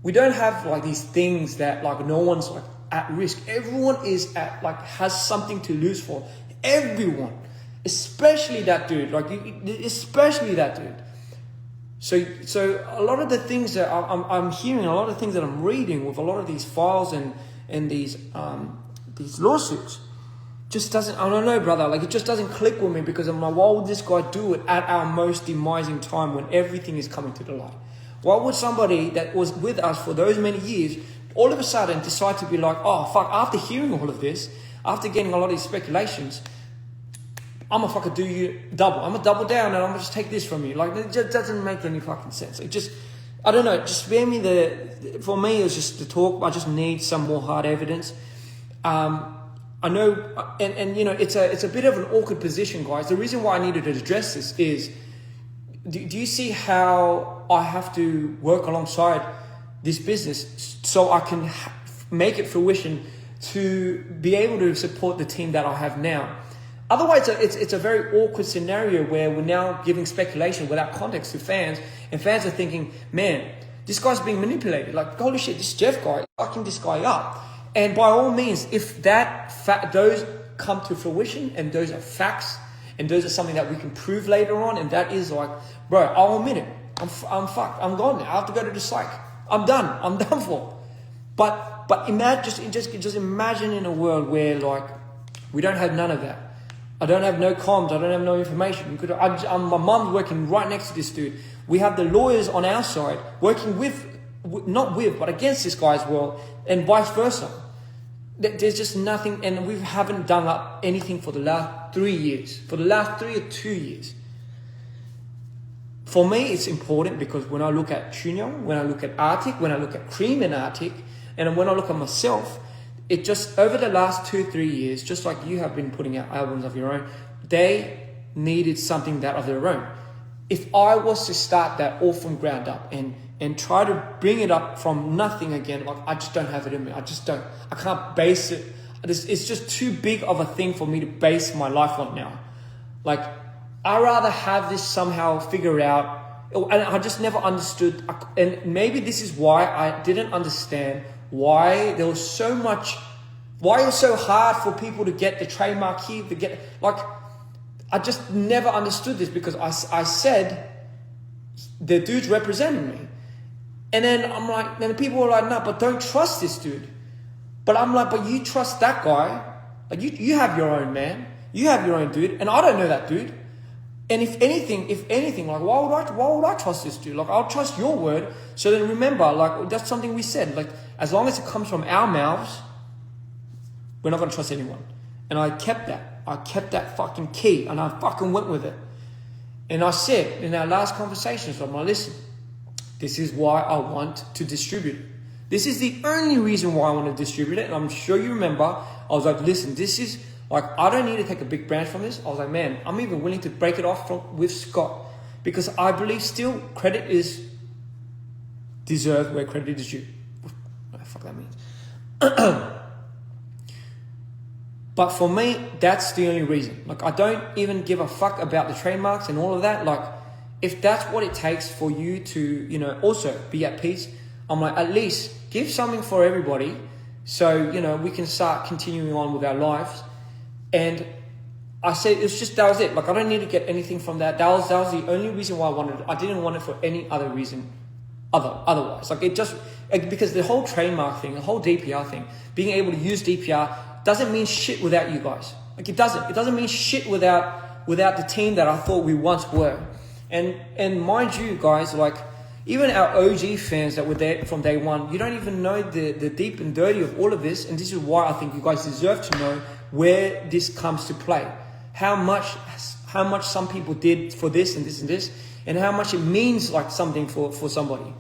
we don't have like these things that like no one's like at risk. Everyone is at like, has something to lose for. Everyone. Especially that dude. Like, especially that dude. So a lot of the things that I'm hearing, a lot of things that I'm reading with a lot of these files and these lawsuits just doesn't, I don't know, brother, like it just doesn't click with me, because I'm like, why would this guy do it at our most demising time when everything is coming to the light? Why would somebody that was with us for those many years all of a sudden decide to be like, oh fuck, after hearing all of this, after getting a lot of these speculations, I'm gonna fucking do you double. I'm gonna double down and I'm gonna just take this from you. Like, it just doesn't make any fucking sense. It just, I don't know, just spare me for me, it's just the talk. I just need some more hard evidence. I know, and you know, it's a bit of an awkward position, guys. The reason why I needed to address this is, do you see how I have to work alongside this business so I can make it fruition to be able to support the team that I have now? Otherwise, it's a very awkward scenario where we're now giving speculation without context to fans, and fans are thinking, man, this guy's being manipulated. Like, holy shit, this Jeff guy, fucking this guy up. And by all means, if those come to fruition and those are facts and those are something that we can prove later on, and that is like, bro, I'll admit it. I'm fucked. I'm gone now. I have to go to the psych. I'm done. I'm done for. But imagine, just imagine in a world where like we don't have none of that. I don't have no comms. I don't have no information. My mom's working right next to this dude. We have the lawyers on our side working not with, but against this guy as well, and vice versa. There's just nothing, and we haven't done up anything for the last 3 years. For the last 3 or 2 years. For me, it's important because when I look at Chunyoung, when I look at Arctic, when I look at Cream and Arctic, and when I look at myself, it just, over the last 2-3 years, just like you have been putting out albums of your own, they needed something that of their own. If I was to start that all from ground up and try to bring it up from nothing again, like I just don't have it in me. I can't base it. It's just too big of a thing for me to base my life on now. Like, I rather have this somehow figured out. And I just never understood. And maybe this is why I didn't understand why there was so much, why it was so hard for people to get the trademark here, to get, like, I just never understood this, because I said the dude's representing me. And then I'm like, then the people were like, no, but don't trust this dude. But I'm like, but you trust that guy. Like, you have your own man. You have your own dude. And I don't know that dude. And if anything, like, why would I trust this dude? Like, I'll trust your word. So then remember, like, that's something we said. Like, as long as it comes from our mouths, we're not going to trust anyone. And I kept that. I kept that fucking key. And I fucking went with it. And I said in our last conversation, so I'm like, listen, this is why I want to distribute it. This is the only reason why I want to distribute it. And I'm sure you remember, I was like, listen, this is, like, I don't need to take a big branch from this. I was like, man, I'm even willing to break it off with Scott, because I believe still credit is deserved where credit is due. What the fuck that means. But for me, that's the only reason. Like, I don't even give a fuck about the trademarks and all of that. Like, if that's what it takes for you to, you know, also be at peace, I'm like, at least give something for everybody, so, you know, we can start continuing on with our lives. And I said, it's just, that was it. Like, I don't need to get anything from that. That was the only reason why I wanted it. I didn't want it for any other reason otherwise. Like, it just, like, because the whole trademark thing, the whole DPR thing, being able to use DPR doesn't mean shit without you guys. Like, it doesn't mean shit without the team that I thought we once were. And mind you guys, like, even our OG fans that were there from day one, you don't even know the deep and dirty of all of this. And this is why I think you guys deserve to know where this comes to play. How much some people did for this and this and this, and how much it means, like, something for somebody.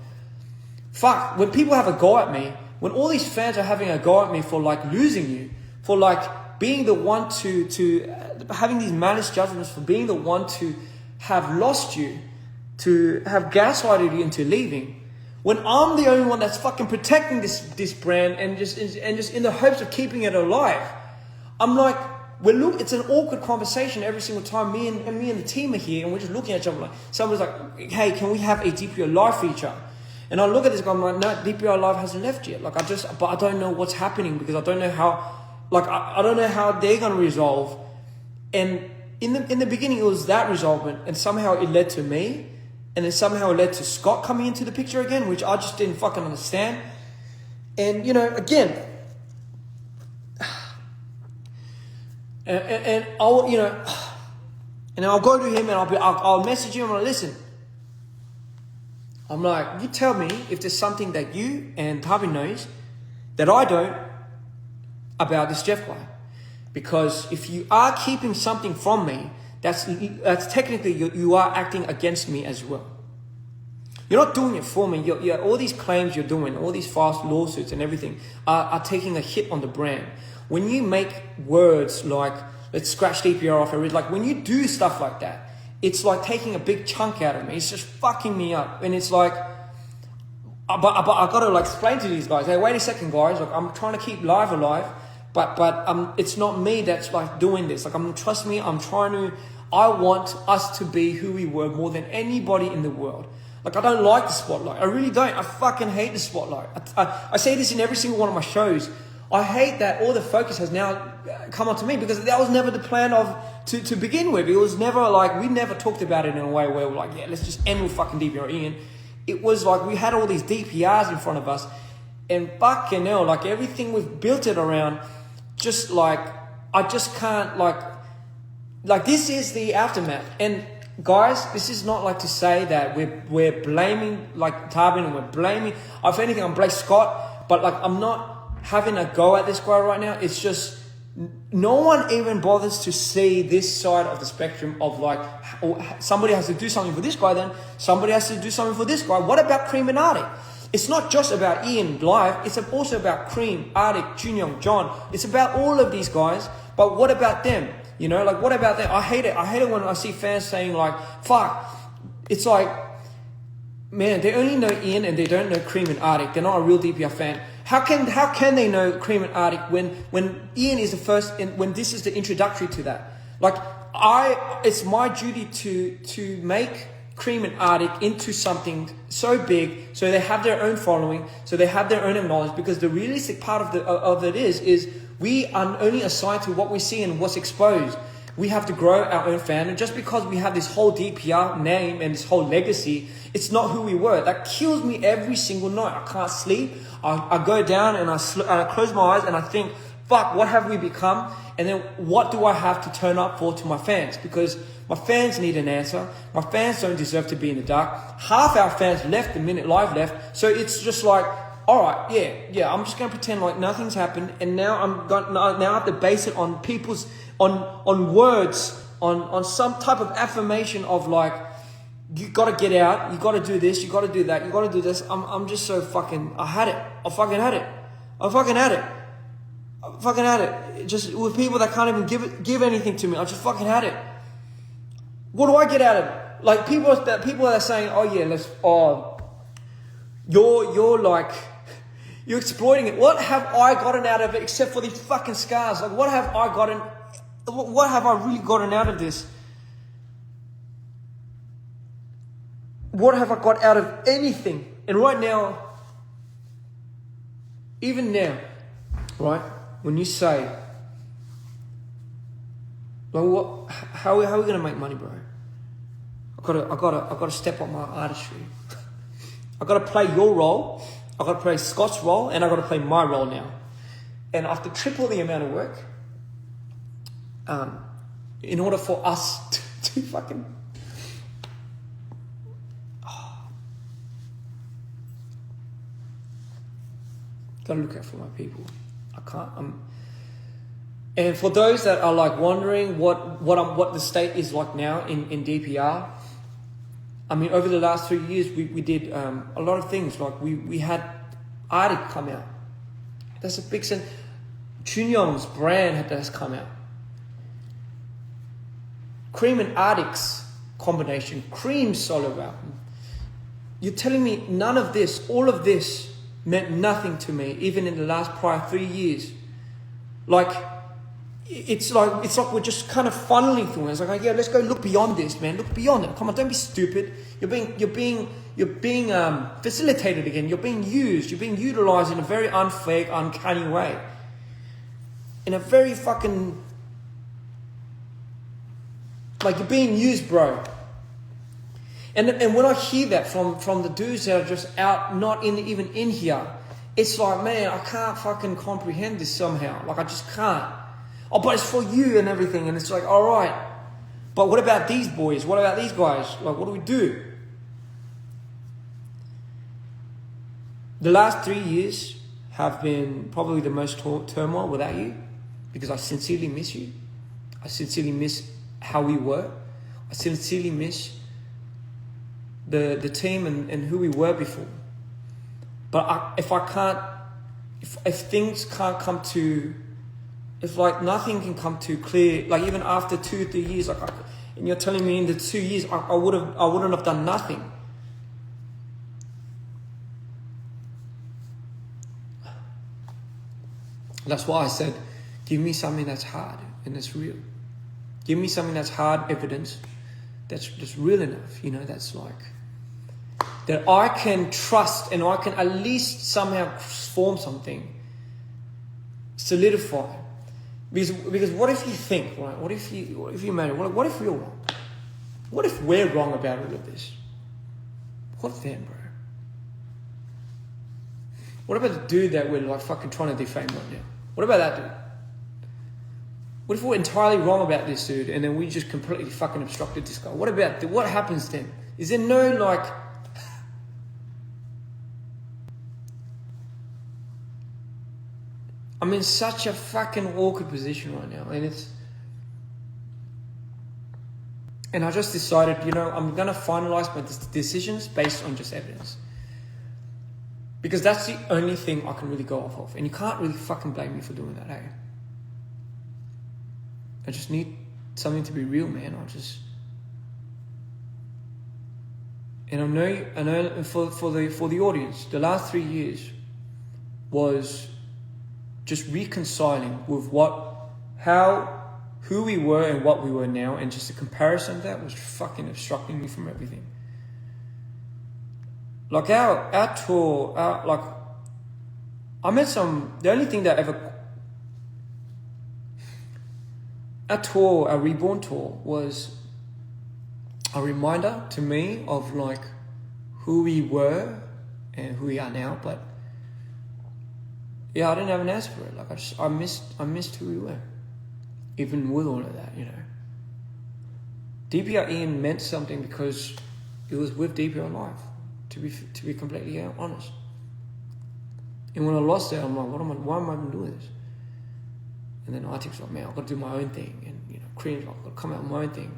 Fuck, when people have a go at me, when all these fans are having a go at me for, like, losing you, for, like, being the one to having these malice judgments, for being the one to have lost you, to have gaslighted you into leaving, when I'm the only one that's fucking protecting this brand and just in the hopes of keeping it alive, I'm like, it's an awkward conversation every single time me and the team are here, and we're just looking at each other like, someone's like, hey, can we have a DPR Live feature? And I look at this guy, I'm like, no, DPR Live hasn't left yet. Like, but I don't know what's happening, because I don't know how, like, I don't know how they're going to resolve. And in the beginning, it was that resolvement, and somehow it led to me, and then somehow it led to Scott coming into the picture again, which I just didn't fucking understand. And, you know, again, and I'll, you know, and I'll go to him and I'll message him and I'll listen. I'm like, you tell me if there's something that you and Tavi knows that I don't about this Jeff guy. Because if you are keeping something from me, that's technically you are acting against me as well. You're not doing it for me. All these claims you're doing, all these fast lawsuits and everything are taking a hit on the brand. When you make words like, let's scratch DPR off, like, when you do stuff like that, it's like taking a big chunk out of me. It's just fucking me up. And it's like, but I got to, like, explain to these guys, hey, wait a second, guys. Like, I'm trying to keep live alive, but it's not me that's, like, doing this. Like, trust me, I want us to be who we were more than anybody in the world. Like, I don't like the spotlight. I really don't. I fucking hate the spotlight. I say this in every single one of my shows. I hate that all the focus has now come onto me, because that was never the plan to begin with. It was never like, we never talked about it in a way where we're like, yeah, let's just end with fucking DPR Ian. It was like we had all these DPRs in front of us, and fucking hell, like, everything we've built it around, just like, I just can't, like this is the aftermath. And guys, this is not like to say that we're blaming, like, Tarbin, and we're blaming, if anything, I'm blaming Scott, but, like, I'm not having a go at this guy right now. It's just, no one even bothers to see this side of the spectrum of, like, somebody has to do something for this guy, then somebody has to do something for this guy. What about Cream and Arctic? It's not just about Ian live, it's also about Cream, Arctic, Junyoung, John. It's about all of these guys, but what about them? You know, like, what about them? I hate it when I see fans saying, like, fuck, it's like, man, they only know Ian and they don't know Cream and Arctic. They're not a real DPR fan. How can they know Cream and Arctic when Ian is the first, and when this is the introductory to that? Like, it's my duty to make Cream and Arctic into something so big, so they have their own following, so they have their own acknowledgement. Because the realistic part of it is we are only assigned to what we see and what's exposed. We have to grow our own fandom. Just because we have this whole DPR name and this whole legacy, it's not who we were. That kills me every single night. I can't sleep. I go down and I close my eyes and I think, fuck, what have we become? And then what do I have to turn up for to my fans? Because my fans need an answer. My fans don't deserve to be in the dark. Half our fans left the minute live left. So it's just like, all right, yeah, I'm just going to pretend like nothing's happened. And now now I have to base it on people's, on words, on some type of affirmation of like, you got to get out, you got to do this, you got to do that, you got to do this. I'm just so fucking, I fucking had it. Just with people that can't even give anything to me. I just fucking had it. What do I get out of it? Like people that are saying, oh yeah, you're exploiting it. What have I gotten out of it except for these fucking scars? Like what have I really gotten out of this? What have I got out of anything? And right now, even now, right? When you say, like, what? How are we gonna make money, bro? I gotta step up my artistry. I gotta play your role. I gotta play Scott's role, and I gotta play my role now. And I have to triple the amount of work, in order for us to fucking. Gotta look out for my people. I can't. And for those that are like wondering what the state is like now in DPR, I mean, over the last 3 years, we did a lot of things. Like we had Arctic come out. That's a big sense. Chunyong's brand has come out. Cream and Arctic's combination, Cream solo album. You're telling me none of this, all of this, meant nothing to me, even in the prior 3 years. Like, it's like we're just kind of funneling through it. It's like, oh, yeah, let's go look beyond this, man. Look beyond it. Come on, don't be stupid. You're being facilitated again. You're being used. You're being utilized in a very unfair, uncanny way. In a very fucking, like, you're being used, bro. And when I hear that from the dudes that are just out, not even in here, it's like, man, I can't fucking comprehend this somehow. Like, I just can't. Oh, but it's for you and everything. And it's like, all right. But what about these boys? What about these guys? Like, what do we do? The last 3 years have been probably the most turmoil without you, because I sincerely miss you. I sincerely miss how we were. I sincerely miss the team and who we were before. But if things can't come to, if like nothing can come to clear, like even after 2 or 3 years, like, and you're telling me in the 2 years I wouldn't have done nothing. That's why I said, give me something that's hard and that's real. Give me something that's hard evidence, that's just real enough, you know, that's like, that I can trust and I can at least somehow form something, solidify. Because what if you think, right? What if you made it? What if we're wrong? What if we're wrong about all of this? What then, bro? What about the dude that we're like fucking trying to defame right now? What about that dude? What if we're entirely wrong about this dude and then we just completely fucking obstructed this guy? What happens then? Is there no like... I'm in such a fucking awkward position right now, and I just decided, you know, I'm gonna finalize my decisions based on just evidence, because that's the only thing I can really go off of, and you can't really fucking blame me for doing that, eh? I just need something to be real, man. And I know for the audience, the last 3 years was just reconciling with how who we were and what we were now, and just a comparison of that was fucking obstructing me from everything. Like our tour, I met the only thing that ever, our reborn tour was a reminder to me of like who we were and who we are now. But yeah, I didn't have an answer for it. Like I missed who we were, even with all of that, you know. DPR Ian meant something because it was with DPR life. To be completely honest. And when I lost it, I'm like, why am I even doing this? And then Arctic's like, man, I've got to do my own thing. And, you know, Korean's like, I've got to come out with my own thing.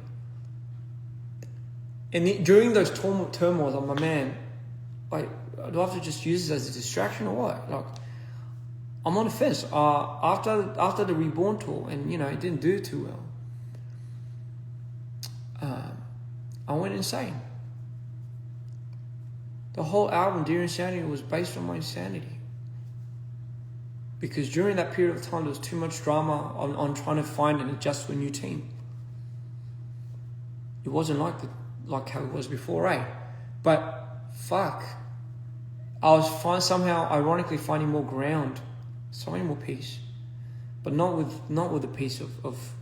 And during those turmoils, I'm like, man, like, do I have to just use this as a distraction or what? Like, I'm on the fence. After the Reborn tour, and, you know, it didn't do too well, I went insane. The whole album, Dear Insanity, was based on my insanity. Because during that period of time, there was too much drama on trying to find and adjust to a new team. It wasn't like how it was before, eh? But fuck, I was somehow ironically finding more ground, finding more peace, but not with the peace of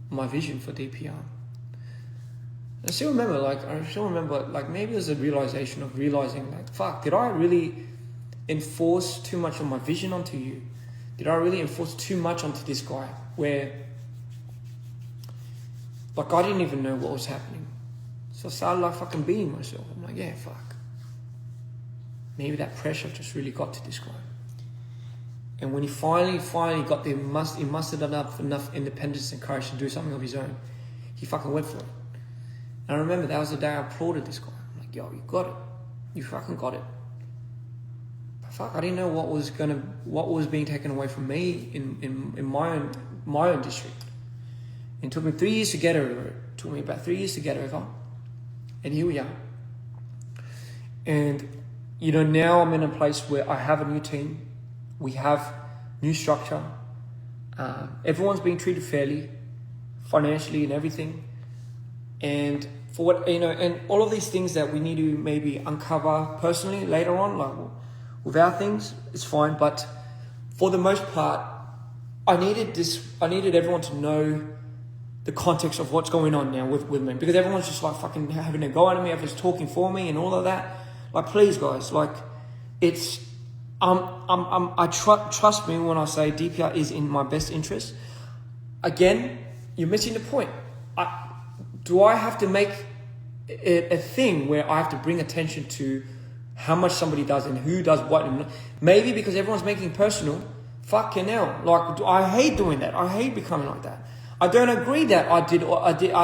my vision for DPR. I still remember, like maybe there's a realizing, like, fuck, did I really enforce too much of my vision onto you? Did I really enforce too much onto this guy? Where, like, I didn't even know what was happening. So I started, like, fucking being myself. I'm like, yeah, fuck. Maybe that pressure just really got to this guy. And when he finally got there, he mustered enough independence and courage to do something of his own. He fucking went for it. And I remember that was the day I applauded this guy. I'm like, yo, you got it. You fucking got it. But fuck, I didn't know what was being taken away from me in my own district. And it took me 3 years to get over it. It took me about 3 years to get over. And here we are. And, you know, now I'm in a place where I have a new team. We have new structure. Everyone's being treated fairly, financially and everything. And for what, you know, and all of these things that we need to maybe uncover personally later on, like with our things, it's fine. But for the most part, I needed everyone to know the context of what's going on now with me, because everyone's just like fucking having a go at me, everyone's talking for me and all of that. Like, please guys, like, it's, trust me when I say DPR is in my best interest. Again, you're missing the point. Do I have to make a thing where I have to bring attention to how much somebody does and who does what? Maybe because everyone's making it personal. Fucking hell. Like, I hate doing that. I hate becoming like that. I don't agree that I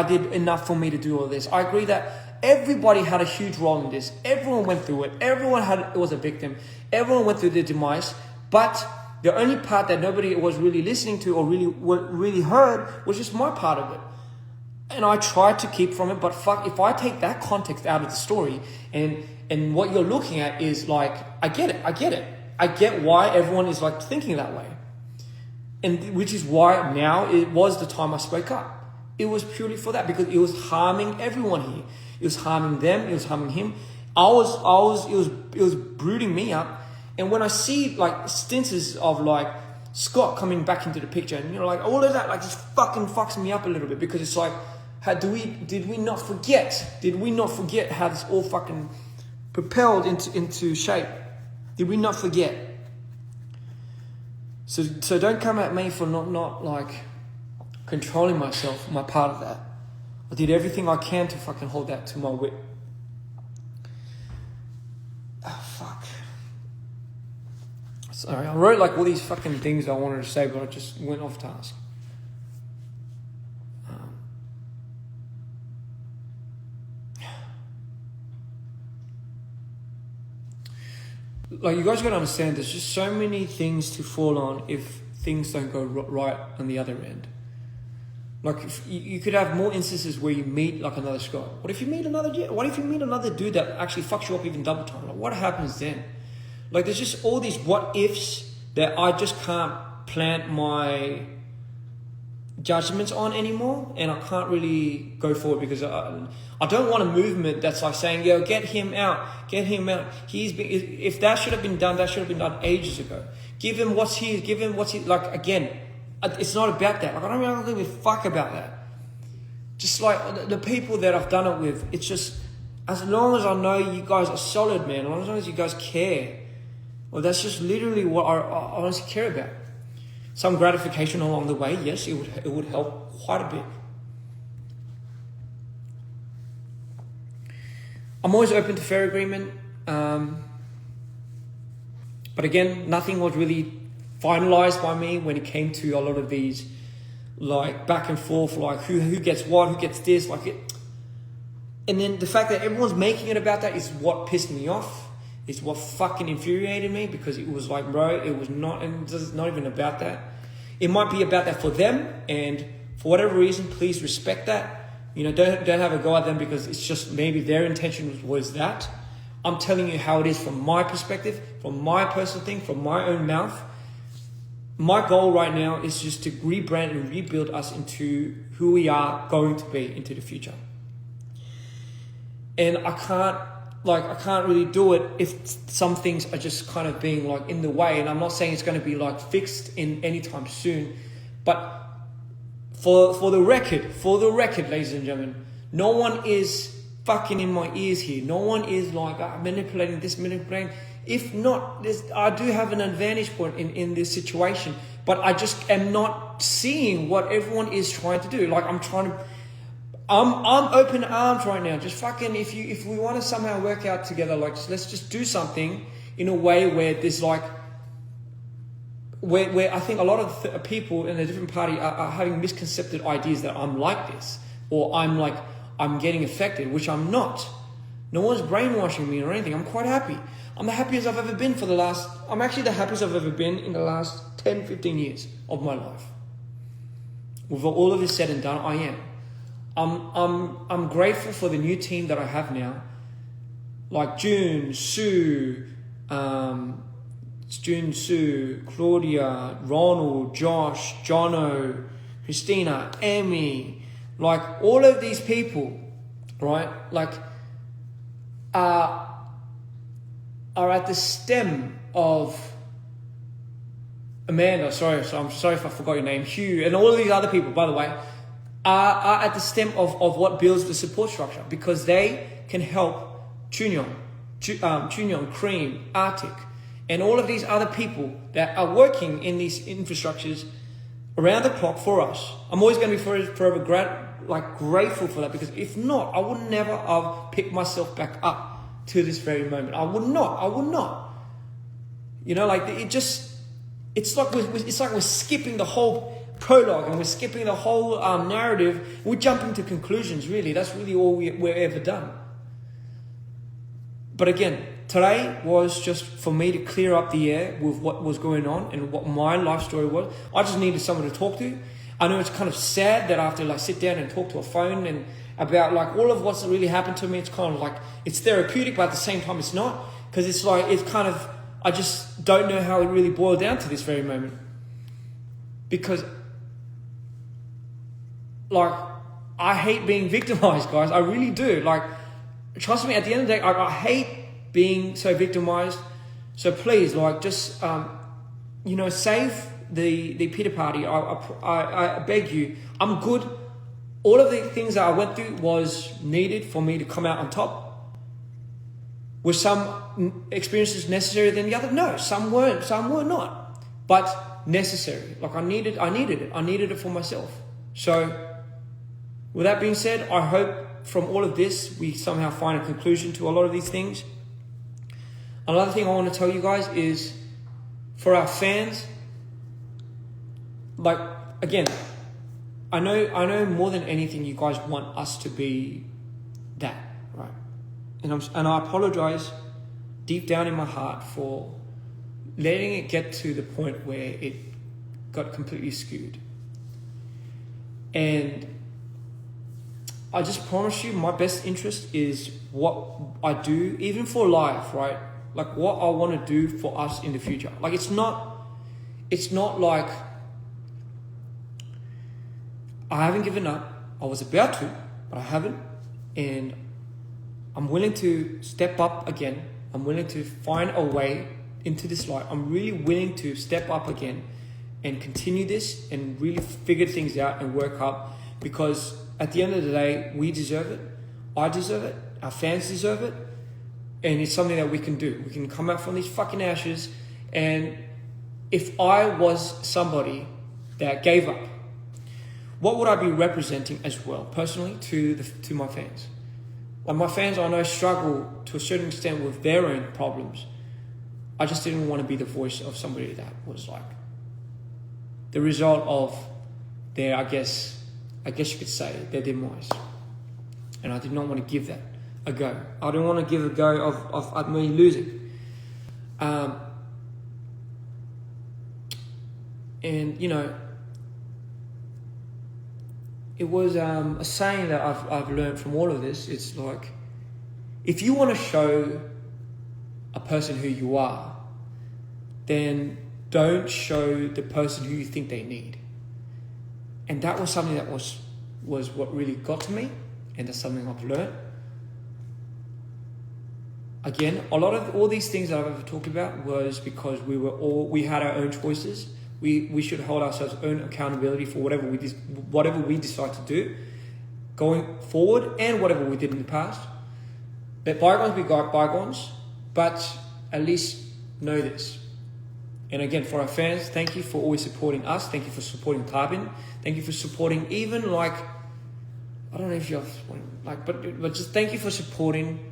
did enough for me to do all this. I agree that everybody had a huge role in this. Everyone went through it. Everyone was a victim. Everyone went through their demise. But the only part that nobody was really listening to or really heard was just my part of it. And I tried to keep from it, but fuck, if I take that context out of the story and what you're looking at is like, I get it. I get why everyone is like thinking that way. And which is why now it was the time I spoke up. It was purely for that, because it was harming everyone here. It was harming them, it was harming him. It was brooding me up. And when I see like instances of like Scott coming back into the picture, and you know, like all of that, like just fucking fucks me up a little bit, because it's like, did we not forget? Did we not forget how this all fucking propelled into shape? Did we not forget? So don't come at me for not like controlling myself, my part of that. I did everything I can to fucking hold that to my wit. Oh, fuck. Sorry, I wrote like all these fucking things I wanted to say, but I just went off task. Like, you guys got to understand, there's just so many things to fall on if things don't go right on the other end. Like, if you could have more instances where you meet like another Scott. What if you meet another dude that actually fucks you up even double time? Like, what happens then? Like, there's just all these what ifs that I just can't plant my judgments on anymore, and I can't really go forward because I don't want a movement that's like saying, yo, get him out. If that should have been done, that should have been done ages ago. Give him what's his, like, again, it's not about that. Like, I don't really give a fuck about that. Just like the people that I've done it with, it's just, as long as I know you guys are solid, man, as long as you guys care, well, that's just literally what I honestly care about. Some gratification along the way, yes, it would help quite a bit. I'm always open to fair agreement, but again, nothing was really finalized by me when it came to a lot of these, like, back and forth, like who gets what, who gets this, like it. And then the fact that everyone's making it about that is what pissed me off. It's what fucking infuriated me, because it was like, bro, it was not, and it's not even about that. It might be about that for them, and for whatever reason, please respect that. You know, don't have a go at them because it's just maybe their intention was that. I'm telling you how it is from my perspective, from my personal thing, from my own mouth. My goal right now is just to rebrand and rebuild us into who we are going to be into the future. And I can't really do it if some things are just kind of being like in the way. And I'm not saying it's going to be like fixed in any time soon, but for the record, ladies and gentlemen, no one is fucking in my ears here. No one is like manipulating. If not, I do have an advantage point in this situation, but I just am not seeing what everyone is trying to do. Like, I'm open arms right now. Just fucking, if we want to somehow work out together, like, let's just do something in a way where there's like, where I think a lot of people in a different party are having misconcepted ideas that I'm like this, or I'm getting affected, which I'm not. No one's brainwashing me or anything. I'm quite happy. I'm the happiest I've ever been I'm actually the happiest I've ever been in the last 10, 15 years of my life. With all of this said and done, I am. I'm grateful for the new team that I have now. Like June, Sue, Claudia, Ronald, Josh, Jono, Christina, Amy, like all of these people, right? Like, are at the stem of Amanda, so I'm sorry if I forgot your name, Hugh, and all of these other people, by the way, are at the stem of what builds the support structure, because they can help Chunyon, Cream, Arctic, and all of these other people that are working in these infrastructures around the clock for us. I'm always going to be forever grateful for that, because if not, I would never have picked myself back up to this very moment. I would not. You know, like it's like we're skipping the whole prologue and we're skipping the whole narrative. We're jumping to conclusions, really. That's really all we're ever done. But again, today was just for me to clear up the air with what was going on and what my life story was. I just needed someone to talk to. I know it's kind of sad that I have to like sit down and talk to a phone and about like all of what's really happened to me. It's kind of like, it's therapeutic, but at the same time it's not, because it's like, it's kind of, I just don't know how it really boiled down to this very moment. Because like, I hate being victimized, guys. I really do. Like, trust me, at the end of the day, I hate being so victimized. So please, like, just, save the pity party. I beg you. I'm good. All of the things that I went through was needed for me to come out on top. Were some experiences necessary than the other? No, some weren't. Some were not. But necessary. Like, I needed it. I needed it for myself. So, with that being said, I hope from all of this, we somehow find a conclusion to a lot of these things. Another thing I want to tell you guys is, for our fans, like, again, I know more than anything you guys want us to be that, right? And I apologize deep down in my heart for letting it get to the point where it got completely skewed. And I just promise you, my best interest is what I do, even for life, right? Like what I want to do for us in the future. Like it's not like I haven't given up. I was about to, but I haven't. And I'm willing to step up again. I'm willing to find a way into this life. I'm really willing to step up again and continue this and really figure things out and work up, because at the end of the day, we deserve it. I deserve it. Our fans deserve it. And it's something that we can do. We can come out from these fucking ashes. And if I was somebody that gave up, what would I be representing as well, personally, to my fans? Like, my fans, I know, struggle to a certain extent with their own problems. I just didn't want to be the voice of somebody that was like the result of their, I guess you could say, their demise. And I did not want to give that a go. I didn't want to give a go of me losing. And, you know, it was a saying that I've learned from all of this. It's like, if you want to show a person who you are, then don't show the person who you think they need. And that was something that was what really got to me, and that's something I've learned. Again, a lot of all these things that I've ever talked about was because we had our own choices. We should hold ourselves own accountability for whatever we decide to do going forward, and whatever we did in the past. Let bygones be bygones, but at least know this. And again, for our fans, thank you for always supporting us. Thank you for supporting Tarbin. Thank you for supporting even like, I don't know if you're like, but just thank you for supporting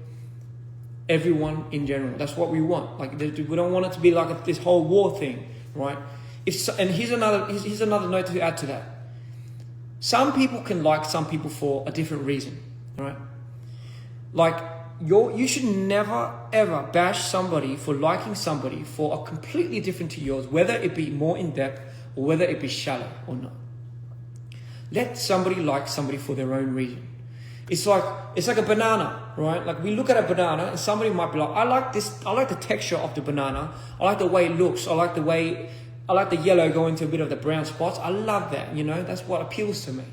everyone in general. That's what we want. Like, we don't want it to be like this whole war thing, right? And here's another note to add to that. Some people can like some people for a different reason, right? Like, you should never ever bash somebody for liking somebody for a completely different to yours, whether it be more in depth or whether it be shallow or not. Let somebody like somebody for their own reason. It's like a banana, right? Like, we look at a banana and somebody might be like, I like the texture of the banana. I like the way it looks. I like the yellow going to a bit of the brown spots. I love that, you know, that's what appeals to me.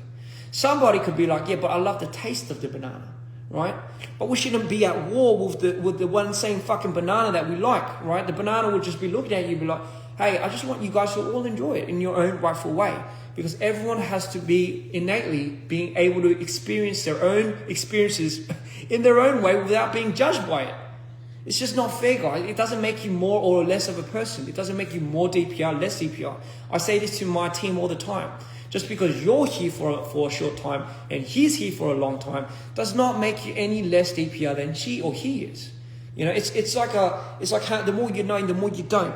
Somebody could be like, yeah, but I love the taste of the banana, right? But we shouldn't be at war with the one same fucking banana that we like, right? The banana would just be looking at you and be like, hey, I just want you guys to all enjoy it in your own rightful way. Because everyone has to be innately being able to experience their own experiences in their own way without being judged by it. It's just not fair, guys. It doesn't make you more or less of a person. It doesn't make you more DPR, less DPR. I say this to my team all the time. Just because you're here for a short time and he's here for a long time does not make you any less DPR than she or he is. You know, it's like how the more you know, the more you don't.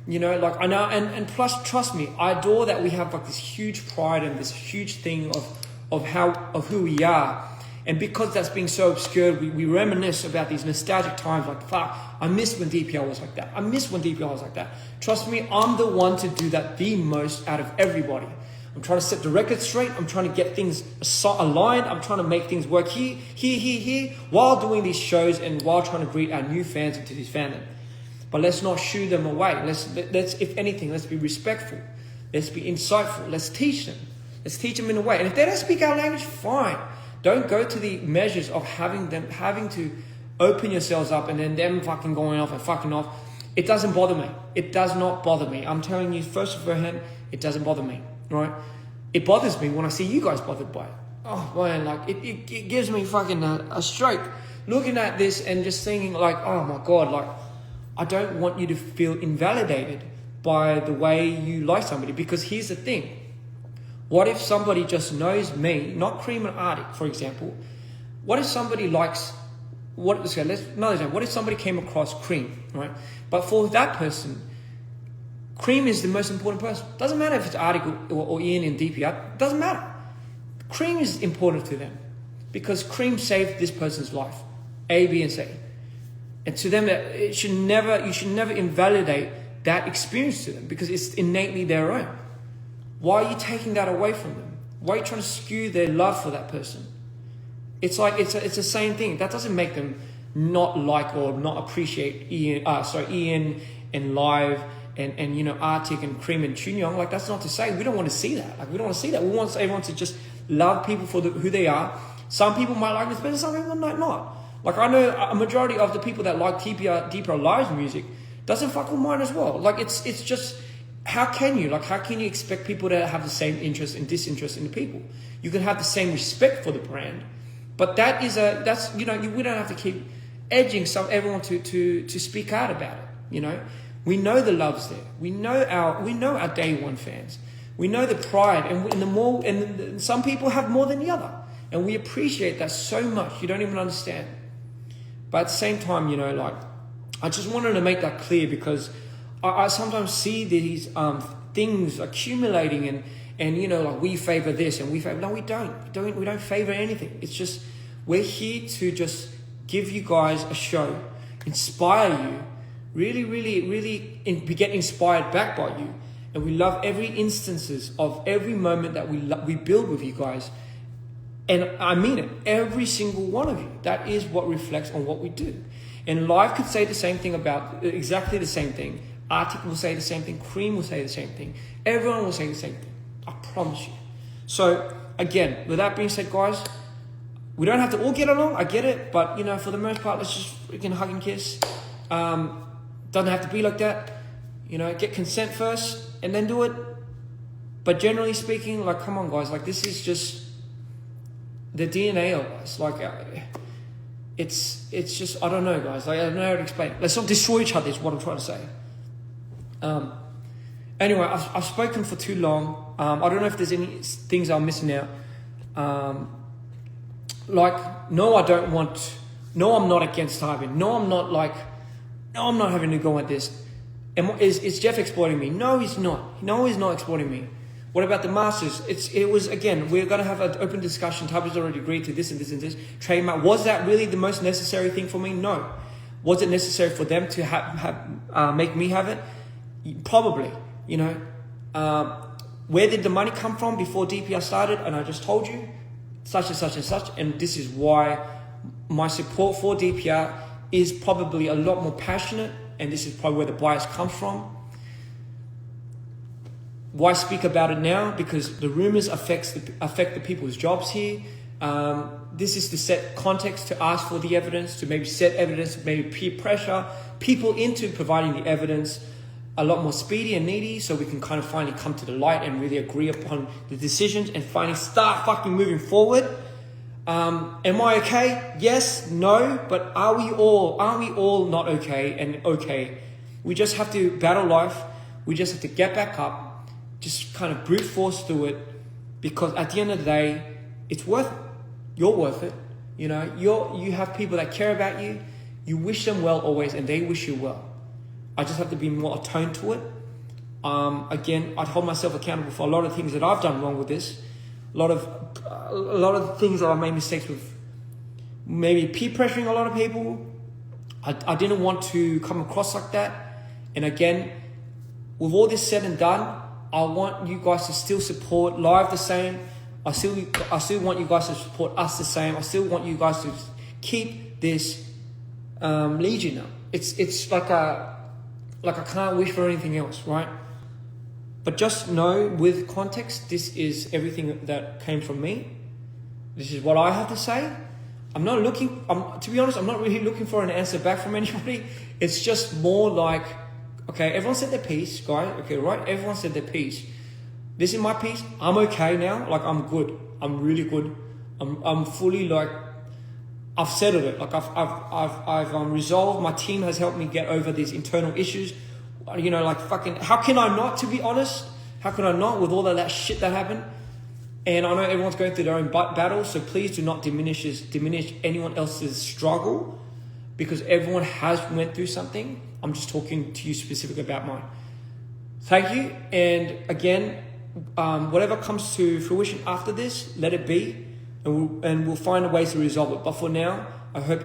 You know, like, I know, and plus, trust me, I adore that we have like this huge pride and this huge thing of who we are. And because that's being so obscured, we reminisce about these nostalgic times, like, fuck, I miss when DPR was like that. I miss when DPR was like that. Trust me, I'm the one to do that the most out of everybody. I'm trying to set the record straight. I'm trying to get things aligned. I'm trying to make things work here, while doing these shows and while trying to greet our new fans into this fandom. But let's not shoo them away. Let's, if anything, let's be respectful. Let's be insightful. Let's teach them. Let's teach them in a way. And if they don't speak our language, fine. Don't go to the measures of having to open yourselves up and then them fucking going off and fucking off. It doesn't bother me. It does not bother me. I'm telling you first of all, it doesn't bother me, right? It bothers me when I see you guys bothered by it. Oh man, like it gives me fucking a stroke looking at this and just thinking like, oh my God, like, I don't want you to feel invalidated by the way you like somebody. Because here's the thing. What if somebody just knows me, not Cream and Arctic, for example? What if somebody likes, what if somebody came across Cream, right? But for that person, Cream is the most important person. Doesn't matter if it's Arctic or Ian in DPR. Doesn't matter. Cream is important to them because Cream saved this person's life. A, B, and C. And to them, you should never invalidate that experience to them because it's innately their own. Why are you taking that away from them? Why are you trying to skew their love for that person? It's like it's the same thing. That doesn't make them not like or not appreciate Ian and Live and you know, Arctic and Cream and Chunyong. Like, that's not to say we don't want to see that. Like, we don't want to see that. We want everyone to just love people for who they are. Some people might like this better, some people might not. Like, I know a majority of the people that like DPR Live's music doesn't fuck with mine as well. Like, it's just, how can you expect people to have the same interest and disinterest in the people? You can have the same respect for the brand, but that's you know, we don't have to keep edging everyone to speak out about it. You know, we know the love's there. We know our day one fans. We know the pride, and some people have more than the other, and we appreciate that so much. You don't even understand. But at the same time, you know, like, I just wanted to make that clear, because I sometimes see these things accumulating, and you know, like, we favor this and we favor. No, we don't. We don't favor anything. It's just, we're here to just give you guys a show, inspire you, really get inspired back by you. And we love every instances of every moment that we build with you guys. And I mean it, every single one of you. That is what reflects on what we do. And Live could say the same thing about exactly the same thing. Arctic will say the same thing. Cream will say the same thing. Everyone will say the same thing. I promise you. So again, with that being said, guys, we don't have to all get along. I get it, but you know, for the most part, let's just freaking hug and kiss. Doesn't have to be like that. You know, get consent first and then do it. But generally speaking, like, come on, guys, like, this is just the DNA of us. Like, it's just, I don't know, guys. Like, I don't know how to explain it. Let's not destroy each other is what I'm trying to say. Anyway, I've spoken for too long. I don't know if there's any things I'm missing out. Like, no, I'm not against Tywin. No, I'm not having to go at this. Is Jeff exploiting me? No, he's not. No, he's not exploiting me. What about the masters? It was, again, we're going to have an open discussion. Tywin's already agreed to this and this and this. Trademark. Was that really the most necessary thing for me? No. Was it necessary for them to make me have it? Probably. You know, where did the money come from before DPR started? And I just told you, such and such and such. And this is why my support for DPR is probably a lot more passionate. And this is probably where the bias comes from. Why speak about it now? Because the rumors affect the people's jobs here. This is to set context, to ask for the evidence, to maybe set evidence, maybe peer pressure people into providing the evidence a lot more speedy and needy, so we can kind of finally come to the light and really agree upon the decisions and finally start fucking moving forward. Am I okay? Yes, no, but aren't we all not okay and okay? We just have to battle life. We just have to get back up, just kind of brute force through it, because at the end of the day, it's worth it. You're worth it. You know, you have people that care about you. You wish them well always, and they wish you well. I just have to be more attuned to it. Again, I'd hold myself accountable for a lot of things that I've done wrong with this. A lot of things that I've made mistakes with. Maybe peer pressuring a lot of people. I didn't want to come across like that. And again, with all this said and done, I want you guys to still support Live the same. I still want you guys to support us the same. I still want you guys to keep this legion up. It's like I can't wish for anything else, right? But just know, with context, this is everything that came from me. This is what I have to say. I'm not looking, to be honest, I'm not really looking for an answer back from anybody. It's just more like, okay, everyone said their piece, guys. Okay, right? Everyone said their piece. This is my piece. I'm okay now. Like, I'm good. I'm really good. I'm fully, like, I've settled it. Like, I've resolved. My team has helped me get over these internal issues. You know, like, fucking, how can I not, to be honest? How can I not, with all of that shit that happened? And I know everyone's going through their own battle, so please do not diminish anyone else's struggle, because everyone has went through something. I'm just talking to you specifically about mine. Thank you. And again, whatever comes to fruition after this, let it be, and we'll find a way to resolve it. But for now, I hope